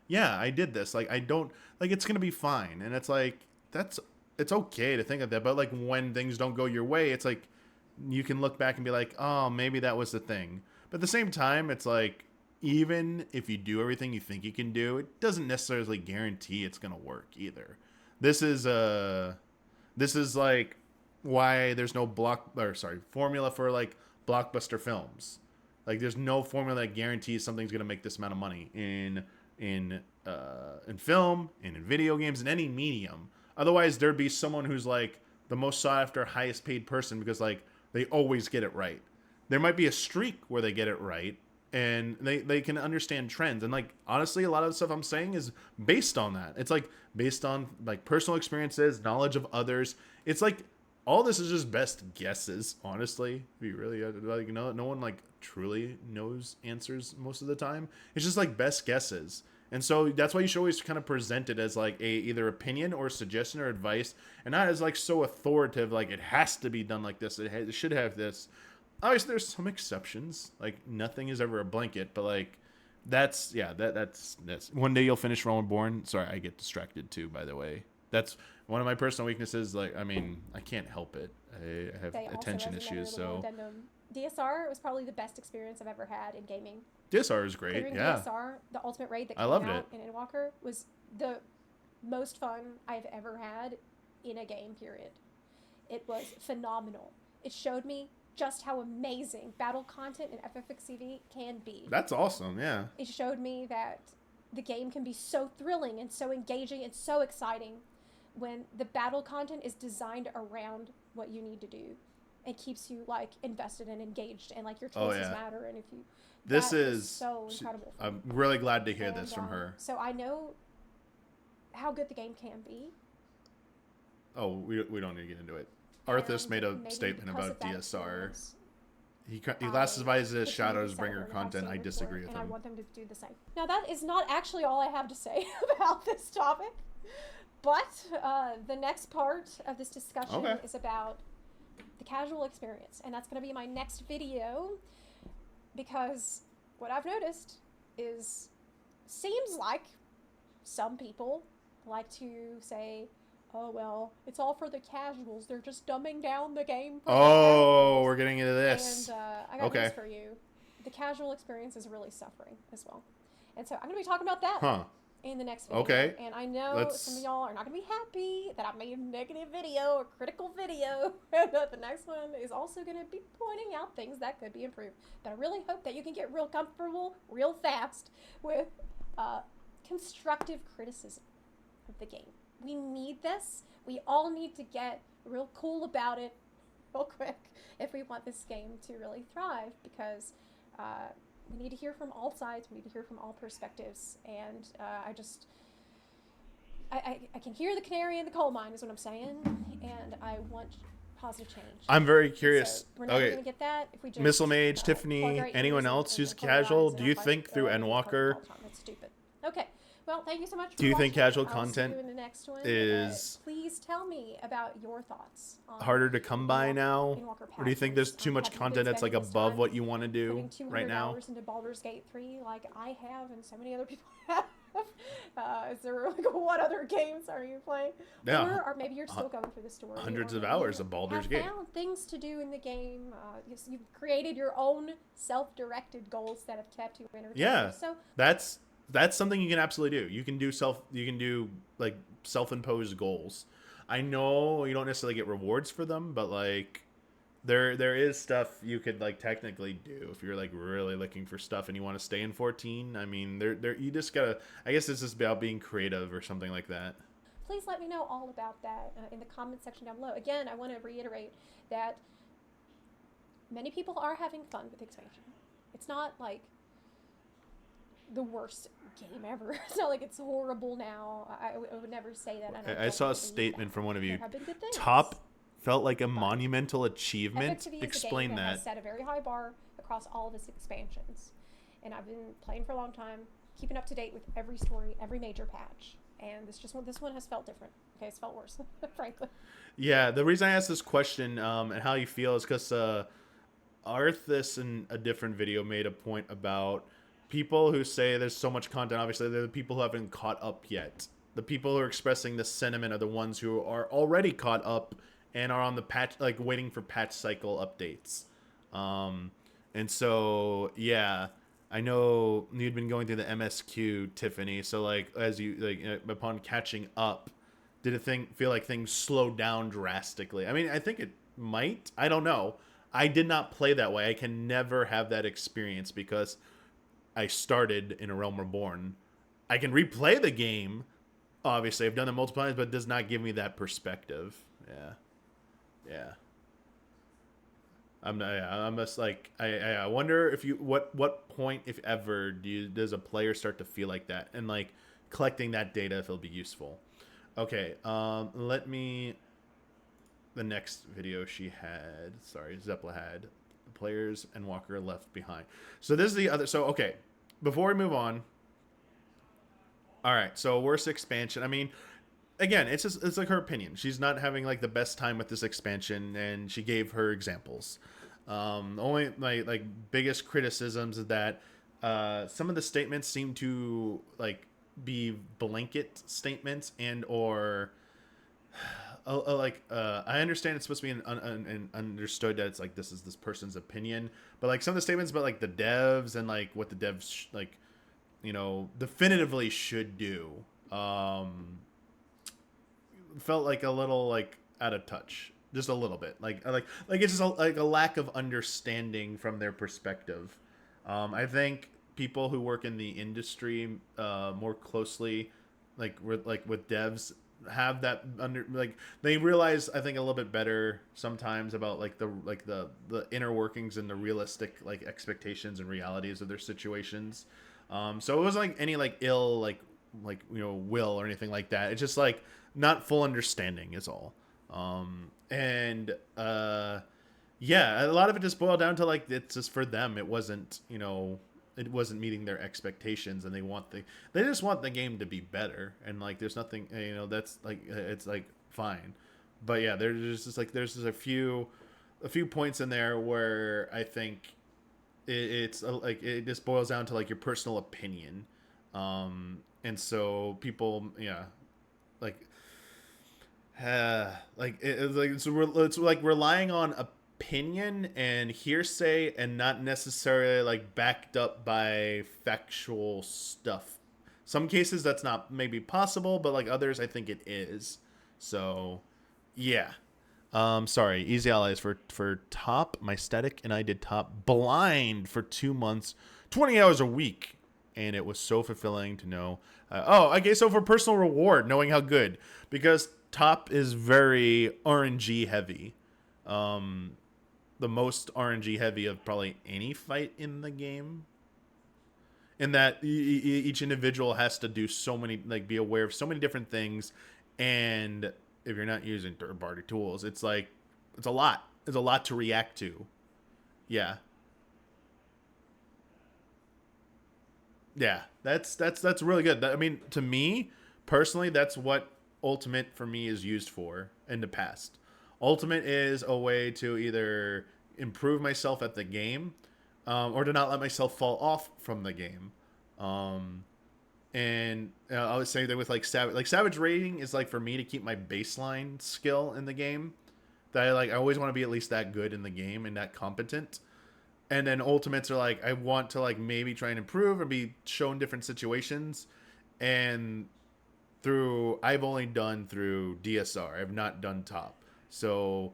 yeah, I did this. Like, I don't, like, it's gonna be fine. And it's like, it's okay to think of that. But, like, when things don't go your way, it's like, you can look back and be like, oh, maybe that was the thing. But at the same time, it's like, even if you do everything you think you can do, it doesn't necessarily guarantee it's gonna work either. This is like why there's no formula for, like, blockbuster films. Like, there's no formula that guarantees something's gonna make this amount of money in film, and in video games, in any medium. Otherwise, there'd be someone who's, like, the most sought after, highest paid person, because, like, they always get it right. There might be a streak where they get it right, and they can understand trends. And, like, honestly, a lot of the stuff I'm saying is based on that. It's, like, based on, like, personal experiences, knowledge of others. It's like, all this is just best guesses, honestly. You really, like, you know, no one, like, truly knows answers most of the time. It's just, like, best guesses. And so that's why you should always kind of present it as, like, either opinion or suggestion or advice, and not as, like, so authoritative, like, it has to be done like this, it should have this. Obviously, there's some exceptions. Like, nothing is ever a blanket, but, like, that's one day you'll finish Realm Reborn. Sorry, I get distracted too, by the way. That's one of my personal weaknesses. Like, I mean, I can't help it. I have attention issues, so. DSR was probably the best experience I've ever had in gaming. DSR is great, Clearing yeah. DSR, the ultimate raid that came out in Endwalker, was the most fun I've ever had in a game, period. It was phenomenal. It showed me just how amazing battle content in FFXCV can be. That's awesome, yeah. It showed me that the game can be so thrilling and so engaging and so exciting when the battle content is designed around what you need to do and keeps you, like, invested and engaged, and, like, your choices matter. And if you, this is so incredible. I'm really glad to hear this from her. So I know how good the game can can be. Oh, we don't need to get into it. Arthas made a statement about DSR. He classifies it as Shadowsbringer content. I disagree with him. And I want them to do the same. Now, that is not actually all I have to say about this topic. But the next part of this discussion is about the casual experience. And that's going to be my next video. Because what I've noticed is, seems like some people like to say, oh, well, it's all for the casuals. They're just dumbing down the game for the casuals. We're getting into this. And I got news for you. The casual experience is really suffering as well. And so I'm going to be talking about that in the next video. Okay. And I know some of y'all are not going to be happy that I made a negative video or critical video. The next one is also going to be pointing out things that could be improved. But I really hope that you can get real comfortable real fast with constructive criticism of the game. We need this. We all need to get real cool about it real quick if we want this game to really thrive, because we need to hear from all sides. We need to hear from all perspectives. And I can hear the canary in the coal mine is what I'm saying. And I want positive change. I'm very curious. So we're never going to get that if we just Missile Mage, Tiffany, anyone else who's casual, do you think through Endwalker? That's stupid. Okay. Well, thank you so much for Do you think watching. casual I'll content see you in the next one. is please tell me about your thoughts on harder to come by now? Endwalker Or do you think there's patches. too much Have you been content that's like spending this above time what you want to do putting right now? $200 into Baldur's Gate 3 like I have and so many other people have? Is there like what other games are you playing? Yeah. Or maybe you're still going through the story. Hundreds or of maybe hours you of Baldur's have Gate. found things to do in the game. You've created your own self-directed goals that have kept you entertained. Yeah. So that's something you can absolutely do. You can do like self-imposed goals. I know you don't necessarily get rewards for them, but like there is stuff you could like technically do if you're like really looking for stuff and you want to stay in 14. I mean, there you just gotta. I guess it's just about being creative or something like that. please let me know all about that in the comment section down below. Again, I want to reiterate that many people are having fun with expansion. It's not like the worst game ever. It's not like it's horrible now. I would never say that. And I saw a statement from one of you. There have been good things. Top felt like a monumental achievement. FX2V is Explain a game that that. has set a very high bar across all of its expansions. And I've been playing for a long time, keeping up to date with every story, every major patch. And this one has felt different. Okay, it's felt worse, frankly. Yeah, the reason I asked this question and how you feel is because Arthas in a different video made a point about people who say there's so much content. Obviously, they're the people who haven't caught up yet. The people who are expressing this sentiment are the ones who are already caught up and are on the patch, like waiting for patch cycle updates. And so, yeah, I know you'd been going through the MSQ, Tiffany. So, like, as you upon catching up, did it feel like things slowed down drastically? I mean, I think it might. I don't know. I did not play that way. I can never have that experience because I started in A Realm Reborn. I can replay the game. Obviously, I've done it multiple times, but it does not give me that perspective. Yeah. I'm just like I wonder if what point, if ever, does a player start to feel like that, and like collecting that data if it'll be useful. Okay, the next video she had, Zepla had, the players and Walker left behind. So this is the other. So okay, before we move on. All right, so worst expansion. I mean, again, it's like her opinion. She's not having like the best time with this expansion, and she gave her examples. Only like biggest criticisms is that some of the statements seem to like be blanket statements and or I understand it's supposed to be an understood that it's like this is this person's opinion, but like some of the statements about like the devs and like what the devs definitively should do felt like a little like out of touch, just a little bit, like it's just like a lack of understanding from their perspective. I think people who work in the industry more closely, with devs, have that they realize, I think, a little bit better sometimes about the inner workings and the realistic like expectations and realities of their situations. So it wasn't like any like ill will or anything like that. It's just like not full understanding is all. Yeah, a lot of it just boiled down to like it's just for them. It wasn't meeting their expectations, and they just want the game to be better. And like there's nothing that's like it's like fine, but yeah, there's just a few points in there where I think it's like it just boils down to like your personal opinion, and so people it's like relying on opinion and hearsay and not necessarily like backed up by factual stuff. Some cases that's not maybe possible, but like others I think it is. So yeah. Sorry, Easy Allies for top. My static and I did top blind for 2 months, 20 hours a week, and it was so fulfilling to know. Okay, so for personal reward, knowing how good, because top is very RNG heavy, the most RNG heavy of probably any fight in the game. In that each individual has to do so many, be aware of so many different things, and if you're not using third-party tools, it's like It's a lot. It's a lot to react to. Yeah. Yeah, that's really good. I mean, to me personally, that's what Ultimate for me is used for in the past. Ultimate is a way to either improve myself at the game, or to not let myself fall off from the game. Um, and I was saying that with like savage, rating is like for me to keep my baseline skill in the game. That I always want to be at least that good in the game and that competent. And then ultimates are like I want to like maybe try and improve or be shown different situations. And I've only done through DSR. I've not done top. So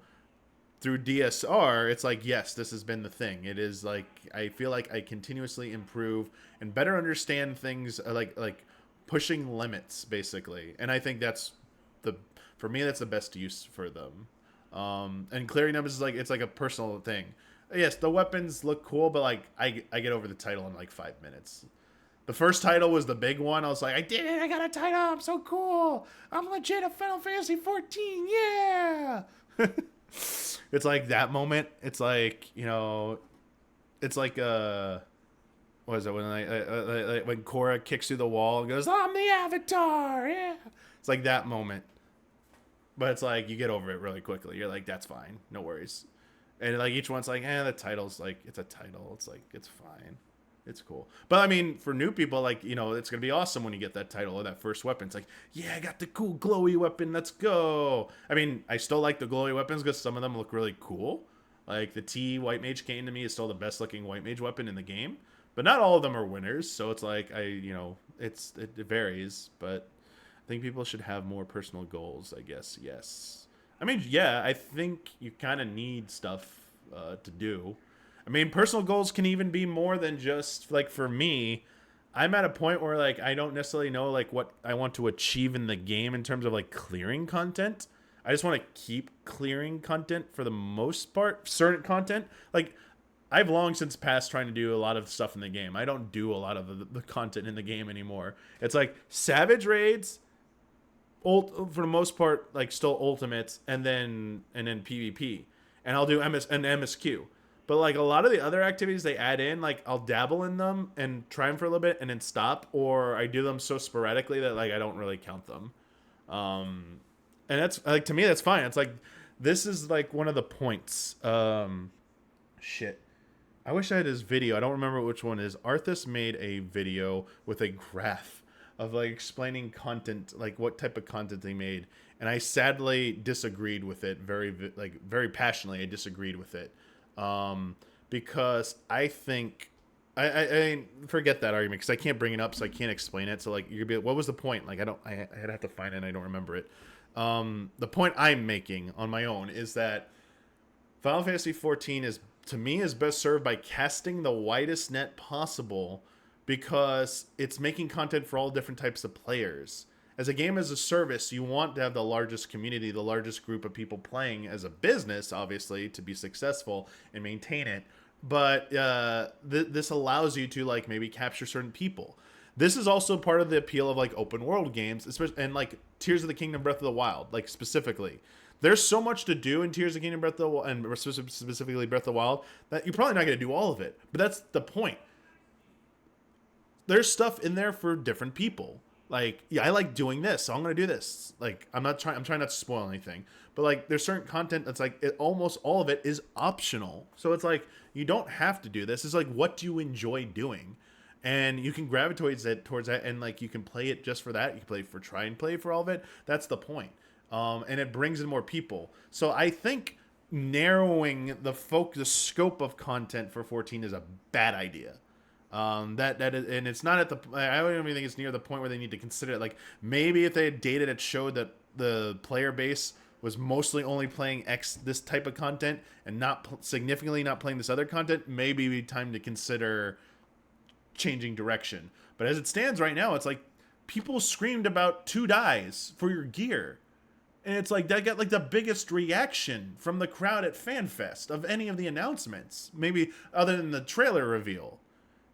through DSR, it's like, yes, this has been the thing. It is like I feel like I continuously improve and better understand things, like pushing limits basically. And I think for me that's the best use for them. And clearing them is like it's like a personal thing. Yes, the weapons look cool, but like I get over the title in like 5 minutes. The first title was the big one. I was like, I did it! I got a title! I'm so cool! I'm legit at Final Fantasy XIV! Yeah! It's like that moment. It's like, it's like what is it when Korra kicks through the wall and goes, I'm the Avatar! Yeah! It's like that moment. But it's like you get over it really quickly. You're like, that's fine, no worries. And like each one's like, the title's like it's a title. It's like it's fine. It's cool. But I mean, for new people, like, it's gonna be awesome when you get that title or that first weapon. It's like, yeah, I got the cool glowy weapon. Let's go. I mean, I still like the glowy weapons because some of them look really cool. Like the T White Mage Cane to me is still the best looking White Mage weapon in the game. But not all of them are winners. So it's like it varies. But I think people should have more personal goals, I guess. Yes. I mean, yeah, I think you kind of need stuff to do. I mean, personal goals can even be more than just, like, for me, I'm at a point where, like, I don't necessarily know, like, what I want to achieve in the game in terms of, like, clearing content. I just want to keep clearing content for the most part. Certain content. Like, I've long since passed trying to do a lot of stuff in the game. I don't do a lot of the content in the game anymore. It's, like, Savage Raids, for the most part, like, still Ultimates, and then PvP. And I'll do MSQ. But, like, a lot of the other activities they add in, like, I'll dabble in them and try them for a little bit and then stop. Or I do them so sporadically that, like, I don't really count them. And that's, like, to me, that's fine. It's, like, this is, like, one of the points. Shit. I wish I had his video. I don't remember which one it is. Arthas made a video with a graph of, like, explaining content, like, what type of content they made. And I sadly disagreed with it very passionately. I disagreed with it. Because I think I forget that argument because I can't bring it up, so I can't explain it. So like you'd be like, what was the point? Like I'd have to find it and I don't remember it. The point I'm making on my own is that Final Fantasy XIV is best served by casting the widest net possible because it's making content for all different types of players. As a game as a service, you want to have the largest community, the largest group of people playing as a business, obviously, to be successful and maintain it. But this allows you to like maybe capture certain people. This is also part of the appeal of like open world games, especially and like Tears of the Kingdom, Breath of the Wild, like specifically. There's so much to do in Tears of the Kingdom, Breath of the Wild, and specifically Breath of the Wild, that you're probably not going to do all of it. But that's the point. There's stuff in there for different people. Like, yeah, I like doing this, so I'm going to do this. Like, I'm trying not to spoil anything. But, like, there's certain content that's, like, almost all of it is optional. So it's, like, you don't have to do this. It's, like, what do you enjoy doing? And you can gravitate towards that, and, like, you can play it just for that. You can try and play for all of it. That's the point. And it brings in more people. So I think narrowing the scope of content for 14 is a bad idea. That is, and it's not at the. I don't even think it's near the point where they need to consider it. Like maybe if they had data that showed that the player base was mostly only playing this type of content and significantly not playing this other content, maybe it'd be time to consider changing direction. But as it stands right now, it's like people screamed about 2 dies for your gear. And it's like that got like the biggest reaction from the crowd at FanFest of any of the announcements, maybe other than the trailer reveal.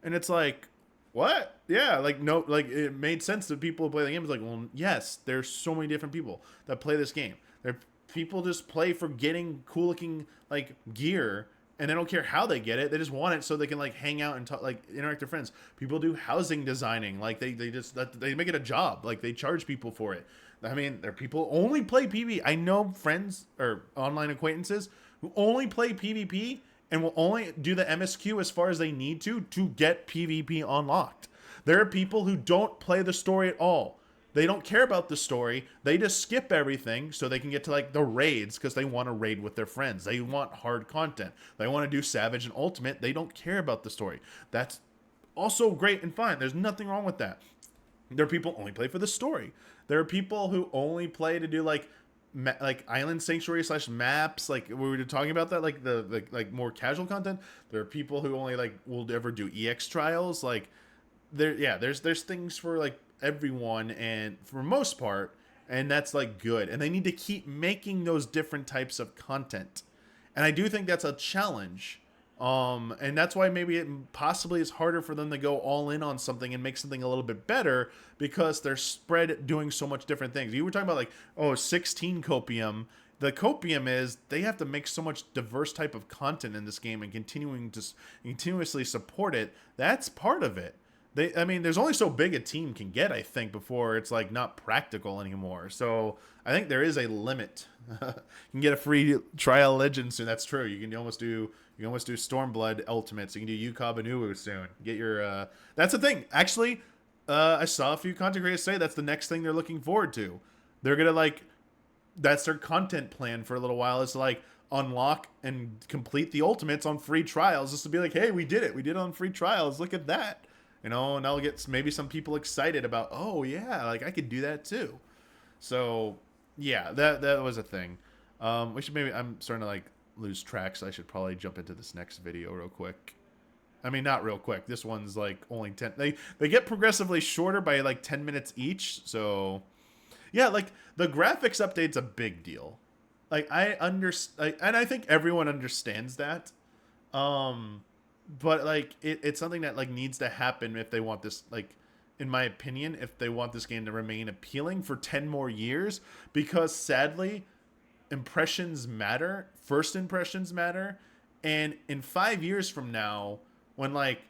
And it's like, what? Yeah, like no, like it made sense to people who play the game. It's like, well, yes, there's so many different people that play this game. There are people just play for getting cool looking like gear, and they don't care how they get it. They just want it so they can like hang out and talk, like interact with their friends. People do housing designing, like they make it a job, like they charge people for it. I mean, there are people who only play PvP. I know friends or online acquaintances who only play PvP and will only do the MSQ as far as they need to get PvP unlocked. There are people who don't play the story at all. They don't care about the story. They just skip everything so they can get to like the raids because they want to raid with their friends. They want hard content. They want to do Savage and Ultimate. They don't care about the story. That's also great and fine. There's nothing wrong with that. There are people who only play for the story. There are people who only play to do like Island Sanctuary / maps, like we were talking about that, like the like more casual content. There are people who only like will ever do EX trials. Like there's things for like everyone, and for most part, and that's like good, and they need to keep making those different types of content, and I do think that's a challenge, and that's why maybe it possibly is harder for them to go all in on something and make something a little bit better, because they're spread doing so much different things. You were talking about like 16 copium. The copium is they have to make so much diverse type of content in this game and continuously support it. That's part of it. I mean, there's only so big a team can get, I think, before it's like not practical anymore. So I think there is a limit. You can get a free trial legend soon. That's true. You can almost do Stormblood Ultimates. You can do Yukab Anuwu soon. Get your that's the thing. Actually, I saw a few content creators say that's the next thing they're looking forward to. They're gonna like that's their content plan for a little while, is to like unlock and complete the ultimates on free trials, just to be like, hey, we did it. We did it on free trials. Look at that. You know, and that'll get maybe some people excited about, oh yeah, like I could do that too. So yeah, that was a thing. We should maybe, I'm starting to like lose track, so I should probably jump into this next video real quick. I mean, not real quick. This one's like only 10. They get progressively shorter by like 10 minutes each. So yeah, like the graphics update's a big deal. Like I understand, and I think everyone understands that. But like it's something that like needs to happen if they want this, like in my opinion, if they want this game to remain appealing for 10 more years, because sadly impressions matter, first impressions matter, and in 5 years from now, when like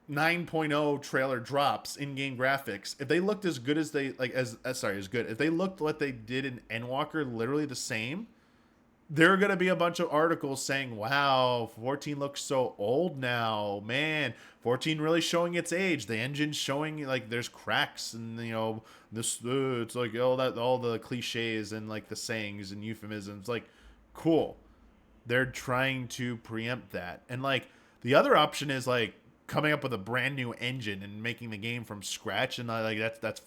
9.0 trailer drops, in-game graphics, if they looked as good as they like as good, if they looked what they did in Endwalker, literally the same, there are going to be a bunch of articles saying, wow, 14 looks so old now. Man, 14 really showing its age. The engine's showing, like, there's cracks and, you know, this, it's like all the cliches and, like, the sayings and euphemisms. Like, cool. They're trying to preempt that. And, like, the other option is, like, coming up with a brand new engine and making the game from scratch. And, like, that,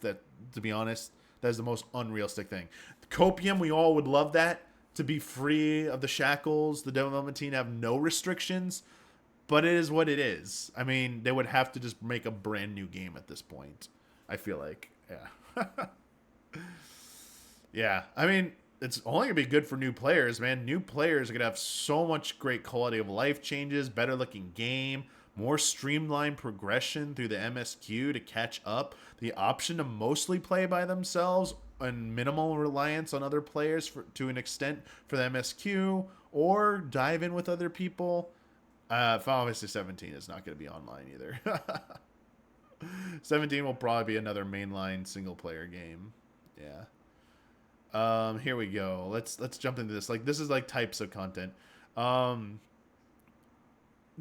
to be honest, that's the most unrealistic thing. Copium, we all would love that. To be free of the shackles, the development team have no restrictions, but it is what it is. I mean, they would have to just make a brand new game at this point, I feel like. Yeah. Yeah, I mean, it's only going to be good for new players, man. New players are going to have so much great quality of life changes, better looking game, more streamlined progression through the MSQ to catch up, the option to mostly play by themselves, and minimal reliance on other players to an extent for the MSQ, or dive in with other people. Final Fantasy 17 is not going to be online either. 17 will probably be another mainline single player game. Yeah. Here we go. Let's jump into this. Like, this is like types of content. Do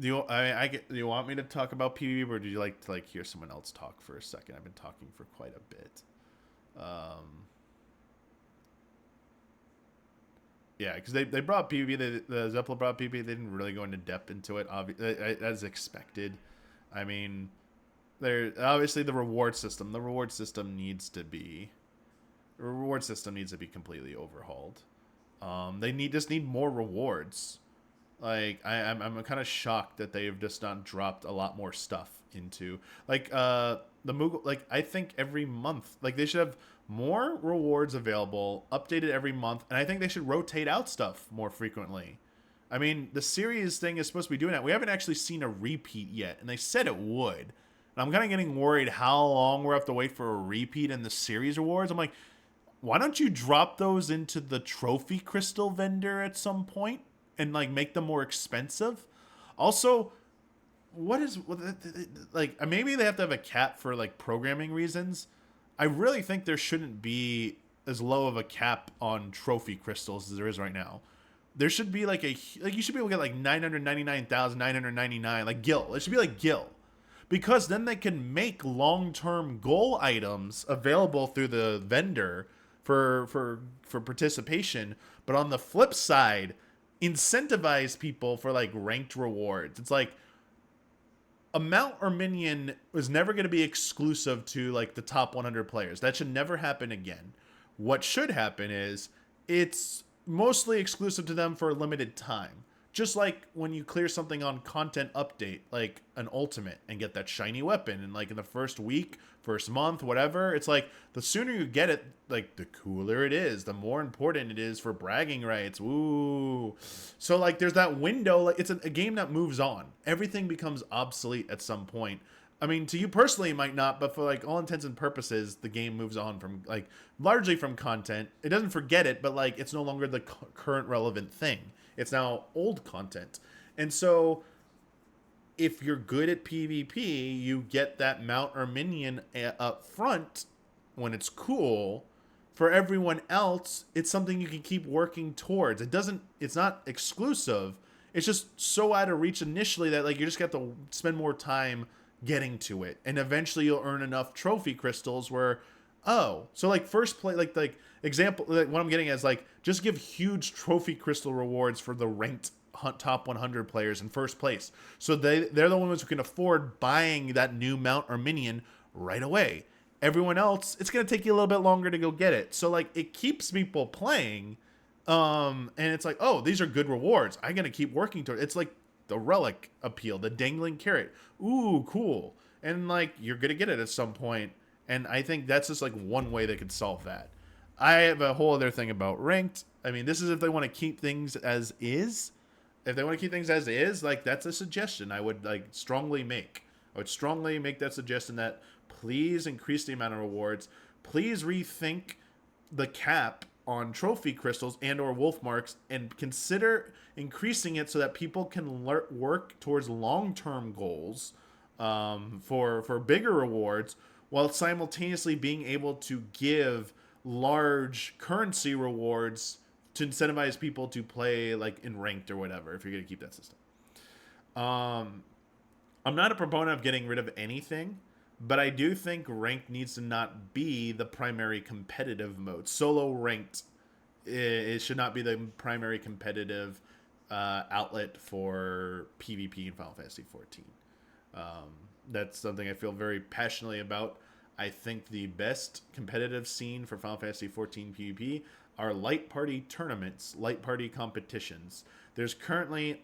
you want me to talk about PvP, or do you like to like hear someone else talk for a second? I've been talking for quite a bit. Yeah, because they brought PvP. The Zepla brought PvP. They didn't really go into depth into it, as expected. I mean, there obviously the reward system. The reward system needs to be completely overhauled. They just need more rewards. Like I'm kind of shocked that they've just not dropped a lot more stuff into like the Moogle. Like I think every month, like they should have more rewards available, updated every month, and I think they should rotate out stuff more frequently. I mean, the series thing is supposed to be doing that. We haven't actually seen a repeat yet, and they said it would. And I'm kind of getting worried how long we'll have to wait for a repeat in the series rewards. I'm like, why don't you drop those into the trophy crystal vendor at some point and like make them more expensive? Also, like maybe they have to have a cap for like programming reasons. I really think there shouldn't be as low of a cap on trophy crystals as there is right now. There should be like you should be able to get like 999,999 like gil. It should be like gil. Because then they can make long-term goal items available through the vendor for participation, but on the flip side, incentivize people for like ranked rewards. It's like a mount or minion was never going to be exclusive to like the top 100 players. That should never happen again. What should happen is it's mostly exclusive to them for a limited time. Just like when you clear something on content update, like an ultimate, and get that shiny weapon, and like in the first week, first month, whatever, it's like the sooner you get it, like the cooler it is, the more important it is for bragging rights. Woo! So like there's that window, like it's a game that moves on. Everything becomes obsolete at some point. I mean, to you personally, it might not, but for like all intents and purposes, the game moves on from like largely from content. It doesn't forget it, but like it's no longer the current relevant thing. It's now old content. And so if you're good at PvP, you get that mount or minion up front when it's cool. For everyone else, it's something you can keep working towards. It's not exclusive. It's just so out of reach initially that like you just have to spend more time getting to it. And eventually you'll earn enough trophy crystals where so like first play like example, like what I'm getting is like just give huge trophy crystal rewards for the ranked top 100 players in first place, so they're the ones who can afford buying that new mount or minion right away. Everyone else, it's going to take you a little bit longer to go get it. So like it keeps people playing, and it's like, oh, these are good rewards, I'm going to keep working toward it. It's like the relic appeal, the dangling carrot. Ooh, cool. And like you're going to get it at some point. And I think that's just like one way they could solve that. I have a whole other thing about ranked. I mean, this is if they want to keep things as is. If they want to keep things as is, like that's a suggestion I would like strongly make. I would strongly make that suggestion that please increase the amount of rewards. Please rethink the cap on trophy crystals and or wolf marks and consider increasing it so that people can work towards long-term goals for bigger rewards, while simultaneously being able to give large currency rewards to incentivize people to play like in ranked or whatever, if you're going to keep that system. I'm not a proponent of getting rid of anything, but I do think ranked needs to not be the primary competitive mode. Solo ranked, it should not be the primary competitive outlet for PvP in Final Fantasy XIV. That's something I feel very passionately about. I think the best competitive scene for Final Fantasy XIV PvP are light party tournaments, light party competitions. There's currently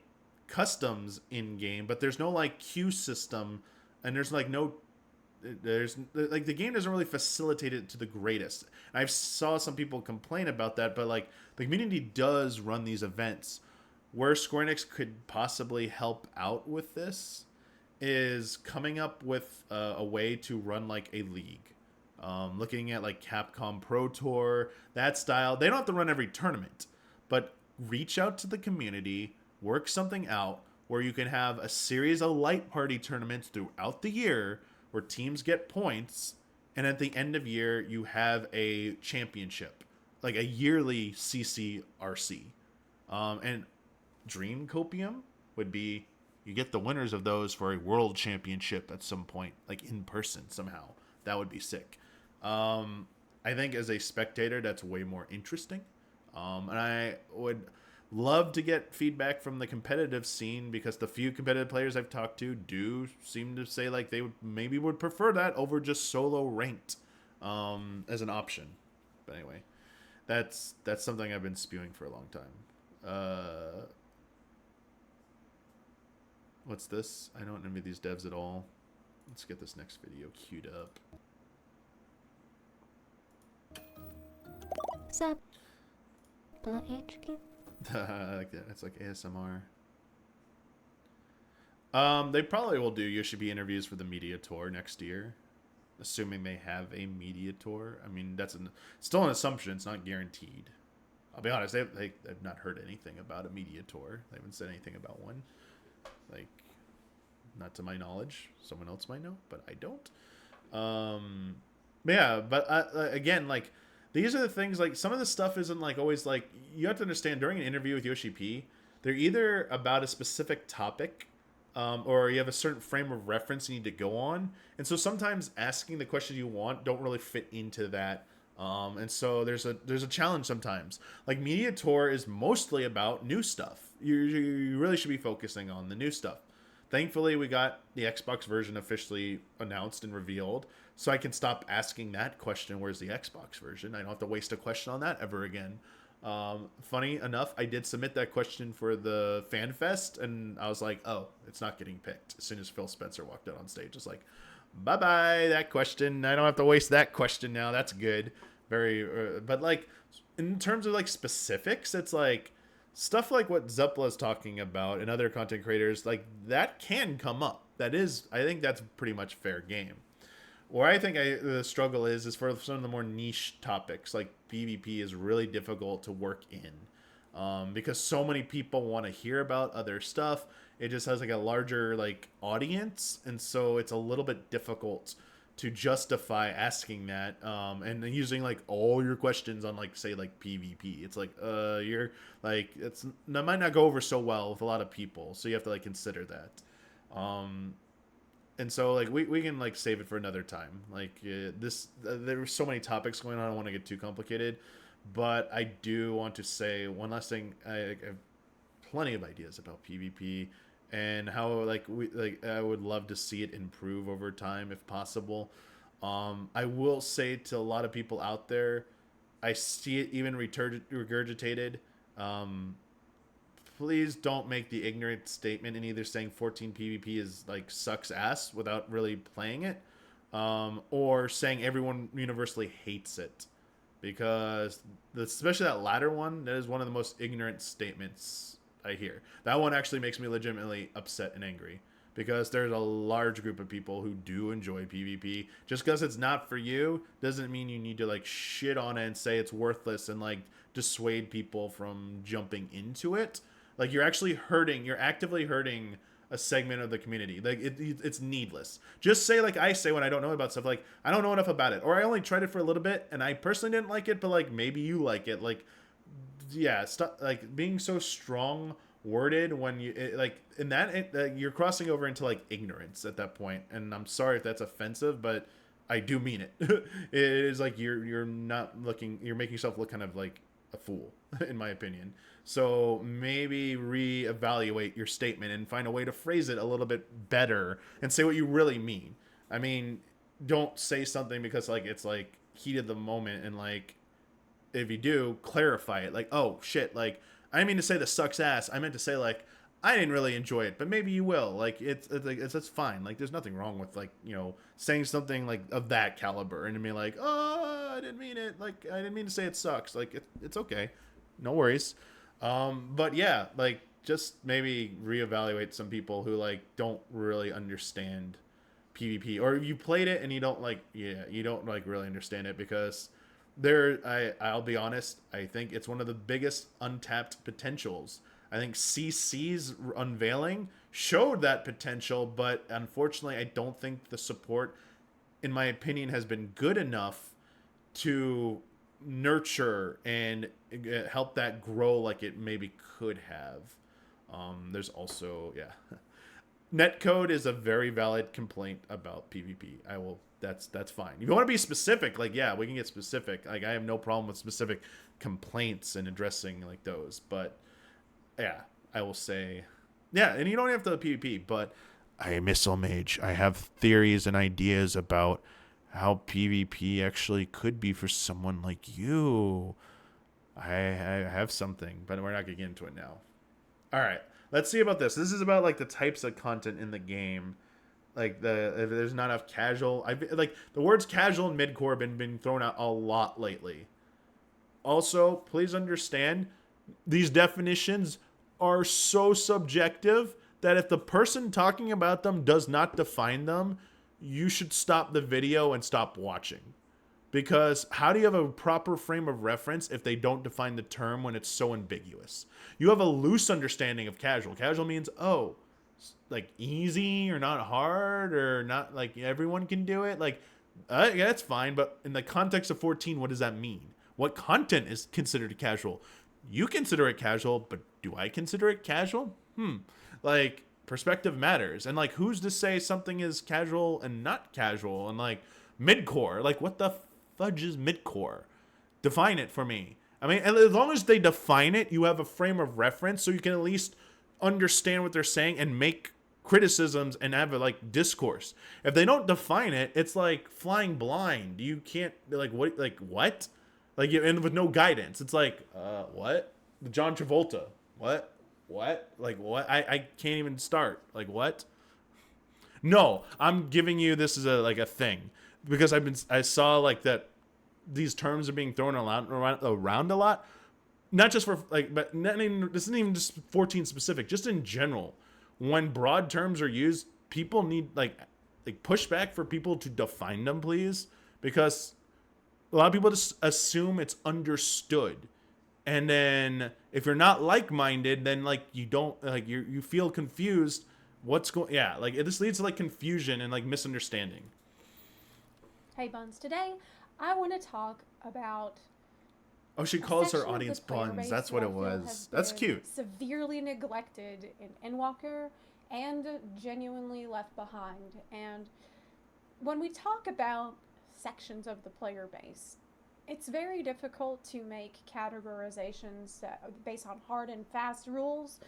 customs in game, but there's no like queue system, and there's like the game doesn't really facilitate it to the greatest. And I've saw some people complain about that, but like the community does run these events. Where Square Enix could possibly help out with this is coming up with a way to run like a league. Looking at like Capcom Pro Tour, that style. They don't have to run every tournament, but reach out to the community, work something out where you can have a series of light party tournaments throughout the year where teams get points, and at the end of year you have a championship, like a yearly CCRC. And Dream Copium would be you get the winners of those for a world championship at some point, like in person somehow. That would be sick. I think as a spectator, that's way more interesting. And I would love to get feedback from the competitive scene, because the few competitive players I've talked to do seem to say like they would prefer that over just solo ranked as an option. But anyway, that's something I've been spewing for a long time. What's this? I don't envy these devs at all. Let's get this next video queued up. ZeplaHQ. I like that. It's like ASMR. They probably will do Yoshi interviews for the media tour next year. assuming they have a mediator. I mean, that's still an assumption. It's not guaranteed. I'll be honest, they've not heard anything about a mediator. They haven't said anything about one. Like, not to my knowledge. Someone else might know, but I don't. Yeah, but again, like, these are the things, like, some of the stuff isn't, like, always, like, you have to understand, during an interview with Yoshi P, they're either about a specific topic, or you have a certain frame of reference you need to go on. And so sometimes asking the questions you want don't really fit into that. And so there's a challenge sometimes. Like, Media Tour is mostly about new stuff. You really should be focusing on the new stuff. Thankfully, we got the Xbox version officially announced and revealed, so I can stop asking that question, where's the Xbox version? I don't have to waste a question on that ever again. Funny enough, I did submit that question for the Fan Fest, and I was like, oh, it's not getting picked. As soon as Phil Spencer walked out on stage, it's like, bye-bye, that question. I don't have to waste that question now. That's good. But, like, in terms of, like, specifics, it's like stuff like what Zepla is talking about and other content creators, like, that can come up. I think that's pretty much fair game. Where I think the struggle is for some of the more niche topics, like PvP is really difficult to work in, because so many people want to hear about other stuff. It just has, like, a larger, like, audience, and so it's a little bit difficult to justify asking that, and using, like, all your questions on, like, say, like, PvP. It's like, you're, like, that might not go over so well with a lot of people, so you have to, like, consider that. And so, like, we can, like, save it for another time. Like, there were so many topics going on. I don't want to get too complicated, but I do want to say one last thing. I have plenty of ideas about PvP and how, like, I would love to see it improve over time if possible. I will say to a lot of people out there, I see it even regurgitated. Please don't make the ignorant statement in either saying 14 PvP is, like, sucks ass without really playing it, or saying everyone universally hates it, because especially that latter one, that is one of the most ignorant statements I hear. That one actually makes me legitimately upset and angry, because there's a large group of people who do enjoy PvP. Just because it's not for you doesn't mean you need to, like, shit on it and say it's worthless and, like, dissuade people from jumping into it. Like, you're actively hurting a segment of the community. Like, it's needless. Just say, like I say when I don't know about stuff, like, I don't know enough about it, or I only tried it for a little bit and I personally didn't like it, but, like, maybe you like it. Like, yeah, stop, like, being so strong worded when you're crossing over into, like, ignorance at that point. And I'm sorry if that's offensive, but I do mean it. It is like you're making yourself look kind of like a fool, in my opinion. So maybe reevaluate your statement and find a way to phrase it a little bit better and say what you really mean. I mean, don't say something because, like, it's, like, heat of the moment, and, like, if you do, clarify it. Like, oh shit, like, I didn't mean to say this sucks ass. I meant to say, like, I didn't really enjoy it, but maybe you will. Like, it's fine. Like, there's nothing wrong with, like, you know, saying something, like, of that caliber and be like, oh, I didn't mean it. Like, I didn't mean to say it sucks. Like, it's okay. No worries. But yeah, like, just maybe reevaluate some people who, like, don't really understand PvP, or you played it and you don't really understand it, because I'll be honest, I think it's one of the biggest untapped potentials. I think CC's unveiling showed that potential, but unfortunately I don't think the support, in my opinion, has been good enough to nurture and help that grow like it maybe could have. There's also, netcode is a very valid complaint about PvP. That's fine. If you want to be specific, like, yeah, we can get specific. Like, I have no problem with specific complaints and addressing, like, those. But yeah, I will say, yeah, and you don't have to PvP, but I Missile Mage, I have theories and ideas about how PvP actually could be for someone like you. I have something, but we're not going to get into it now. All right, let's see about this. This is about, like, the types of content in the game. Like, if there's not enough casual. Like, the words casual and midcore have been thrown out a lot lately. Also, please understand, these definitions are so subjective that if the person talking about them does not define them, you should stop the video and stop watching. Because how do you have a proper frame of reference if they don't define the term when it's so ambiguous? You have a loose understanding of casual. Casual means, oh, like easy or not hard or not like everyone can do it. Like, yeah, that's fine. But in the context of 14, what does that mean? What content is considered casual? You consider it casual, but do I consider it casual? Like, perspective matters. And like, who's to say something is casual and not casual? And like, midcore, like what the fudge is midcore? Define it for me. I mean, as long as they define it, you have a frame of reference so you can at least understand what they're saying and make criticisms and have a like discourse. If they don't define it, it's like flying blind. You can't be like, what? Like, and with no guidance. It's like, what? The John Travolta. What? Like, what? I can't even start. Like, what? No, I'm giving you this as a thing. Because I saw like that these terms are being thrown around a lot, not just for like, but not even, this isn't even just 14 specific, just in general. When broad terms are used, people need like pushback for people to define them, please, because a lot of people just assume it's understood, and then if you're not like-minded, then like you don't like you feel confused. What's going? Yeah, like this leads to like confusion and like misunderstanding. Hey Buns, today I want to talk about... Oh, she calls her audience Buns. That's what it was. That's cute. Severely neglected in Endwalker and genuinely left behind. And when we talk about sections of the player base, it's very difficult to make categorizations based on hard and fast rules.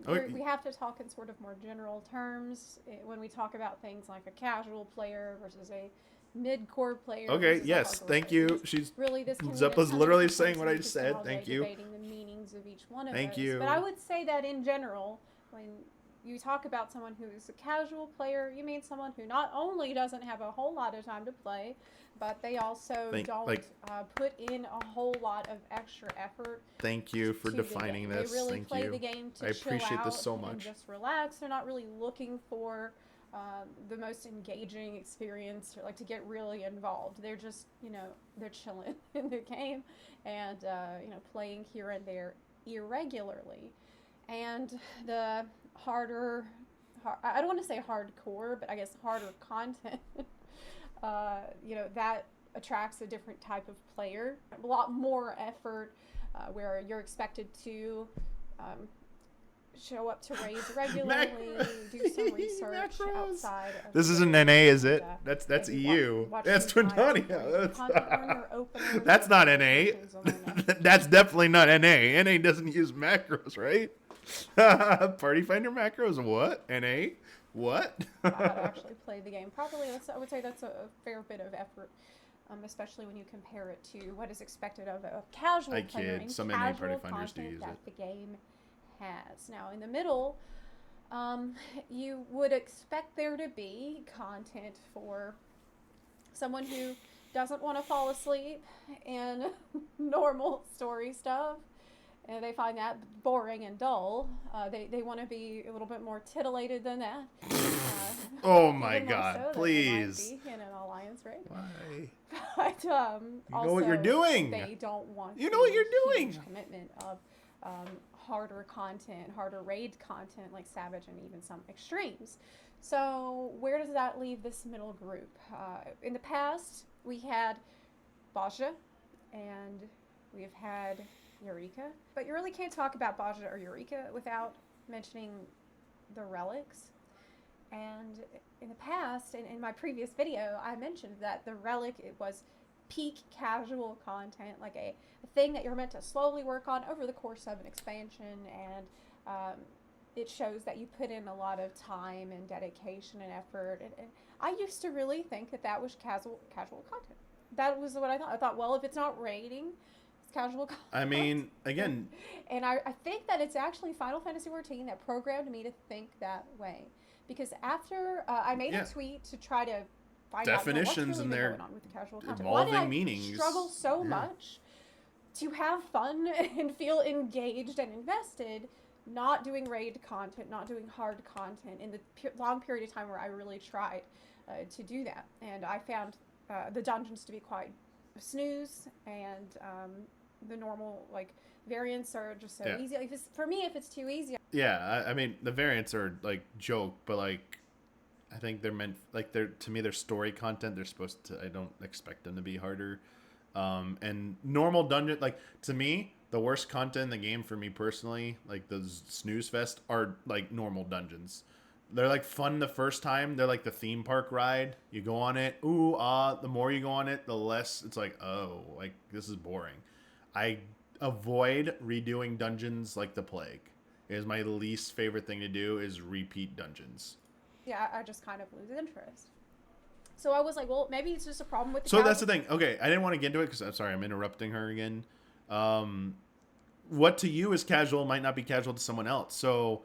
We have to talk in sort of more general terms when we talk about things like a casual player versus a mid-core player. Okay, yes, thank you. She's really this. Zepla's literally saying what I just said. Thank you. Debating the meanings of each one of Thank those. you. But I would say that in general, when you talk about someone who is a casual player, you mean someone who not only doesn't have a whole lot of time to play, but they also don't put in a whole lot of extra effort. Thank you for defining this. They really Thank play you. the game to I appreciate this so much. And just relax. They're not really looking for the most engaging experience, or like to get really involved. They're just, they're chilling in the game and, playing here and there irregularly. And the I don't want to say hardcore, but I guess harder content, that attracts a different type of player. A lot more effort, where you're expected to show up to raids regularly, do some research outside of this isn't NA, is it? That's EU. That's Twintonia. That's not NA. That's definitely not NA. NA doesn't use macros, right? Party Finder macros? What? NA? What? How to actually play the game properly. I would say that's a fair bit of effort, especially when you compare it to what is expected of a casual player. Some NA Party Finders do use it. The game has. Now, in the middle, you would expect there to be content for someone who doesn't want to fall asleep in normal story stuff, and they find that boring and dull. They want to be a little bit more titillated than that. Oh my God, please. In an alliance, right? Why? But you know what you're doing. They don't want. You know what you're doing. Commitment of harder content, harder raid content like Savage and even some extremes. So where does that leave this middle group? In the past, we had Baja and we've had Eureka, but you really can't talk about Baja or Eureka without mentioning the relics. And in the past, in my previous video, I mentioned that the relic, it was peak casual content, like a thing that you're meant to slowly work on over the course of an expansion, and it shows that you put in a lot of time and dedication and effort. And I used to really think that was casual content. That was what I thought. I thought, well, if it's not raiding, it's casual content. I mean, again. And I think that it's actually Final Fantasy XIV that programmed me to think that way. Because after I made a tweet to try to find definitions out and their going on with the casual content. evolving meanings. Struggle so much to have fun and feel engaged and invested, not doing raid content, not doing hard content in the long period of time where I really tried. to do that. And I found the dungeons to be quite snooze, and the normal like variants are just so easy. Like, for me, if it's too easy. Yeah, I mean the variants are like joke, but like I think they're meant like they're to me they're story content. They're supposed to. I don't expect them to be harder. And normal dungeon like to me the worst content in the game for me personally like those snooze fest are like normal dungeons. They're like fun the first time. They're like the theme park ride. You go on it. Ooh, the more you go on it, the less it's like, oh, like this is boring. I avoid redoing dungeons like the plague. It is my least favorite thing to do is repeat dungeons. Yeah, I just kind of lose interest. So I was like, well, maybe it's just a problem with the So that's the thing. Okay, I didn't want to get into it because I'm sorry, I'm interrupting her again. What to you is casual might not be casual to someone else. So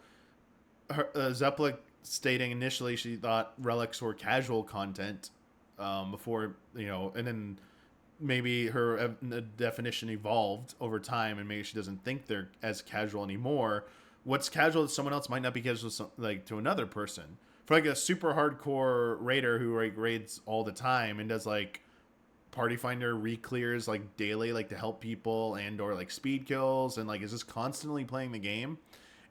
Zepla stating initially she thought relics were casual content before, and then maybe her definition evolved over time and maybe she doesn't think they're as casual anymore. What's casual to someone else might not be casual to another person. For like a super hardcore raider who like raids all the time and does like party finder re-clears like daily like to help people and or like speed kills and like is just constantly playing the game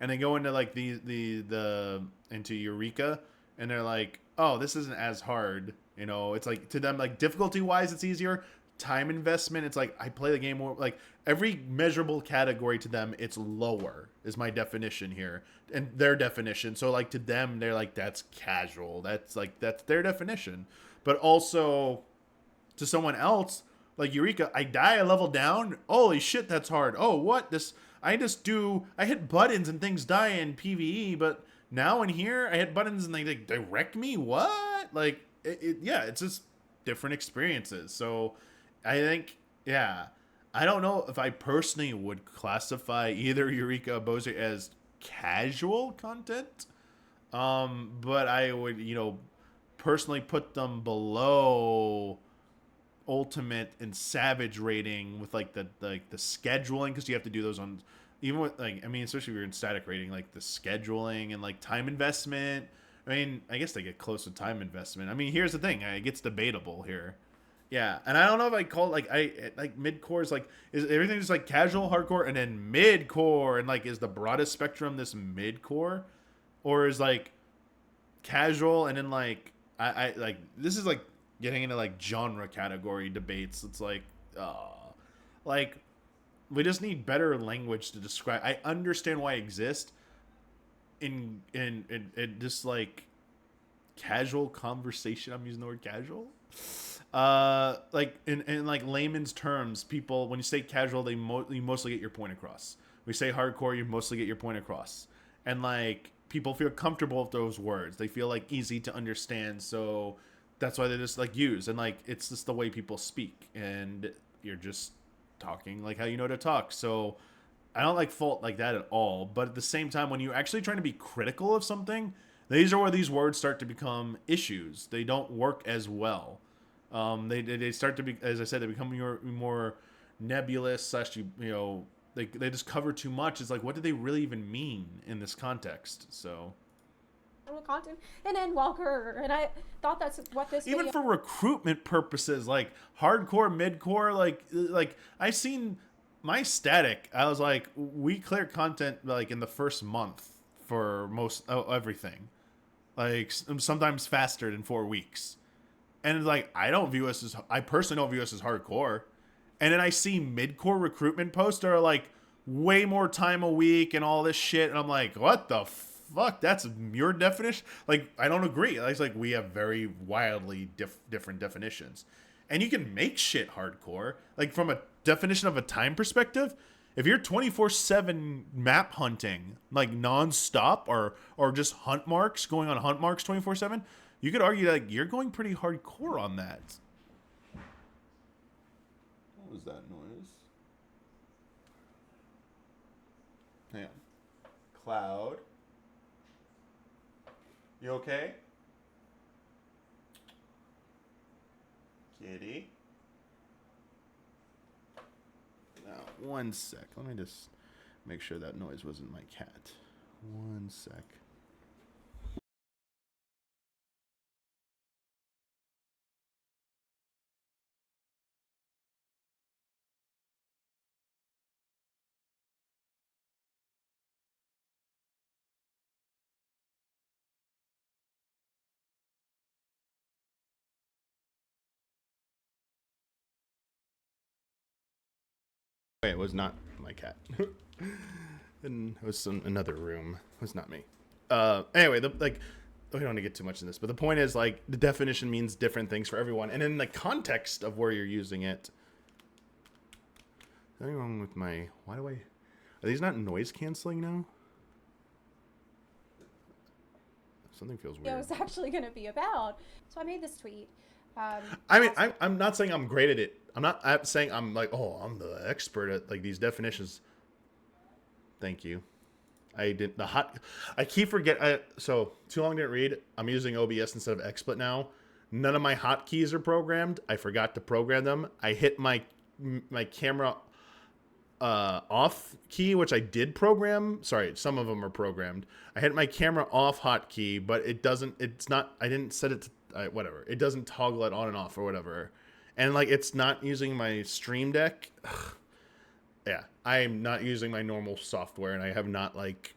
and they go into like the into Eureka and they're like, oh, this isn't as hard, it's like to them like difficulty wise it's easier, time investment it's like I play the game more like every measurable category to them it's lower is my definition here and their definition. So like to them they're like that's casual, that's their definition. But also to someone else like Eureka, I die a level down, holy shit that's hard. Oh, what this I hit buttons and things die in PvE, but now in here I hit buttons and they wreck me. What? Like it's just different experiences. So I think, yeah, I don't know if I personally would classify either Eureka or Bowser as casual content. But I would, personally put them below Ultimate and Savage rating with like the scheduling, because you have to do those on even with like especially if you're in static rating, like the scheduling and like time investment. I guess they get close to time investment. Here's the thing, it gets debatable here. Yeah, and I don't know if I call it mid-core is is everything just like casual, hardcore, and then mid-core, and like is the broadest spectrum this mid-core, or is like casual and then like I like this is like getting into like genre category debates. It's like we just need better language to describe. I understand why it exists in just like casual conversation. I'm using the word casual. Like in like layman's terms, people when you say casual, you mostly get your point across. We say hardcore, you mostly get your point across, and like people feel comfortable with those words. They feel like easy to understand, so that's why they just like use, and like it's just the way people speak, and you're just talking like how you know to talk. So I don't like fault like that at all. But at the same time, when you're actually trying to be critical of something, these are where these words start to become issues. They don't work as well. They start to be, as I said, they become more nebulous. They just cover too much. It's like, what do they really even mean in this context? So, content and Endwalker, and I thought that's what this even for recruitment purposes, like hardcore, midcore, like I seen my static. I was like, we clear content like in the first month for most everything, like sometimes faster than 4 weeks. And like, I personally don't view us as hardcore. And then I see mid-core recruitment posts that are like way more time a week and all this shit. And I'm like, what the fuck? That's your definition? Like, I don't agree. It's like we have very wildly different definitions. And you can make shit hardcore. Like from a definition of a time perspective, if you're 24/7 map hunting, like nonstop or just hunt marks, going on hunt marks 24/7, you could argue that you're going pretty hardcore on that. What was that noise? Hang on. Cloud. You okay? Kitty. Now, one sec. Let me just make sure that noise wasn't my cat. One sec. Wait, it was not my cat. And it was another room. It was not me. Anyway, we don't want to get too much in this, but the point is, like, the definition means different things for everyone, and in the context of where you're using it. Nothing wrong with my... Are these not noise canceling now? Something feels weird. Yeah, it was actually going to be about. So I made this tweet. I mean, I'm not saying I'm great at it. I'm saying I'm like, oh, I'm the expert at like these definitions. Thank you. I keep forgetting. So too long didn't read. I'm using OBS instead of XSplit now. None of my hotkeys are programmed. I forgot to program them. I hit my camera off key, which I did program. Sorry, some of them are programmed. I hit my camera off hotkey, but it doesn't. It's not. I didn't set it to whatever. It doesn't toggle it on and off or whatever. And like, it's not using my Stream Deck. Ugh. Yeah, I'm not using my normal software, and I have not like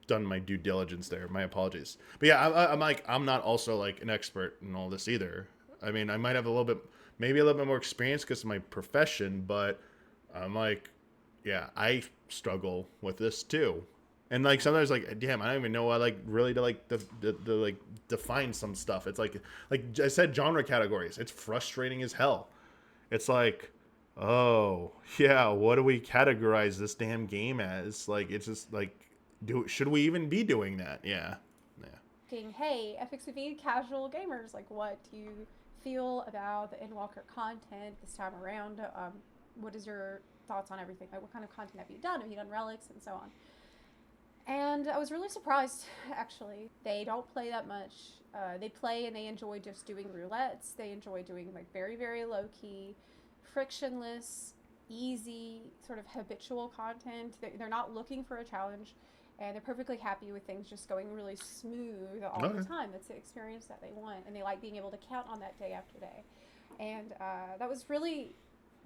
done my due diligence there. My apologies. But yeah, I'm not also like an expert in all this either. I mean, I might have maybe a little bit more experience because of my profession, but I'm like, yeah, I struggle with this too. And like sometimes like, damn, I don't even know how like really to like like define some stuff. It's like I said, genre categories. It's frustrating as hell. It's like, oh yeah, what do we categorize this damn game as? Like, it's just like, should we even be doing that? Yeah. Hey, FXV casual gamers, like, what do you feel about the Endwalker content this time around? What is your thoughts on everything? Like, what kind of content have you done? Have you done relics and so on? And I was really surprised, actually. They don't play that much. They play and they enjoy just doing roulettes. They enjoy doing like very, very low-key, frictionless, easy, sort of habitual content. They're not looking for a challenge, and they're perfectly happy with things just going really smooth all the time. That's the experience that they want, and they like being able to count on that day after day. And that was really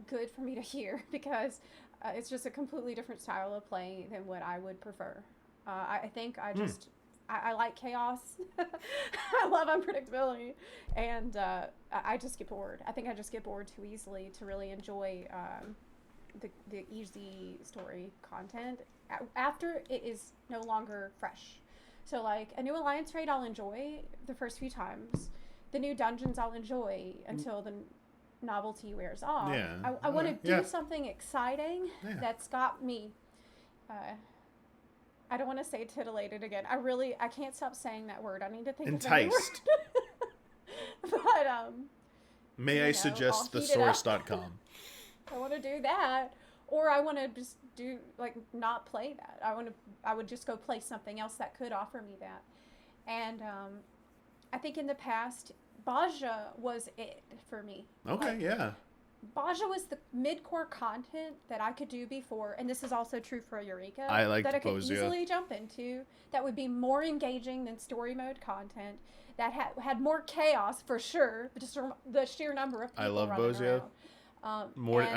good for me to hear, because it's just a completely different style of play than what I would prefer. I think I like chaos. I love unpredictability, and I just get bored. I think I just get bored too easily to really enjoy the easy story content after it is no longer fresh. So like a new alliance raid I'll enjoy the first few times. The new dungeons I'll enjoy until the novelty wears off. Yeah. I want to do something exciting that's got me I don't want to say titillated again. I can't stop saying that word. I need to think enticed. Of a new word. But may I suggest thesaurus.com? I want to do that, or I want to just do like not play that. I would just go play something else that could offer me that. And I think in the past, Baja was it for me. Okay, like, yeah. Baja was the mid-core content that I could do before, and this is also true for Eureka. I liked that I could Bozia. Easily jump into. That would be more engaging than story mode content. That had more chaos for sure, but just the sheer number of people. I love Bozia. I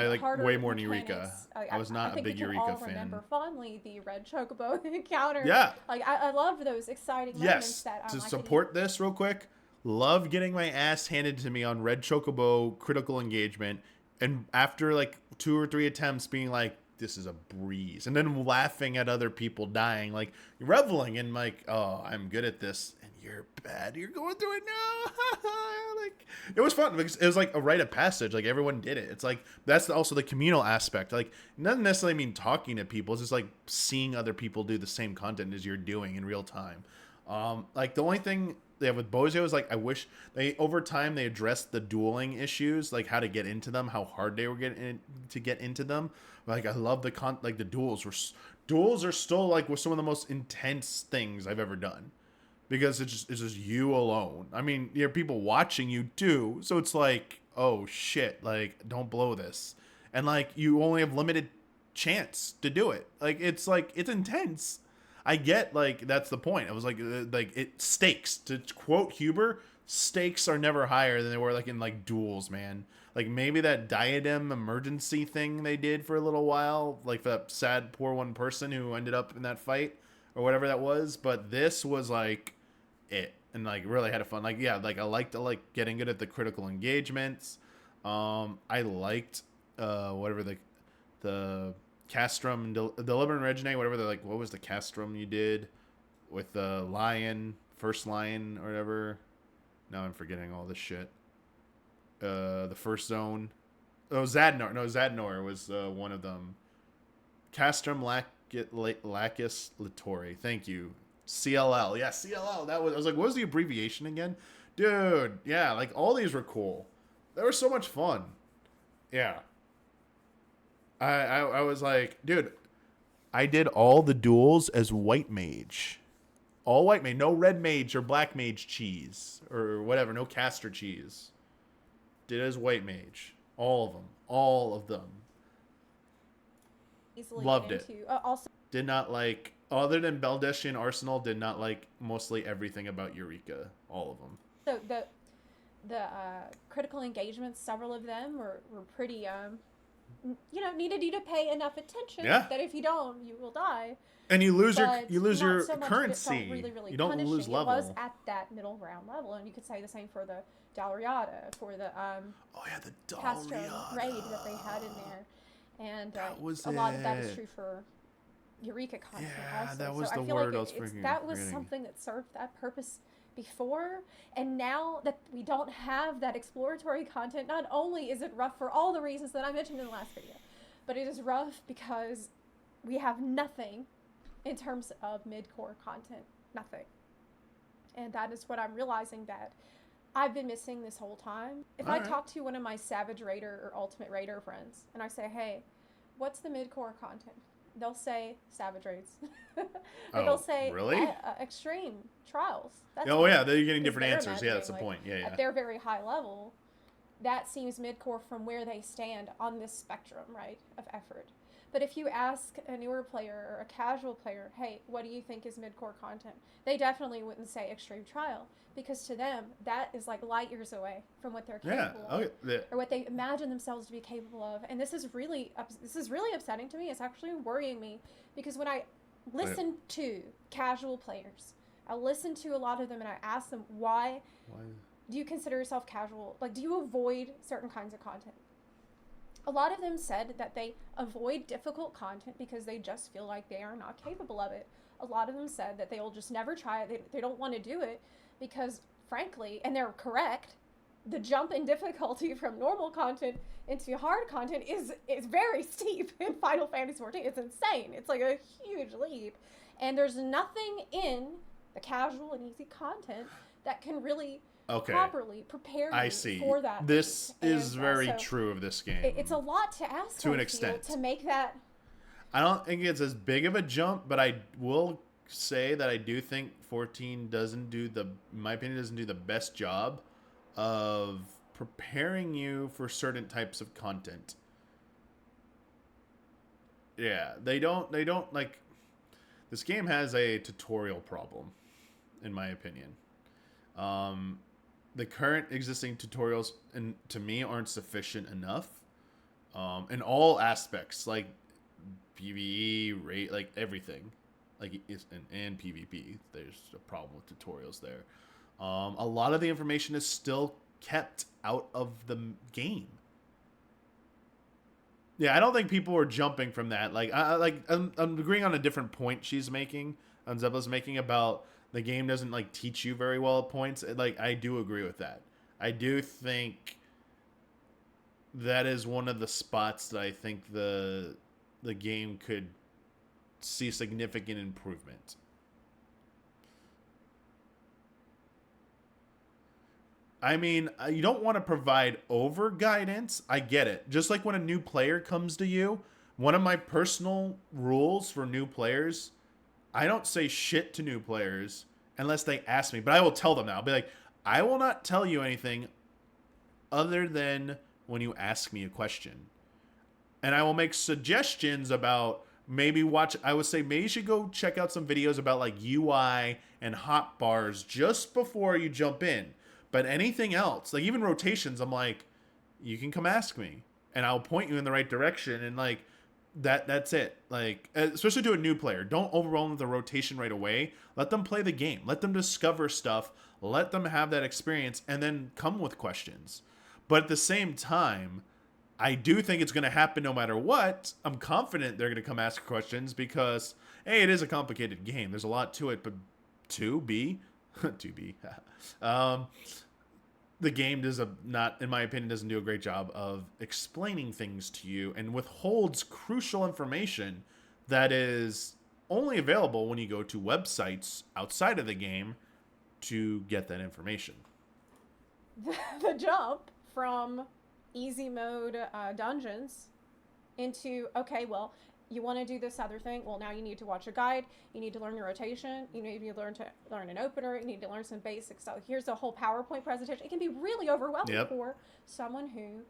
like way more than Eureka. I was not a big Eureka fan. I think we can all remember fondly the red chocobo encounter. Yeah. Like I love those exciting moments. That to support this real quick. Love getting my ass handed to me on red chocobo critical engagement, and after like 2 or 3 attempts being like, this is a breeze, and then laughing at other people dying, like reveling in like, oh, I'm good at this, and you're bad, you're going through it now. Like, it was fun because it was like a rite of passage, like everyone did it. It's like, that's also the communal aspect. Like, it doesn't necessarily mean talking to people, it's just like seeing other people do the same content as you're doing in real time. Like the only thing they have with Bozio is like, I wish over time they addressed the dueling issues, like how to get into them, how hard they were to get into them. Like, I love the duels are still like some of the most intense things I've ever done, because it's just you alone. I mean, you have people watching you too, so it's like, oh shit, like don't blow this, and like you only have limited chance to do it. Like it's intense. I get, like, that's the point. It was like it stakes, to quote Huber, stakes are never higher than they were like in like duels, man. Like maybe that diadem emergency thing they did for a little while, like that sad poor one person who ended up in that fight or whatever that was, but this was like it, and like really had a fun. Like, yeah, like I liked getting good at the critical engagements. I liked whatever the castrum and Deliver and Reginate, whatever. They're like, what was the castrum you did with the lion, first lion or whatever? Now I'm forgetting all this shit. The first zone. Oh, Zadnor. No, Zadnor was one of them. Castrum Lacus Littori. Thank you. CLL. Yeah, CLL. I was like, what was the abbreviation again? Dude, yeah, like all these were cool. They were so much fun. Yeah. I was like, dude, I did all the duels as white mage. All white mage. No red mage or black mage cheese or whatever. No caster cheese. Did as white mage. All of them. All of them. Easily Loved get it. into. Also, Did not like, other than Baldestrian Arsenal, did not like mostly everything about Eureka. All of them. so the critical engagements, several of them were pretty needed you to pay enough attention that if you don't, you will die. And you lose but your so currency. Really, really you don't punishing. lose level. It was at that middle ground level, and you could say the same for the Dalriada, for the the Castro Dalriada raid that they had in there, and was a lot of that is true for Eureka content also. That was so the I feel word like I was forgetting. that was something that served that purpose before, and now that we don't have that exploratory content, not only is it rough for all the reasons that I mentioned in the last video, but it is rough because we have nothing in terms of mid-core content. Nothing. And that is what I'm realizing that I've been missing this whole time. If I talk to one of my Savage Raider or Ultimate Raider friends and I say, hey, what's the mid-core content? They'll say Savage Raids. Or they'll say really? Extreme Trials. That's they're getting different answers. Yeah, that's the point. Yeah. At their very high level, that seems mid-core from where they stand on this spectrum, right, of effort. But if you ask a newer player or a casual player, hey, what do you think is mid-core content? They definitely wouldn't say Extreme Trial, because to them, that is like light years away from what they're capable of, or what they imagine themselves to be capable of. And this is really upsetting to me. It's actually worrying me, because when I listen to casual players, I listen to a lot of them and I ask them, why do you consider yourself casual? Like, do you avoid certain kinds of content? A lot of them said that they avoid difficult content because they just feel like they are not capable of it. A lot of them said that they will just never try it. They don't want to do it because, frankly, and they're correct, the jump in difficulty from normal content into hard content is very steep in Final Fantasy XIV. It's insane. It's like a huge leap. And there's nothing in the casual and easy content that can really properly prepare you for that. This is very true of this game. It's a lot to ask to an extent to make that. I don't think it's as big of a jump, but I will say that I do think 14 in my opinion, doesn't do the best job of preparing you for certain types of content. Yeah, they don't like, this game has a tutorial problem, in my opinion. The current existing tutorials, to me, aren't sufficient enough in all aspects, like PvE, rate, like everything, like and PvP. There's a problem with tutorials there. A lot of the information is still kept out of the game. Yeah, I don't think people are jumping from that. Like, I'm agreeing on a different point she's making, Zepla's making, about the game doesn't like teach you very well at points. Like, I do agree with that. I do think that is one of the spots that I think the game could see significant improvement. I mean, you don't want to provide over guidance. I get it. Just like when a new player comes to you, one of my personal rules for new players, I don't say shit to new players unless they ask me. But I will tell them now. I'll be like, I will not tell you anything other than when you ask me a question. And I will make suggestions about I would say maybe you should go check out some videos about like UI and hotbars just before you jump in. But anything else, like even rotations, I'm like, you can come ask me and I'll point you in the right direction. And like that's it. Like, especially to a new player, don't overwhelm them with the rotation right away. Let them play the game. Let them discover stuff. Let them have that experience and then come with questions. But at the same time, I do think it's going to happen no matter what. I'm confident they're going to come ask questions because, A, it is a complicated game. There's a lot to it, but 2B, 2B, the game does not, in my opinion, doesn't do a great job of explaining things to you and withholds crucial information that is only available when you go to websites outside of the game to get that information. The jump from easy mode dungeons into, okay, well, you want to do this other thing, well, now you need to watch a guide, you need to learn your rotation, you need to learn an opener, you need to learn some basic stuff. Here's a whole PowerPoint presentation. It can be really overwhelming for someone who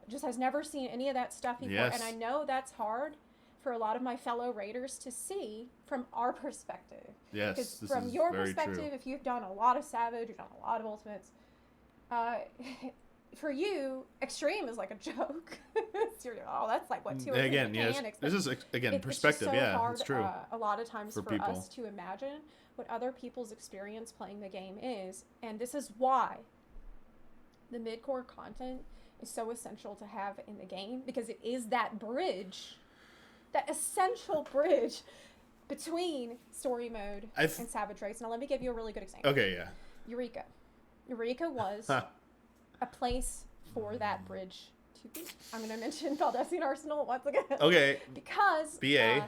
just has never seen any of that stuff before. And I know that's hard for a lot of my fellow raiders to see from our perspective. Yes, because from your perspective, if you've done a lot of Savage, you've done a lot of Ultimates, for you, extreme is like a joke. That's like what 2 or 3 mechanics. This is again perspective. It's just so hard, it's true. A lot of times for people. us to imagine what other people's experience playing the game is, and this is why the mid-core content is so essential to have in the game, because it is that bridge, that essential bridge between story mode and Savage Race. Now, let me give you a really good example. Okay, yeah. Eureka. Eureka was a place for that bridge to be. I'm going to mention Valdesian Arsenal once again. Okay. Because BA.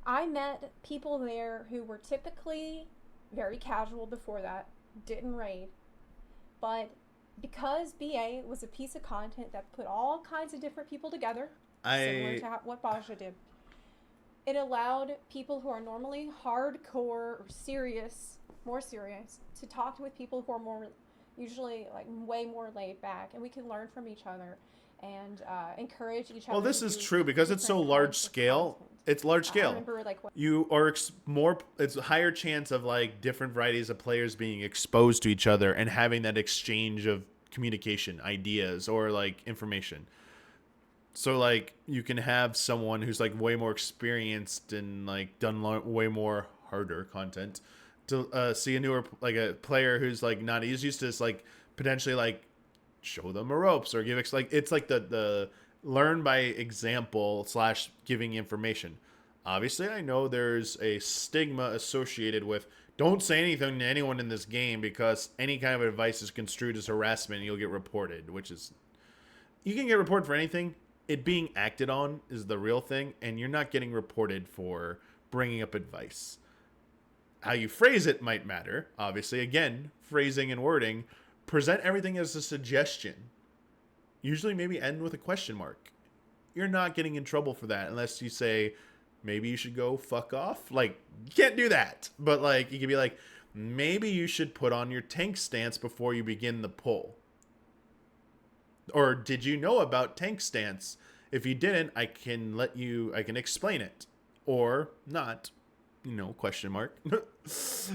I met people there who were typically very casual before that, didn't raid. But because BA was a piece of content that put all kinds of different people together, similar to what Baja did, it allowed people who are normally hardcore or more serious, to talk with people who are more, usually like way more laid back, and we can learn from each other and encourage each other. Well, this is true because it's so large scale. It's large scale. I remember, like, you are it's a higher chance of like different varieties of players being exposed to each other and having that exchange of communication, ideas, or like information. So like you can have someone who's like way more experienced and like done way more harder content to see a newer, like a player who's like not as used to this, like potentially like show them the ropes or give like it's like the learn by example / giving information. Obviously, I know there's a stigma associated with don't say anything to anyone in this game because any kind of advice is construed as harassment and you'll get reported, which is, you can get reported for anything. It being acted on is the real thing, and you're not getting reported for bringing up advice. How you phrase it might matter. Obviously, again, phrasing and wording. Present everything as a suggestion. Usually maybe end with a question mark. You're not getting in trouble for that unless you say, maybe you should go fuck off. Like, you can't do that. But, like, you could be like, maybe you should put on your tank stance before you begin the pull. Or did you know about tank stance? If you didn't, I can explain it. Or not. Question mark.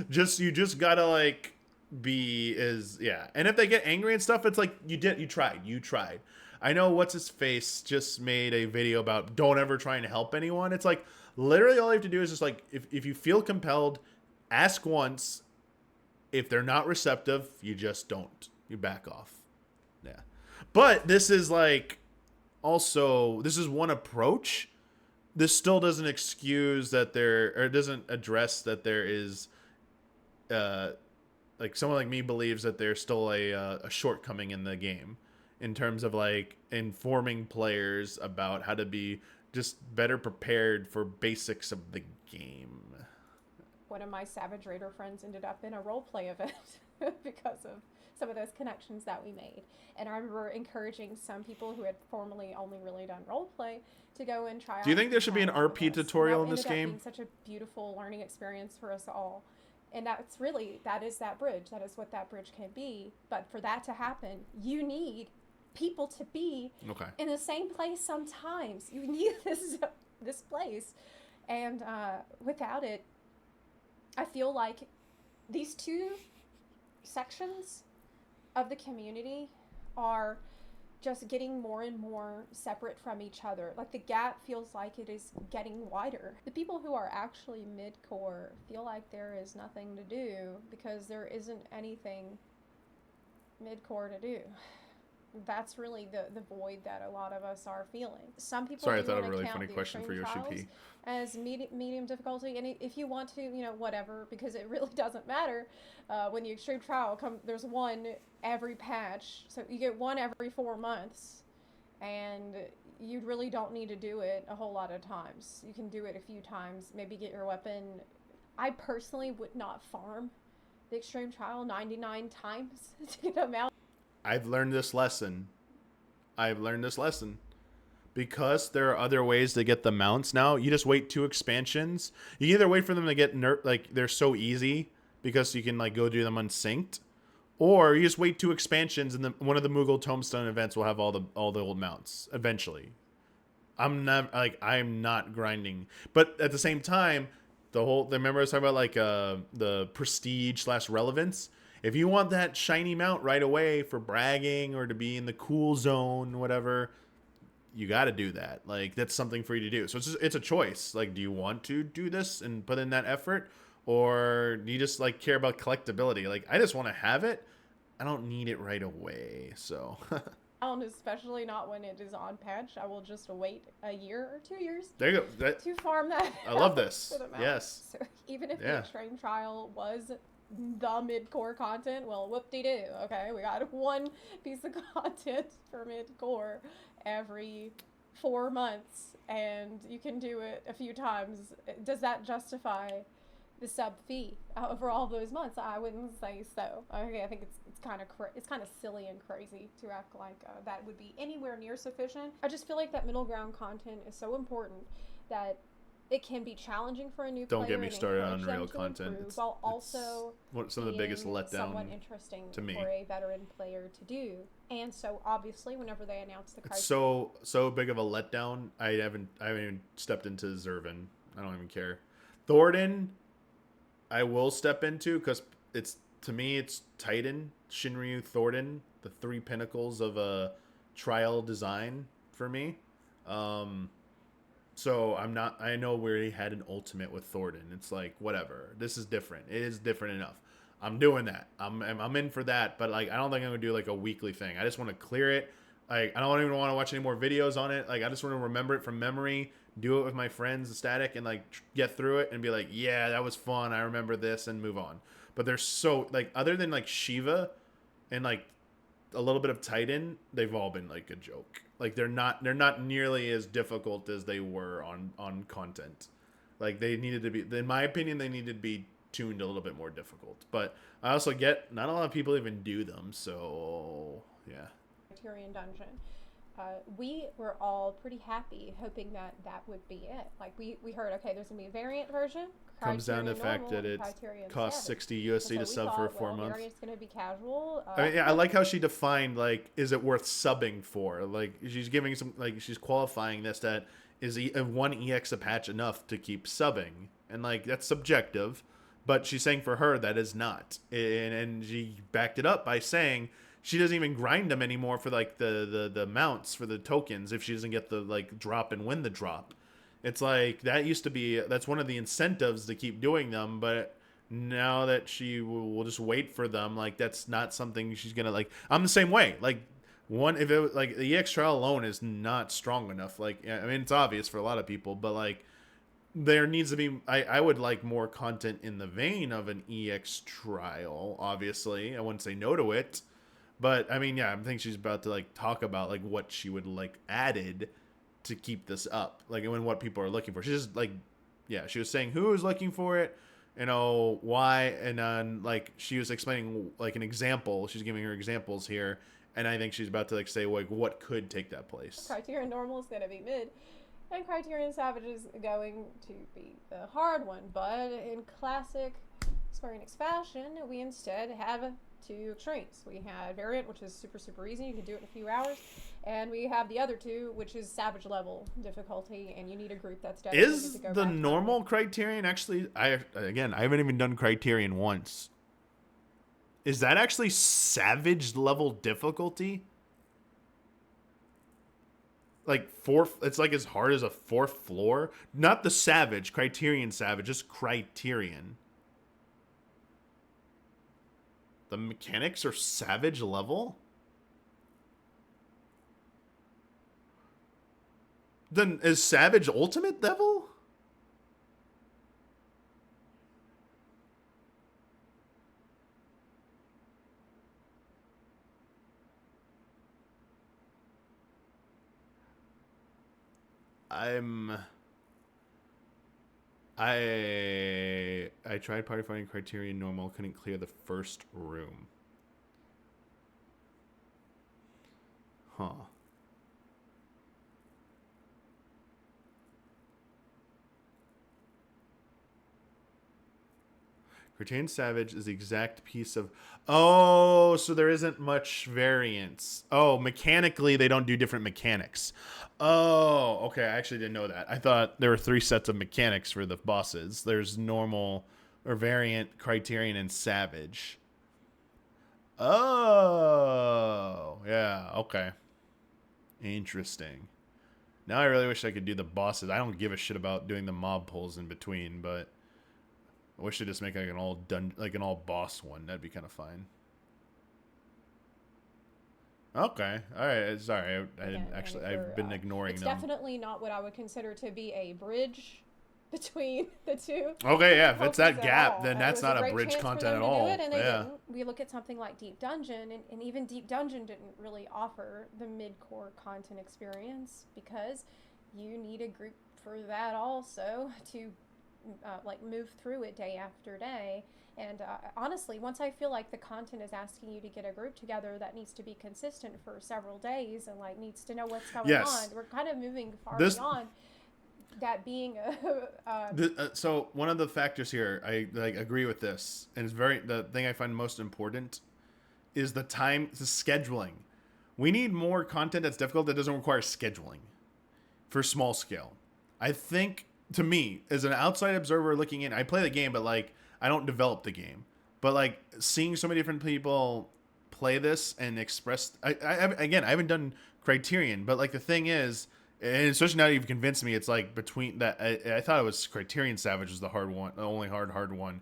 You just gotta like be and if they get angry and stuff, it's like you tried. I know what's his face just made a video about don't ever try and help anyone. It's like literally all you have to do is just like if you feel compelled, ask once. If they're not receptive, you just don't. You back off. Yeah. But this is like also this is one approach. This still doesn't excuse that doesn't address that there is, like someone like me believes that there's still a shortcoming in the game in terms of like informing players about how to be just better prepared for basics of the game. One of my Savage Raider friends ended up in a roleplay event because of some of those connections that we made. And I remember encouraging some people who had formerly only really done roleplay to go and try out. Do you think there should be an RP tutorial in this game? That ended up being such a beautiful learning experience for us all. And that is that bridge. That is what that bridge can be. But for that to happen, you need people to be in the same place sometimes. You need this place. And without it, I feel like these two sections of the community are just getting more and more separate from each other. Like the gap feels like it is getting wider. The people who are actually mid-core feel like there is nothing to do because there isn't anything mid-core to do. that's really the void that a lot of us are feeling. Some people Sorry, I do thought want of a to really count funny the question for extreme Yoshi trials P. as medium difficulty, and if you want to, whatever, because it really doesn't matter. When the extreme trial there's one every patch, so you get one every 4 months, and you really don't need to do it a whole lot of times. You can do it a few times, maybe get your weapon. I personally would not farm the extreme trial 99 times to get a mount. I've learned this lesson. Because there are other ways to get the mounts now. You just wait 2 expansions. You can either wait for them to get like they're so easy because you can like go do them unsynced, or you just wait 2 expansions and then one of the Moogle Tombstone events will have all the old mounts eventually. I'm not grinding, but at the same time, remember I was talking about like the prestige / relevance. If you want that shiny mount right away for bragging or to be in the cool zone, whatever, you got to do that. Like, that's something for you to do. So it's a choice. Like, do you want to do this and put in that effort, or do you just like care about collectability? Like, I just want to have it. I don't need it right away. So Especially not when it is on patch. I will just wait a year or 2 years there you go. to farm that. I love this. Yes. So even if the extreme trial was the mid-core content, well, whoop-de-doo. Okay, we got one piece of content for mid-core every 4 months, and you can do it a few times. Does that justify the sub fee over all those months? I wouldn't say so. Okay, I think it's kind of silly and crazy to act like that would be anywhere near sufficient. I just feel like that middle ground content is so important that it can be challenging for a new player. Don't get me started on Unreal content. While also some of the biggest letdown somewhat interesting to me for a veteran player to do. And so obviously, whenever they announce the criteria, it's so big of a letdown. I haven't even stepped into Zervin. I don't even care. Thornton, I will step into because to me it's Titan, Shinryu, Thornton, the 3 pinnacles of a trial design for me. So I know we already had an ultimate with Thornton. It's like, whatever. This is different. It is different enough. I'm doing that. I'm in for that. But like, I don't think I'm going to do like a weekly thing. I just want to clear it. Like, I don't even want to watch any more videos on it. Like, I just want to remember it from memory, do it with my friends, static, and like get through it and be like, yeah, that was fun. I remember this, and move on. But there's so, like, other than like Shiva and like a little bit of Titan, they've all been like a joke. Like, they're not nearly as difficult as they were on content. Like, they needed to be, in my opinion, they needed to be tuned a little bit more difficult. But I also get not a lot of people even do them, so yeah. Criterion Dungeon. We were all pretty happy, hoping that would be it. Like, we heard, okay, there's gonna be a variant version. Comes down to the fact that it costs 60 USD to sub for 4 months. Variant's gonna be casual. I mean, yeah, I like how she defined, like, is it worth subbing for? Like, she's giving some, like, she's qualifying this, that is one EX a patch enough to keep subbing, and like, that's subjective. But she's saying for her that is not, and she backed it up by saying she doesn't even grind them anymore for like the mounts for the tokens if she doesn't get the like drop and win the drop. It's like that used to be, that's one of the incentives to keep doing them, but now that she will just wait for them, like that's not something she's gonna like. I'm the same way. Like if it was like the EX trial alone is not strong enough. Like, I mean, it's obvious for a lot of people, but like there needs to be, I would like more content in the vein of an EX trial. Obviously, I wouldn't say no to it. But I mean, yeah, I think she's about to like talk about like what she would like added to keep this up, like when what people are looking for. She's just like, yeah, she was saying who is looking for it, why, and then like she was explaining like an example. She's giving her examples here, and I think she's about to like say like what could take that place. Criterion Normal is going to be mid, and Criterion Savage is going to be the hard one. But in classic Square Enix fashion, we instead have 2 extremes. We had variant, which is super, super easy. You can do it in a few hours. And we have the other 2, which is savage level difficulty, and you need a group that's dedicated to go back. Is the normal Criterion actually, I haven't even done Criterion once. Is that actually savage level difficulty? Like it's like as hard as a 4th floor? Not the Savage, Criterion Savage, just Criterion. The mechanics are savage level? Then is Savage Ultimate Devil? I tried party fighting Criterion normal, couldn't clear the first room. Huh. Criterion Savage is the exact piece of... Oh, so there isn't much variance. Oh, mechanically, they don't do different mechanics. Oh, okay. I actually didn't know that. I thought there were 3 sets of mechanics for the bosses. There's normal or variant, Criterion, and Savage. Oh, yeah. Okay. Interesting. Now I really wish I could do the bosses. I don't give a shit about doing the mob pulls in between, but... I wish they'd just make like an all boss one. That'd be kind of fine. Okay, all right. Sorry, I didn't actually. I've been ignoring them. It's definitely not what I would consider to be a bridge between the two. Okay, yeah. If it's that gap, then that's not a bridge content at all. Yeah. We look at something like Deep Dungeon, and even Deep Dungeon didn't really offer the mid-core content experience because you need a group for that also to. Move through it day after day, and honestly, once I feel like the content is asking you to get a group together that needs to be consistent for several days and like needs to know what's going on, we're kind of moving far beyond that being so one of the factors here, I agree with this, and it's the thing I find most important is the scheduling. We need more content that's difficult that doesn't require scheduling for small scale. I think. To me, as an outside observer looking in, I play the game, but like I don't develop the game. But like seeing so many different people play this and express, I haven't done Criterion, but like the thing is, and especially now that you've convinced me, it's like between that. I thought it was Criterion Savage was the hard one, the only hard one.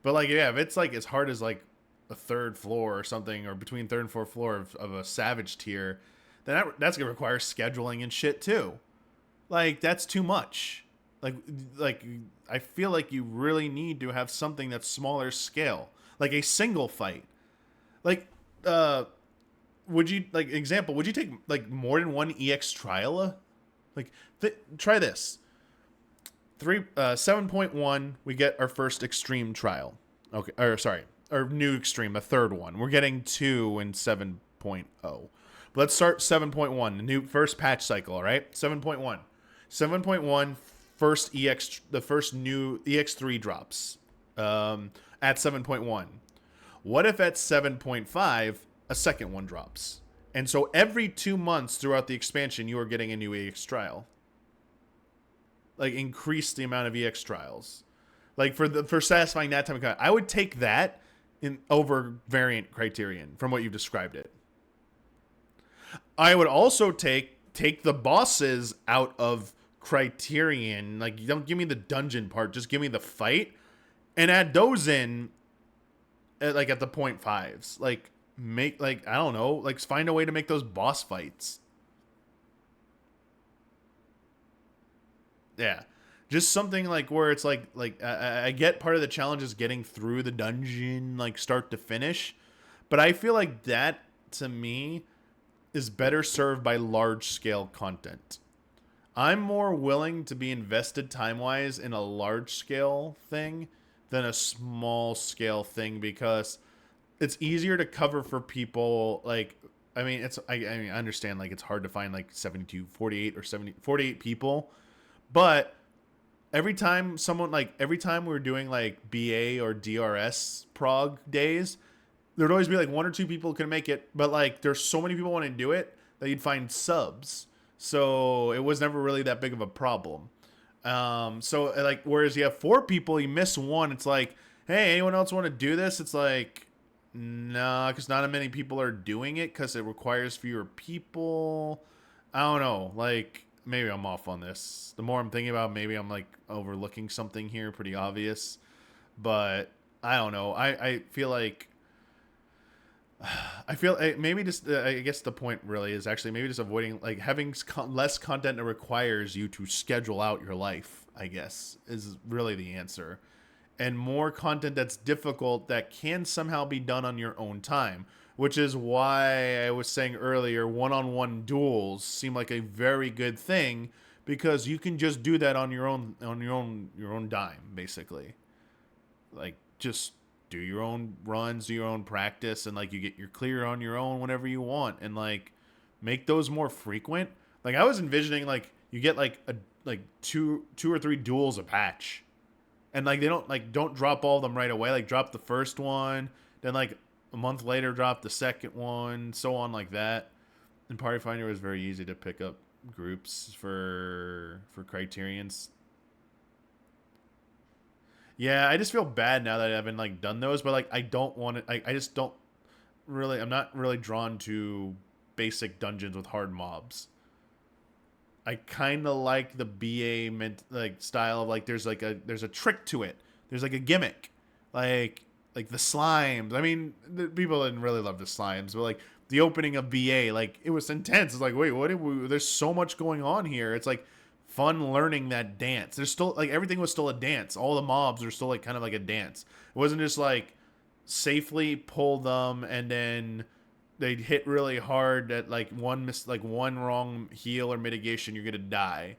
But like yeah, if it's like as hard as like a 3rd floor or something, or between 3rd and 4th floor of a Savage tier, then that's gonna require scheduling and shit too. Like that's too much. Like I feel like you really need to have something that's smaller scale, like a single fight. Like, would you take like more than one EX trial? Like, try this. 7.1, we get our first extreme trial. Okay, or sorry, our new extreme, the 3rd one. We're getting 2 in 7.0. But let's start 7.1, the new first patch cycle. All right, 7.1. 7.1. The first new EX3 drops at 7.1. What if at 7.5 a second one drops? And so every 2 months throughout the expansion, you are getting a new EX trial. Like increase the amount of EX trials. Like for satisfying that time of content, I would take that over variant Criterion from what you've described it. I would also take the bosses out of Criterion. Like, you don't give me the dungeon part, just give me the fight and add those in at the 0.5s. Like, make, like, I don't know, like find a way to make those boss fights. Yeah, just something like where it's like I get part of the challenge is getting through the dungeon like start to finish, but I feel like that to me is better served by large scale content. I'm more willing to be invested time-wise in a large-scale thing than a small-scale thing because it's easier to cover for people. Like, I mean, I understand, like, it's hard to find, like, 48 people. But every time we're doing, like, BA or DRS prog days, there'd always be, like, 1 or 2 people who can make it. But, like, there's so many people want to do it that you'd find subs. So it was never really that big of a problem. So like, whereas you have 4 people, you miss one. It's like, hey, anyone else want to do this? It's like, nah, because not many people are doing it because it requires fewer people. I don't know. Like, maybe I'm off on this. The more I'm thinking about it, maybe I'm like overlooking something here, pretty obvious. But I don't know. I feel like I feel maybe just I guess the point really is actually maybe just avoiding like having less content that requires you to schedule out your life, I guess, is really the answer. And more content that's difficult that can somehow be done on your own time, which is why I was saying earlier one-on-one duels seem like a very good thing because you can just do that on your own dime basically. Like just do your own runs, do your own practice, and like you get your clear on your own whenever you want, and like make those more frequent. Like I was envisioning like you get like two or three duels a patch, and like they don't drop all of them right away. Like drop the first one, then like a month later drop the second one, so on like that. And Party Finder was very easy to pick up groups for Criterion's. Yeah, I just feel bad now that I haven't like done those, but like I don't want it. I just don't really. I'm not really drawn to basic dungeons with hard mobs. I kind of like the BA style of like there's a trick to it. There's like a gimmick, like the slimes. I mean, people didn't really love the slimes, but like the opening of BA, like it was intense. It's like wait, there's so much going on here. It's like fun learning that dance. There's still like everything was still a dance. All the mobs are still like kind of like a dance. It wasn't just like safely pull them and then they'd hit really hard at like one wrong heal or mitigation you're gonna die.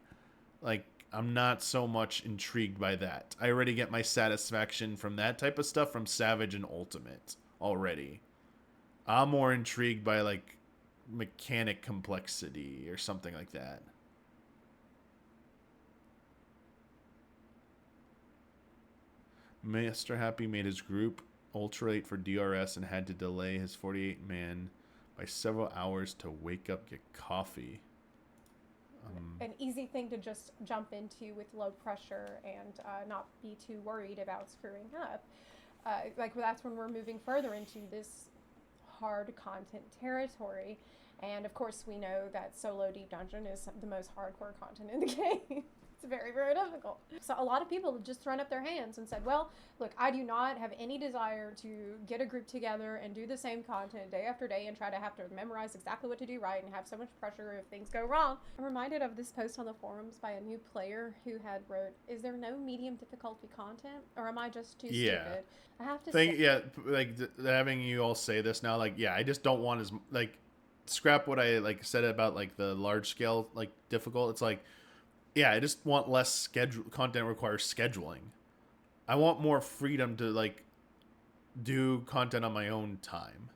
Like I'm not so much intrigued by that. I already get my satisfaction from that type of stuff from Savage and Ultimate already. I'm more intrigued by like mechanic complexity or something like that. Master Happy made his group ultralight for DRS and had to delay his 48-man by several hours to wake up, get coffee. An easy thing to just jump into with low pressure and not be too worried about screwing up. Like that's when we're moving further into this hard content territory. And of course we know that solo deep dungeon is the most hardcore content in the game. It's very, very difficult. So a lot of people have just thrown up their hands and said, well, look, I do not have any desire to get a group together and do the same content day after day and try to have to memorize exactly what to do right and have so much pressure if things go wrong. I'm reminded of this post on the forums by a new player who had wrote, is there no medium difficulty content or am I just too stupid? I have to say. Yeah, like having you all say this now, like, yeah, I just don't want as, like, scrap what I, like, said about, like, the large scale, like, difficult. It's like, yeah, I just want less content requires scheduling. I want more freedom to like do content on my own time,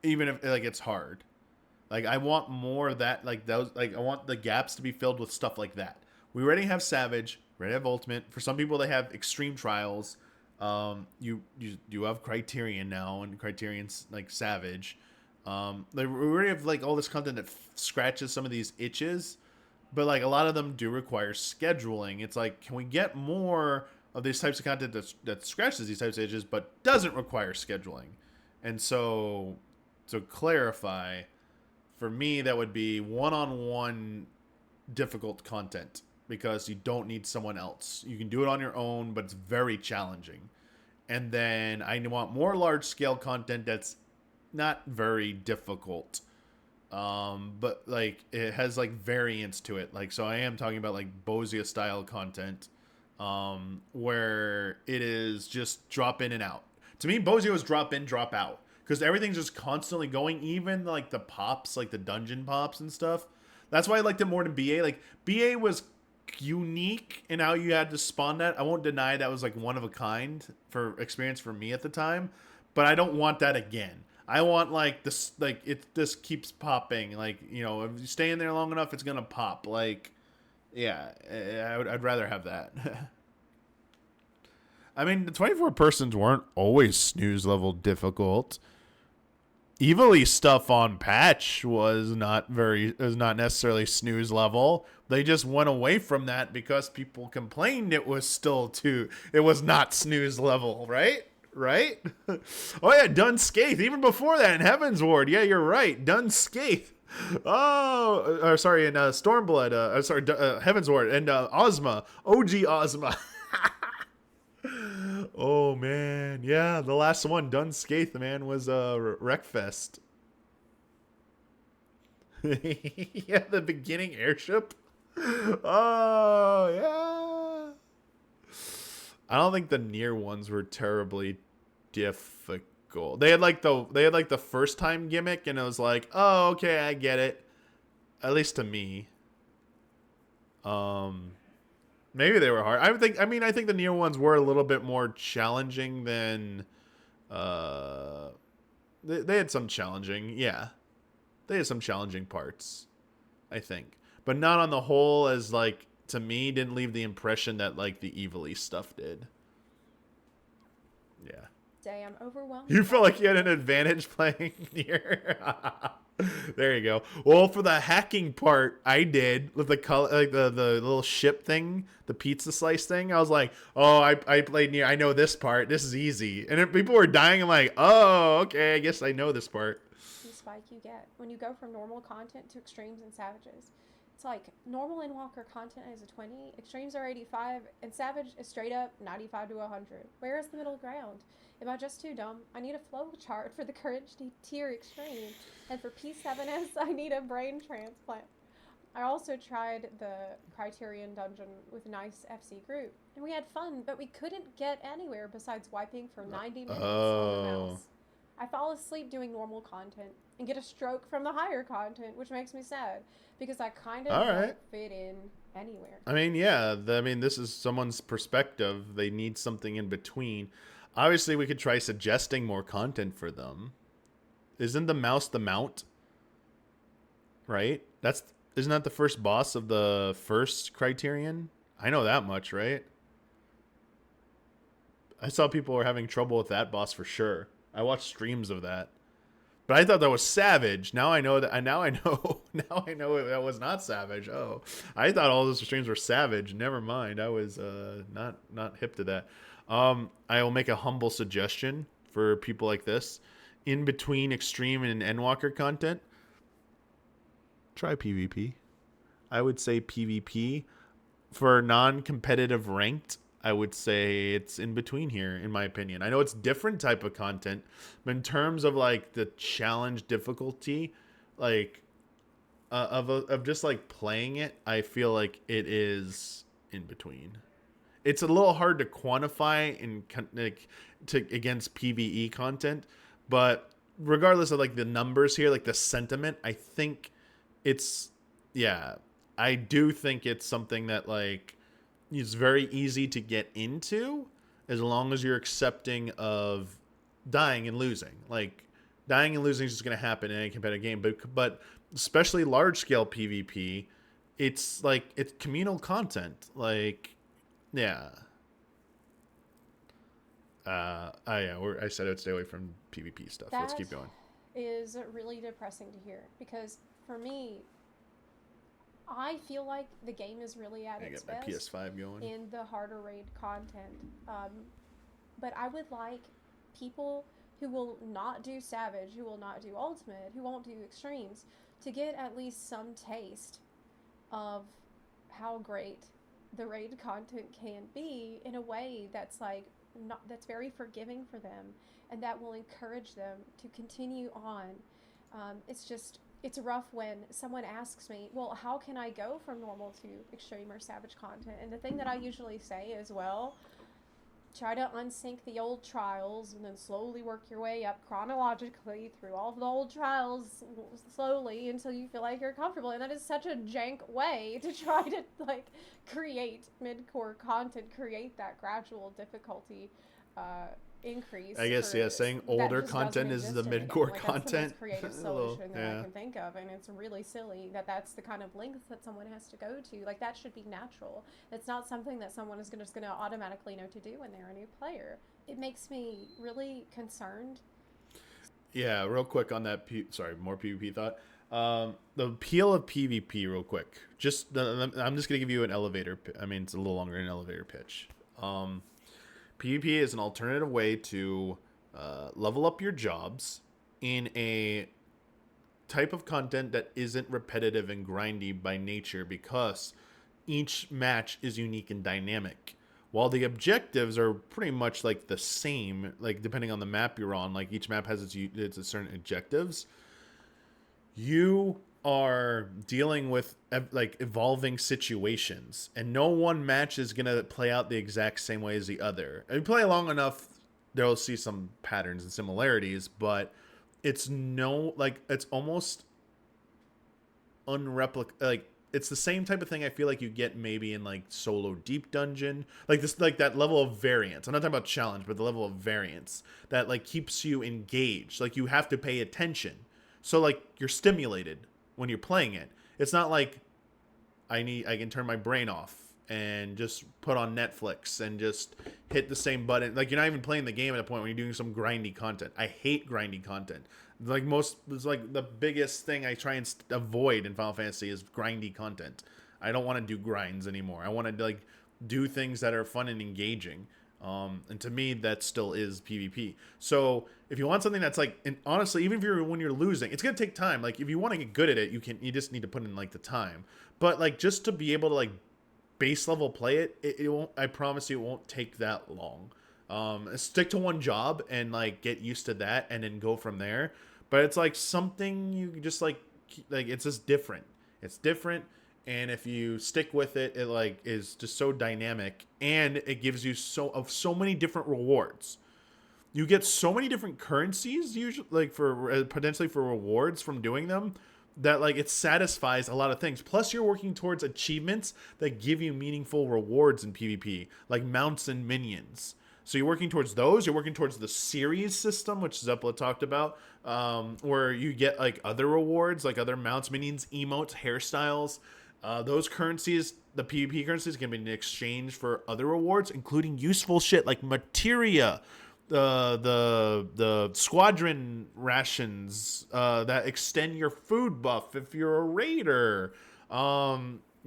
even if like it's hard. Like I want more of that. Like those. Like I want the gaps to be filled with stuff like that. We already have Savage. We already have Ultimate. For some people, they have Extreme Trials. You have Criterion now, and Criterion's like Savage. Like we already have like all this content that scratches some of these itches. But like a lot of them do require scheduling. It's like, can we get more of these types of content that scratches these types of edges, but doesn't require scheduling? And so, to clarify, for me, that would be one-on-one difficult content because you don't need someone else. You can do it on your own, but it's very challenging. And then I want more large-scale content that's not very difficult. But like it has like variance to it. Like, so I am talking about like Bozia style content, where it is just drop in and out. To me, Bozia was drop in, drop out because everything's just constantly going. Even like the pops, like the dungeon pops and stuff. That's why I liked it more than BA. Like BA was unique in how you had to spawn that. I won't deny that was like one of a kind for experience for me at the time, but I don't want that again. I want like this, like it just keeps popping. Like, you know, if you stay in there long enough, it's gonna pop. Like, yeah, I'd rather have that. I mean, the 24 persons weren't always snooze level difficult. Evilly stuff on patch was not necessarily snooze level. They just went away from that because people complained it was not snooze level, right? Right? Oh yeah, Dun Skaith. Even before that, in Heaven's Ward. Yeah, you're right. Dun Skaith. Oh, sorry, in Stormblood. Heaven's Ward and Ozma. OG Ozma. Oh man, Yeah, the last one done scathed, man, was Wreckfest. Yeah, the beginning airship. Oh yeah. I don't think the near ones were terribly difficult. They had the first time gimmick, and it was like, oh okay, I get it. At least to me. Um, Maybe they were hard. I think the near ones were a little bit more challenging than. Uh, they had some challenging, yeah. They had some challenging parts, I think, but not on the whole. As like to me, didn't leave the impression that like the Evilly stuff did. Yeah. Day, I'm overwhelmed. You felt like you had an advantage playing near. There you go. Well, for the hacking part, I did with the color, like the little ship thing, the pizza slice thing. I was like, oh, I played near. I know this part. This is easy. And if people were dying, I'm like, oh, okay. I guess I know this part. The spike you get when you go from normal content to extremes and savages. It's like normal Endwalker content is a 20, extremes are 85, and savage is straight up 95 to 100. Where is the middle ground? Am I just too dumb? I need a flow chart for the current tier extreme, and for P7S, I need a brain transplant. I also tried the Criterion dungeon with a nice FC group, and we had fun, but we couldn't get anywhere besides wiping for 90 minutes on the mouse. I fall asleep doing normal content and get a stroke from the higher content, which makes me sad because I kind of don't fit in anywhere. I mean, yeah. This is someone's perspective. They need something in between. Obviously, we could try suggesting more content for them. Isn't the mouse the mount? Right? Isn't that the first boss of the first Criterion? I know that much, right? I saw people were having trouble with that boss for sure. I watched streams of that. But I thought that was savage. Now I know that. Now I know that was not savage. Oh, I thought all those streams were savage. Never mind. I was not hip to that. I will make a humble suggestion for people like this. In between extreme and Endwalker content, try PvP. I would say PvP. For non-competitive ranked, I would say it's in between here, in my opinion. I know it's different type of content, but in terms of like the challenge difficulty, like of just like playing it, I feel like it is in between. It's a little hard to quantify against PvE content, but regardless of like the numbers here, like the sentiment, I think it's, yeah, I do think it's something that like is very easy to get into as long as you're accepting of dying and losing. Like dying and losing is just going to happen in any competitive game, but especially large scale PvP, it's like it's communal content. Like, yeah. I said I'd stay away from PvP stuff. Let's keep going. Is really depressing to hear because for me, I feel like the game is really at its best. I got my PS5 going in the harder raid content. But I would like people who will not do Savage, who will not do Ultimate, who won't do Extremes, to get at least some taste of how great the raid content can be in a way that's like that's very forgiving for them and that will encourage them to continue on. It's rough when someone asks me, well, how can I go from normal to extreme or savage content? And the thing that I usually say is, well, try to unsync the old trials and then slowly work your way up chronologically through all of the old trials slowly until you feel like you're comfortable. And that is such a jank way to try to like create mid-core content, create that gradual difficulty increase. I guess, yeah, saying older content is the mid-core content. That's the most creative solution that I can think of, and it's really silly that that's the kind of length that someone has to go to. Like, that should be natural. It's not something that someone is just going to automatically know to do when they're a new player. It makes me really concerned. Yeah, real quick on that. More PvP thought. The appeal of PvP, real quick. I'm just going to give you an elevator. It's a little longer than an elevator pitch. PvP is an alternative way to level up your jobs in a type of content that isn't repetitive and grindy by nature because each match is unique and dynamic. while the objectives are pretty much like the same, like depending on the map you're on, like each map has its certain objectives. You are dealing with like evolving situations, and no one match is gonna play out the exact same way as the other. If you play long enough, they'll see some patterns and similarities, but it's it's almost like it's the same type of thing I feel like you get maybe in like solo deep dungeon, like this, like that level of variance. I'm not talking about challenge, but the level of variance that like keeps you engaged. Like you have to pay attention, so like you're stimulated when you're playing it. It's not like I can turn my brain off and just put on Netflix and just hit the same button. Like you're not even playing the game at a point when you're doing some grindy content. I hate grindy content. It's like the biggest thing I try and avoid in Final Fantasy is grindy content. I don't want to do grinds anymore. I want to like do things that are fun and engaging. And to me, that still is PvP. So if you want something that's like, and honestly, even if when you're losing, it's gonna take time. Like if you want to get good at it, you just need to put in like the time. But like just to be able to like base level play it won't. I promise you, it won't take that long. Stick to one job and like get used to that, and then go from there. But it's like something you just like it's just different. It's different. And if you stick with it, it like is just so dynamic, and it gives you so many different rewards. You get so many different currencies usually, like for potentially for rewards from doing them, that like it satisfies a lot of things. Plus, you're working towards achievements that give you meaningful rewards in PvP, like mounts and minions. So you're working towards those. You're working towards the series system, which Zepla talked about, where you get like other rewards, like other mounts, minions, emotes, hairstyles. Those currencies, the PvP currencies, can be in exchange for other rewards, including useful shit like materia, the squadron rations that extend your food buff if you're a raider.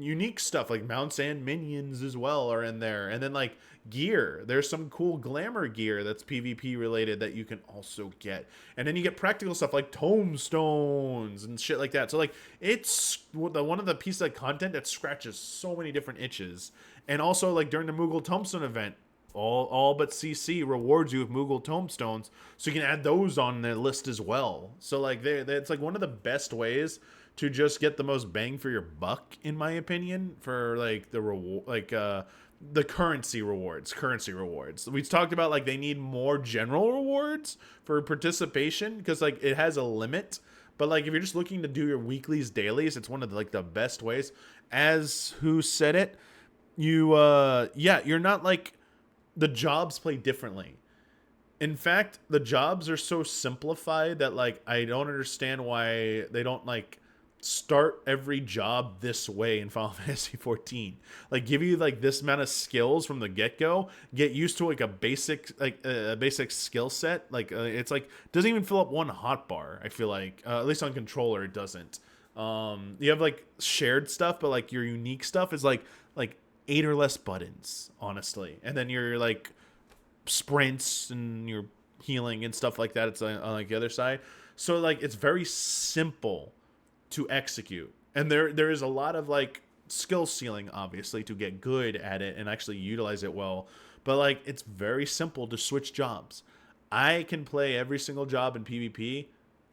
Unique stuff like mounts and minions as well are in there, and then like gear. There's some cool glamour gear that's PvP related that you can also get, and then you get practical stuff like tomestones and shit like that. So like it's one of the pieces of content that scratches so many different itches. And also like during the Moogle Tombstone event, all but CC rewards you with Moogle Tomestones, so you can add those on the list as well. So like it's like one of the best ways to just get the most bang for your buck, in my opinion, for like the reward, like the currency rewards. We talked about like they need more general rewards for participation, because like it has a limit. But like if you're just looking to do your weeklies, dailies, it's one of the best ways. As who said it, you're not like, the jobs play differently. In fact, the jobs are so simplified that like I don't understand why they don't like start every job this way in Final Fantasy XIV. Like give you like this amount of skills from the get-go, get used to like a basic skill set. Like it's like doesn't even fill up one hotbar. I feel like at least on controller it doesn't. You have like shared stuff, but like your unique stuff is like 8 or less buttons, honestly. And then your like sprints and your healing and stuff like that, it's on like the other side. So like it's very simple to execute, and there is a lot of like skill ceiling, obviously, to get good at it and actually utilize it well. But like it's very simple to switch jobs. I can play every single job in PvP.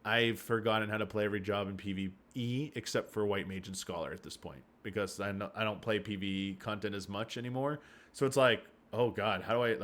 I've forgotten how to play every job in PvE except for White Mage and Scholar at this point, because I don't play PvE content as much anymore. So it's like, oh god, how do I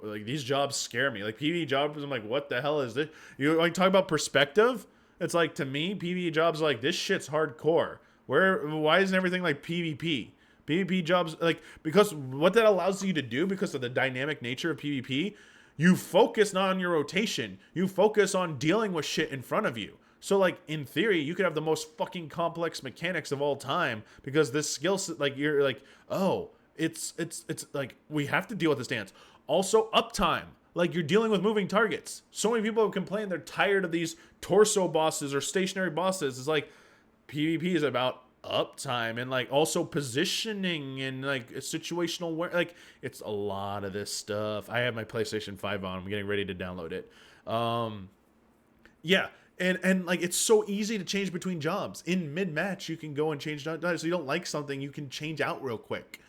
like these jobs scare me. Like PvE jobs, I'm like, what the hell is this? You like talk about perspective? It's like, to me, PvE jobs are like, this shit's hardcore. Why isn't everything like PvP? PvP jobs, like, because what that allows you to do, because of the dynamic nature of PvP, you focus not on your rotation. You focus on dealing with shit in front of you. So, like, in theory, you could have the most fucking complex mechanics of all time, because this skill set, like, you're like, oh, it's like, we have to deal with this dance. Also, uptime. Like, you're dealing with moving targets. So many people complain they're tired of these torso bosses or stationary bosses. It's like, PvP is about uptime and like also positioning and like situational work. Like it's a lot of this stuff. I have my PlayStation 5 on. I'm getting ready to download it. Yeah. And like it's so easy to change between jobs. In mid-match, you can go and change jobs. So you don't like something, you can change out real quick.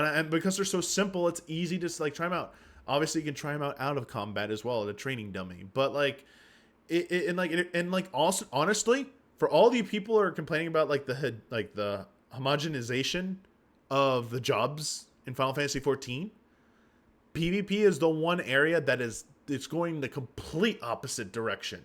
And because they're so simple, it's easy to like try them out. Obviously, you can try them out of combat as well, at a training dummy. But like, also honestly, for all the people who are complaining about like the homogenization of the jobs in Final Fantasy XIV, PvP is the one area that it's going the complete opposite direction.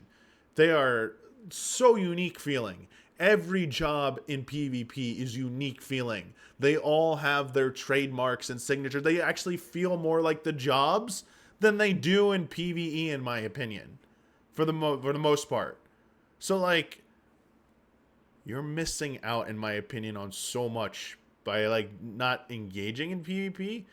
They are so unique feeling. Every job in PvP is unique feeling. They all have their trademarks and signatures. They actually feel more like the jobs than they do in PvE, in my opinion, for the most part. So like, you're missing out, in my opinion, on so much by like not engaging in PvP.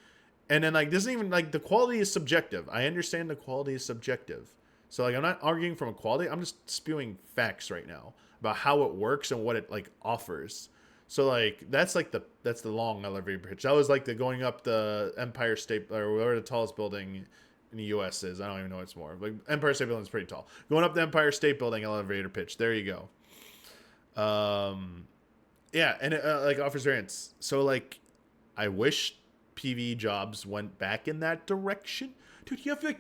And then like, this isn't even like, the quality is subjective. I understand the quality is subjective. So like, I'm not arguing from a quality. I'm just spewing facts right now about how it works and what it like offers. So like, that's the long elevator pitch. That was like the going up the Empire State, or whatever the tallest building in the U.S. is. I don't even know what's more. Like, Empire State Building is pretty tall. Going up the Empire State Building elevator pitch. There you go. Yeah, and it like offers variants. So like, I wish PvE jobs went back in that direction. Dude, you have a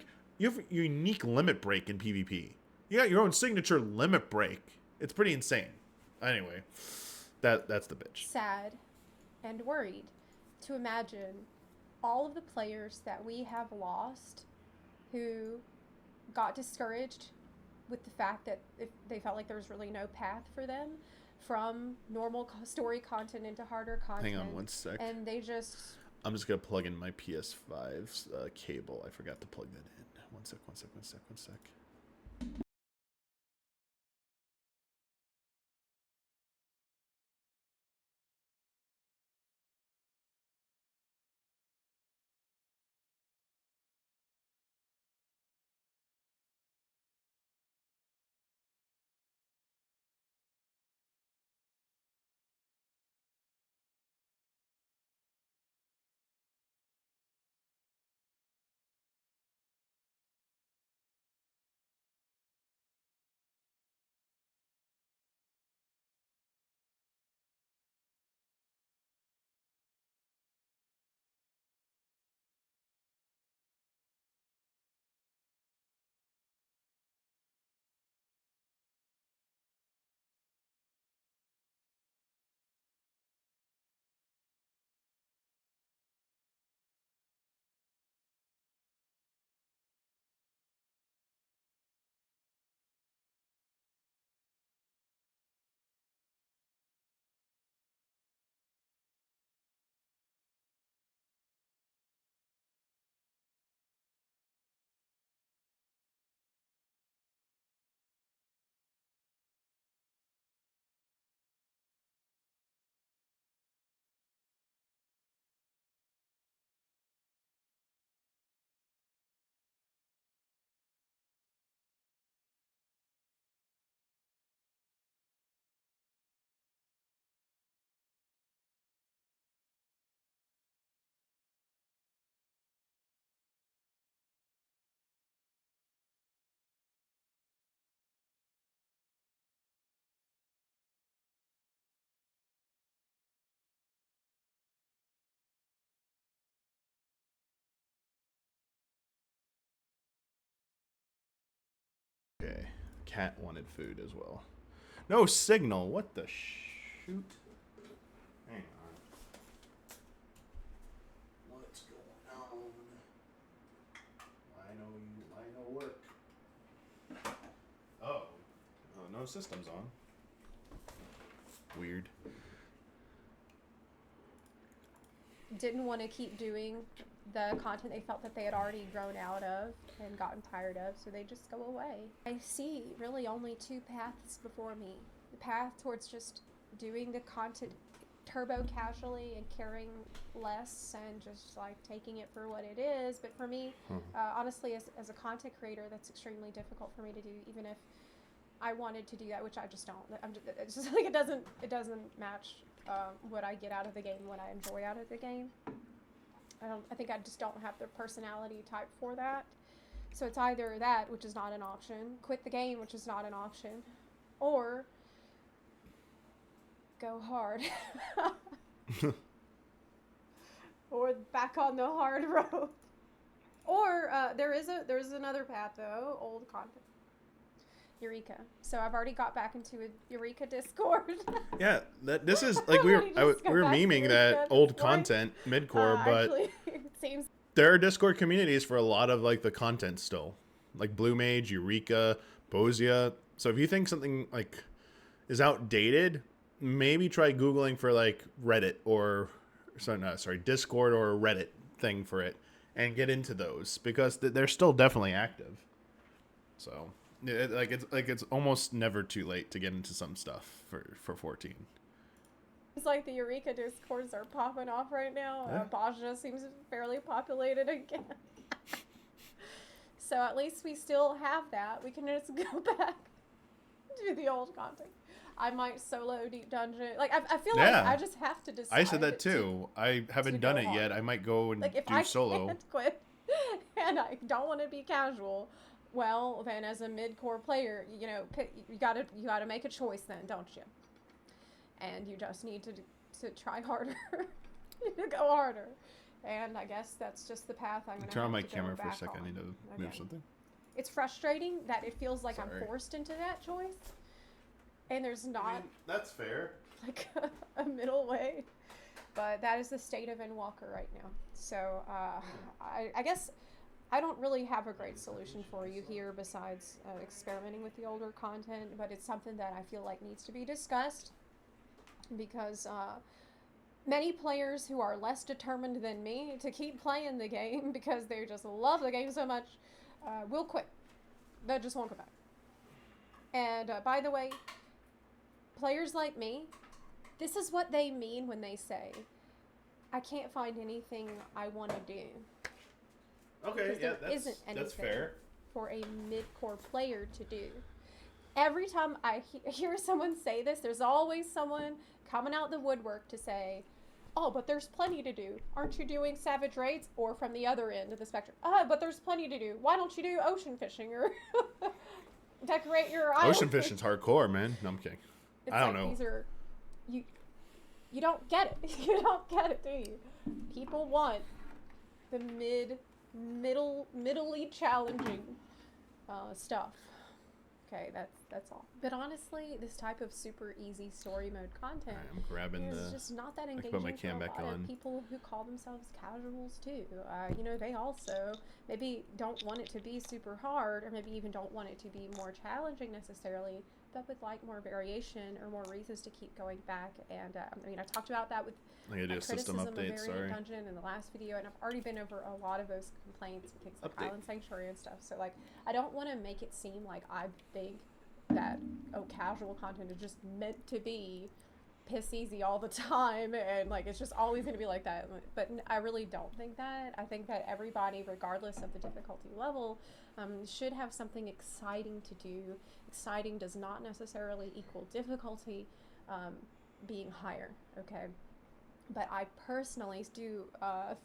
unique limit break in PvP. You got your own signature limit break. It's pretty insane. Anyway, that's the bitch. Sad and worried to imagine all of the players that we have lost who got discouraged with the fact that if they felt like there was really no path for them from normal story content into harder content. Hang on one sec. And they just... I'm just going to plug in my PS5's cable. I forgot to plug that in. One sec. Okay. Cat wanted food as well. No signal. What the shoot? Hang on. What's going on? Why no work? Oh. Oh, no system's on. Weird. Didn't want to keep doing the content they felt that they had already grown out of and gotten tired of, so they just go away. I see really only two paths before me. The path towards just doing the content turbo casually and caring less and just like taking it for what it is. But for me, honestly, as a content creator, that's extremely difficult for me to do, even if I wanted to do that, which I just don't. It's just like it doesn't match what I get out of the game, what I enjoy out of the game. I think I just don't have the personality type for that. So it's either that, which is not an option, quit the game, which is not an option, or go hard. or back on the hard road. Or there's another path though, old content. Eureka. So I've already got back into a Eureka Discord. Yeah, this is like we were memeing that old content midcore, but actually, it seems there are Discord communities for a lot of like the content still, like Blue Mage, Eureka, Bosia. So if you think something like is outdated, maybe try Googling for like Reddit or Discord or a Reddit thing for it, and get into those because they're still definitely active. So it's almost never too late to get into some stuff for 14. It's like the Eureka Discords are popping off right now. Yeah. Baja seems fairly populated again. So at least we still have that. We can just go back to the old content. I might solo Deep Dungeon. Like, I feel like I just have to decide. I said that too. I haven't done it yet. I might go and like, do solo. If I can't quit and I don't want to be casual, well, then as a mid-core player, you know, you gotta make a choice then, don't you? And you just need to try harder, to go harder. And I guess that's just the path I'm gonna turn on my to camera go for a back second. on. I need to move something. It's frustrating that it feels like Sorry. I'm forced into that choice, and there's not that's fair. like a middle way. But that is the state of Endwalker right now. So I guess I don't really have a great solution for you here besides experimenting with the older content, but it's something that I feel like needs to be discussed because many players who are less determined than me to keep playing the game because they just love the game so much will quit. They just won't come back. And by the way, players like me, this is what they mean when they say, I can't find anything I want to do. Okay, yeah, isn't that's fair. For a mid-core player to do. Every time I hear someone say this, there's always someone coming out the woodwork to say, oh, but there's plenty to do. Aren't you doing Savage Raids? Or from the other end of the spectrum, but there's plenty to do. Why don't you do ocean fishing or decorate your island? Ocean fishing's hardcore, man. No, I'm kidding. I don't know. These are, you don't get it. You don't get it, do you? People want the middly challenging stuff. Okay, that's all. But honestly, this type of super easy story mode content I'm grabbing is just not that engaging put my cam for a back lot on. of people who call themselves casuals too. You know, they also maybe don't want it to be super hard, or maybe even don't want it to be more challenging necessarily, but would like more variation or more reasons to keep going back. And I mean, I talked about that with I gotta do a system update. Sorry. Dungeon in the last video, and I've already been over a lot of those complaints with things like Island Sanctuary and stuff. So like, I don't want to make it seem like I think that casual content is just meant to be piss easy all the time and like it's just always going to be like that. But I really don't think that. I think that everybody, regardless of the difficulty level, should have something exciting to do. Exciting does not necessarily equal difficulty being higher, okay? But I personally do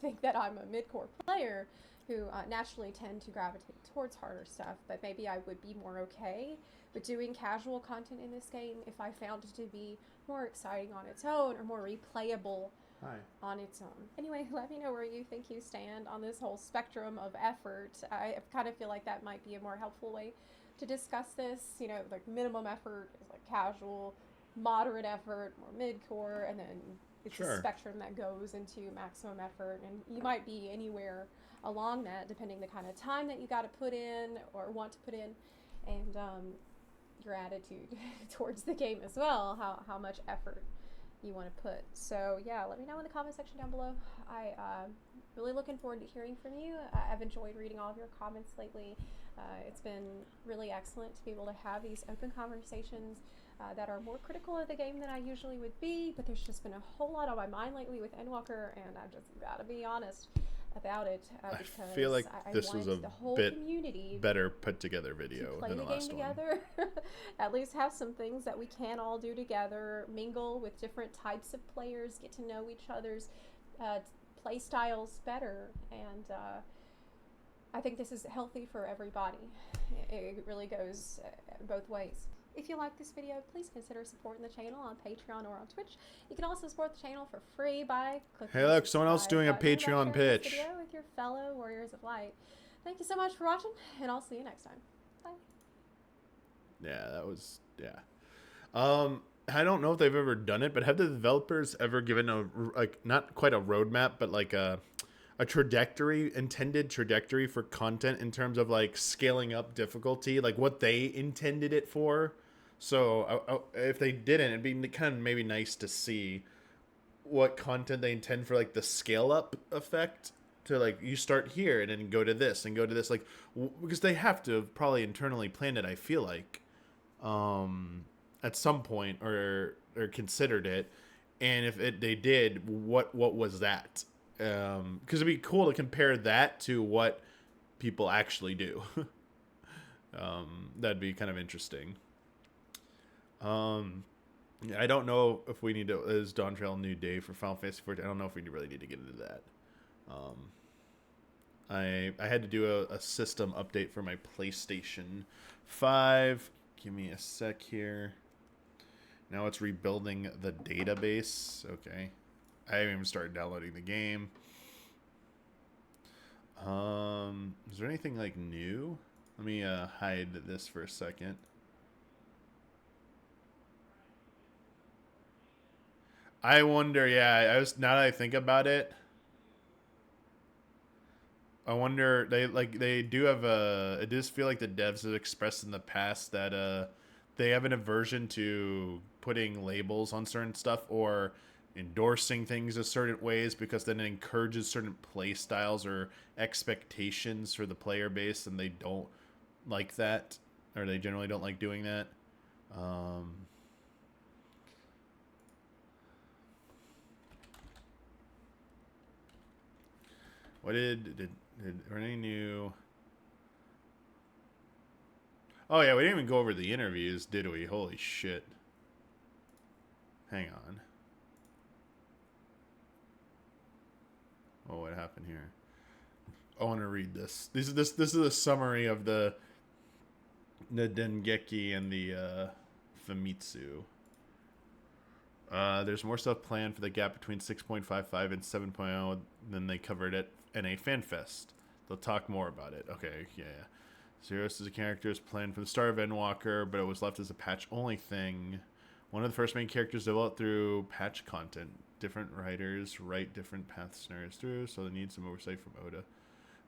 think that I'm a mid-core player who naturally tend to gravitate towards harder stuff, but maybe I would be more okay with doing casual content in this game if I found it to be more exciting on its own or more replayable on its own. Anyway, let me know where you think you stand on this whole spectrum of effort. I kind of feel like that might be a more helpful way to discuss this. You know, like minimum effort is like casual, moderate effort, more mid-core, and then it's a spectrum that goes into maximum effort, and you might be anywhere along that depending the kind of time that you got to put in or want to put in, and your attitude towards the game as well, how much effort you want to put. So yeah, let me know in the comment section down below. Really looking forward to hearing from you. I've enjoyed reading all of your comments lately. It's been really excellent to be able to have these open conversations that are more critical of the game than I usually would be, but there's just been a whole lot on my mind lately with Endwalker, and I've just got to be honest about it. I feel like this was a bit better put together video than the last one. At least have some things that we can all do together, mingle with different types of players, get to know each other's play styles better, and I think this is healthy for everybody. It really goes both ways. If you like this video, please consider supporting the channel on Patreon or on Twitch. You can also support the channel for free by clicking Hey, look, someone else doing a button and by Patreon sharing pitch. this video with your fellow Warriors of Light. Thank you so much for watching, and I'll see you next time. Bye. Yeah, that was, yeah. I don't know if they've ever done it, but have the developers ever given a, like, not quite a roadmap, but like a intended trajectory for content in terms of like scaling up difficulty, like what they intended it for? So if they didn't, it'd be kind of maybe nice to see what content they intend for, like the scale up effect, to like you start here and then go to this and go to this, like because they have to have probably internally planned it, I feel like, at some point, or considered it. And if they did, what was that? Because it'd be cool to compare that to what people actually do. That'd be kind of interesting. I don't know if we need to, is Dawn Trail a new day for Final Fantasy XIV? I don't know if we really need to get into that. I had to do a system update for my PlayStation 5. Give me a sec here. Now it's rebuilding the database. Okay. I haven't even started downloading the game. Is there anything like new? Let me hide this for a second. I wonder, yeah, now that I think about it, I wonder, they do have it does feel like the devs have expressed in the past that they have an aversion to putting labels on certain stuff or endorsing things a certain ways, because then it encourages certain play styles or expectations for the player base, and they don't like that, or they generally don't like doing that. What did any new? Oh yeah, we didn't even go over the interviews, did we? Holy shit. Hang on. Oh, what happened here? I want to read this. This is a summary of the Dengeki and the Famitsu. There's more stuff planned for the gap between 6.55 and 7.0 than they covered at NA FanFest. They'll talk more about it. Okay, yeah. Zeros as a character is planned for the start of Endwalker, but it was left as a patch-only thing. One of the first main characters developed through patch content. Different writers write different path scenarios through, so they need some oversight from Oda.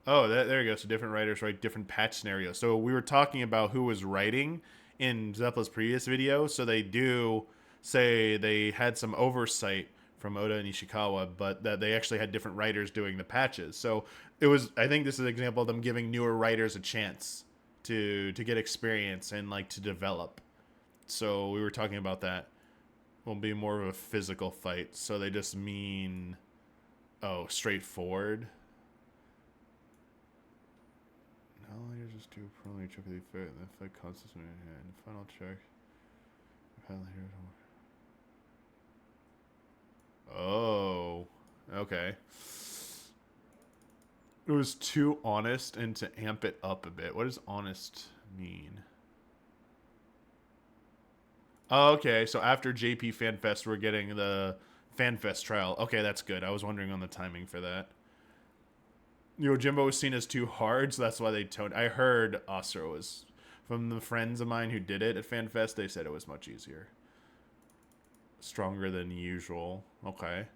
Oh, there you go. So different writers write different patch scenarios. So we were talking about who was writing in Zepla's previous video, so they do say they had some oversight from Oda and Ishikawa, but that they actually had different writers doing the patches. So it was, I think this is an example of them giving newer writers a chance to get experience and like to develop. So we were talking about that. Will be more of a physical fight. So they just mean, oh, straightforward. No, you're just too prone to the fight constantly in the final check. Oh, okay. It was too honest and to amp it up a bit. What does honest mean? Oh, okay, so after JP FanFest, we're getting the FanFest trial. Okay, that's good. I was wondering on the timing for that. Yojimbo was seen as too hard, so that's why they toned. I heard Asura was, from the friends of mine who did it at FanFest, they said it was much easier. Stronger than usual. Okay.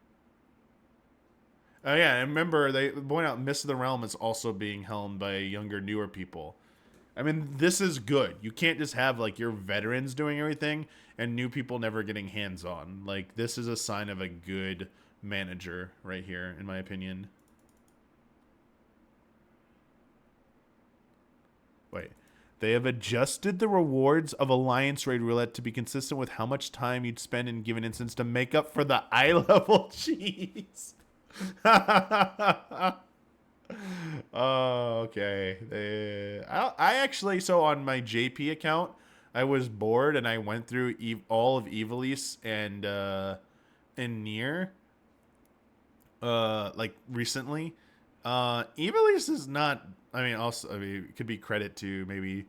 Oh yeah, I remember they point out Mist of the Realm is also being helmed by younger, newer people. I mean, this is good. You can't just have like your veterans doing everything and new people never getting hands-on. Like, this is a sign of a good manager right here, in my opinion. Wait. They have adjusted the rewards of Alliance Raid Roulette to be consistent with how much time you'd spend in given instance to make up for the eye level cheese. Oh, okay. I actually, so on my JP account, I was bored and I went through all of Ivalice and Nier, like recently. Ivalice is not. I mean, also, it could be credit to maybe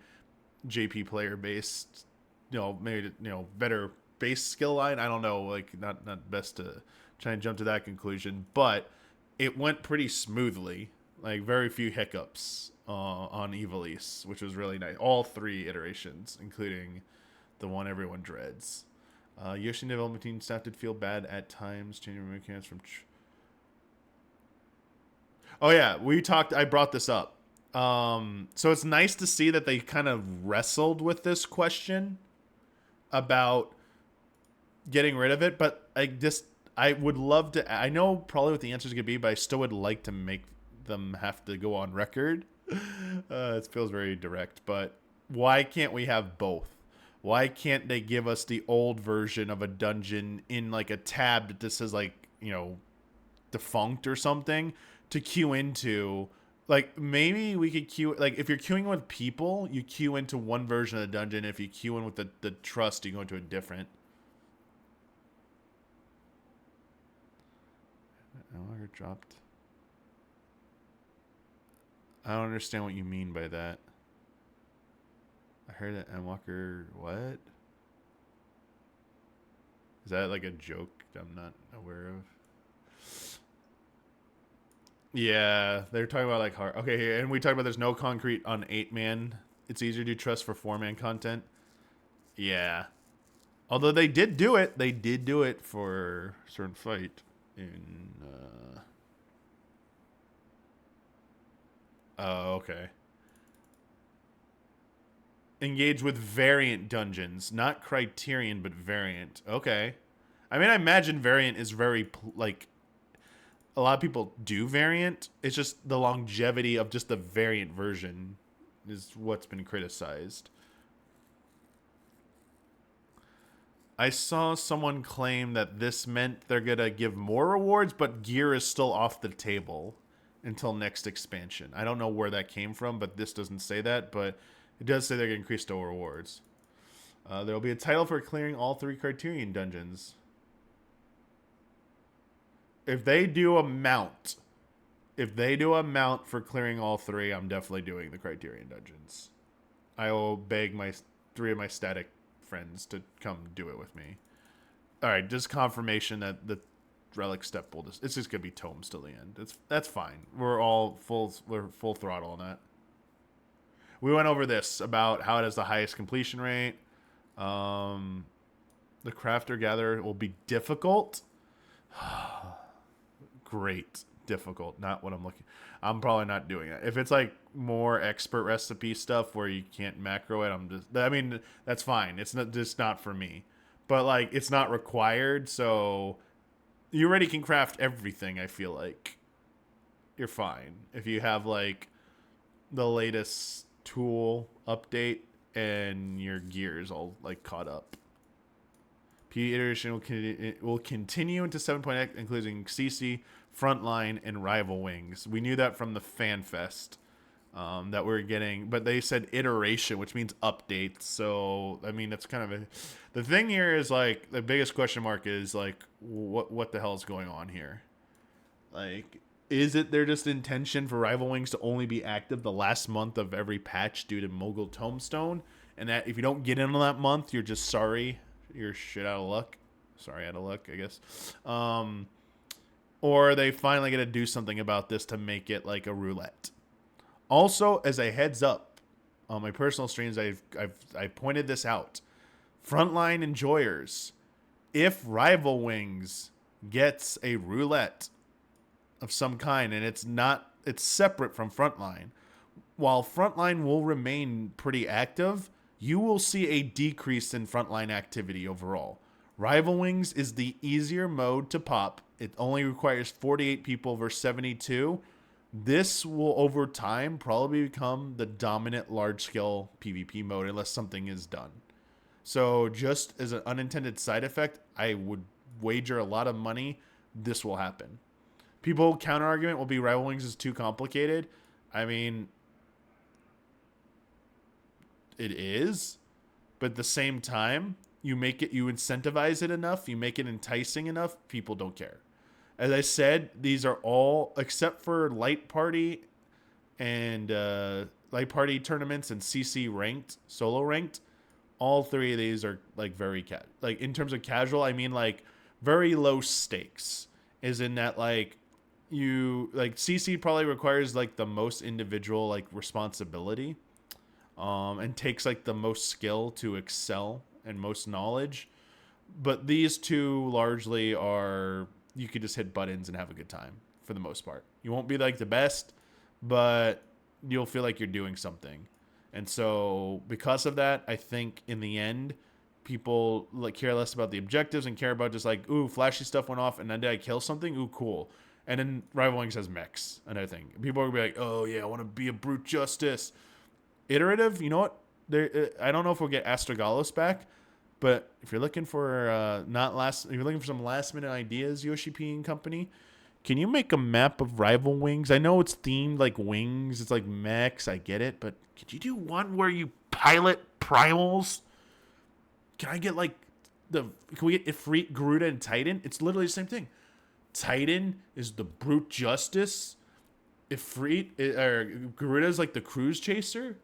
JP player based maybe better base skill line. I don't know, like not best to try and jump to that conclusion, but it went pretty smoothly. Like very few hiccups on Ivalice, which was really nice. All 3 iterations, including the one everyone dreads. Yoshi development team staff did feel bad at times, changing mechanics from. Oh yeah, I brought this up. So it's nice to see that they kind of wrestled with this question about getting rid of it, but I would love to. I know probably what the answer is gonna be, but I still would like to make them have to go on record. It feels very direct, but why can't we have both? Why can't they give us the old version of a dungeon in like a tab that says like, defunct or something to queue into? Like maybe we could queue, like if you're queuing with people, you queue into one version of the dungeon. If you queue in with the trust, you go into a different. Endwalker dropped. I don't understand what you mean by that. I heard that Endwalker, what? Is that like a joke I'm not aware of? Yeah, they're talking about like hard. Okay, and we talked about there's no concrete on 8-man. It's easier to trust for 4-man content. Yeah. Although they did do it. They did do it for a certain fight in oh, okay. Engage with variant dungeons, not criterion, but variant. Okay. I mean, I imagine variant is very like a lot of people do variant. It's just the longevity of just the variant version is what's been criticized. I saw someone claim that this meant they're going to give more rewards, but gear is still off the table until next expansion. I don't know where that came from, but this doesn't say that, but it does say they're going to increase the rewards. There will be a title for clearing all 3 Criterion dungeons. If they do a mount for clearing all 3, I'm definitely doing the Criterion dungeons. I will beg my 3 of my static friends to come do it with me. All right, just confirmation that the relic step will it's just gonna be tomes till the end. That's fine. We're full throttle on that. We went over this about how it has the highest completion rate. The crafter gatherer will be difficult. Great. Difficult. Not what I'm looking. I'm probably not doing it. If it's like more expert recipe stuff where you can't macro it, I mean, that's fine. It's not for me. But like it's not required, so you already can craft everything, I feel like. You're fine. If you have like the latest tool update and your gear's all like caught up. P iteration will continue into 7.x, including CC, Frontline, and Rival Wings. We knew that from the FanFest that we're getting, but they said iteration, which means updates. So, I mean, that's kind of the thing here is like the biggest question mark is like, what the hell is going on here? Like, is it their just intention for Rival Wings to only be active the last month of every patch due to Mogul Tombstone? And that if you don't get in on that month, you're just sorry. You're shit out of luck. Sorry, out of luck, I guess. Or are they finally going to do something about this to make it like a roulette? Also, as a heads up, on my personal streams, I pointed this out. Frontline enjoyers, if Rival Wings gets a roulette of some kind, and it's separate from Frontline, while Frontline will remain pretty active, you will see a decrease in Frontline activity overall. Rival Wings is the easier mode to pop. It only requires 48 people versus 72. This will, over time, probably become the dominant large-scale PvP mode unless something is done. So just as an unintended side effect, I would wager a lot of money this will happen. People counter-argument will be Rival Wings is too complicated. I mean, it is, but at the same time, you incentivize it enough, you make it enticing enough, people don't care. As I said, these are all, except for light party and light party tournaments and CC ranked, solo ranked, all three of these are like very like in terms of casual, I mean like very low stakes. Is in that like you like CC probably requires like the most individual like responsibility, and takes like the most skill to excel and most knowledge. But these two largely are you could just hit buttons and have a good time for the most part. You won't be like the best, but you'll feel like you're doing something. And so because of that, I think in the end, people like care less about the objectives and care about just like, ooh, flashy stuff went off and then did I kill something? Ooh, cool. And then Rival Wings has mechs, another thing. People are gonna be like, oh yeah, I want to be a brute justice. Iterative, you know what? I don't know if we'll get Astragalus back, but if you're looking for if you're looking for some last minute ideas, Yoshi P and company, can you make a map of Rival Wings? I know it's themed like wings, it's like mechs, I get it, but could you do one where you pilot primals? Can I get like can we get Ifrit, Garuda, and Titan? It's literally the same thing. Titan is the brute justice. Ifrit or Garuda is like the cruise chaser.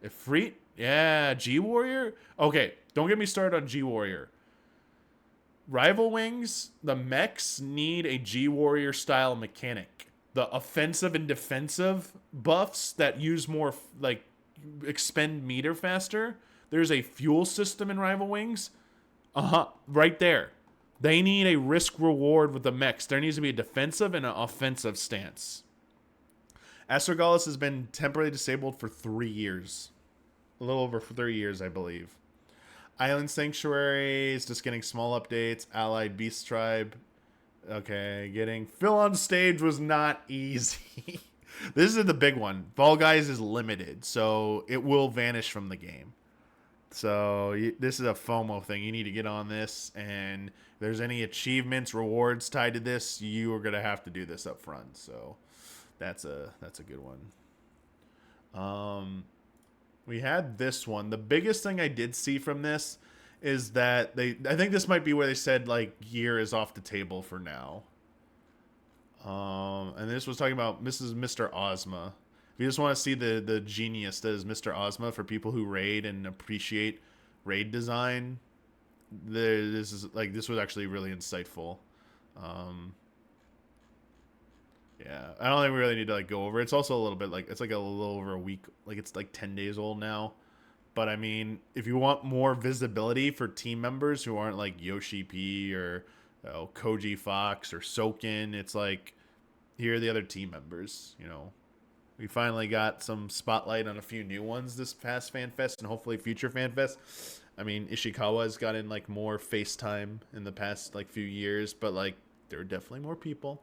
Ifrit, yeah, G Warrior. Okay, don't get me started on G Warrior. Rival Wings, the mechs need a G Warrior style mechanic. The offensive and defensive buffs that use more like expend meter faster. There's a fuel system in Rival Wings. Right there. They need a risk reward with the mechs. There needs to be a defensive and an offensive stance. Astragalus has been temporarily disabled for 3 years. A little over 3 years, I believe. Island Sanctuary is just getting small updates. Allied Beast Tribe. Okay, getting Phil on stage was not easy. This is the big one. Fall Guys is limited, so it will vanish from the game. So this is a FOMO thing. You need to get on this, and if there's any achievements, rewards tied to this, you are gonna have to do this up front. So that's a good one. We had this one. The biggest thing I did see from this is that I think this might be where they said like gear is off the table for now. And this was talking about Mr. Ozma. If you just want to see the genius that is Mr. Ozma for people who raid and appreciate raid design, this was actually really insightful. Yeah, I don't think we really need to like go over it. It's also a little bit like it's like a little over a week, like it's like 10 days old now. But I mean, if you want more visibility for team members who aren't like Yoshi P or Koji Fox or Soken, it's like here are the other team members. You know, we finally got some spotlight on a few new ones this past FanFest and hopefully future FanFest. I mean, Ishikawa's gotten like more FaceTime in the past like few years, but like there are definitely more people.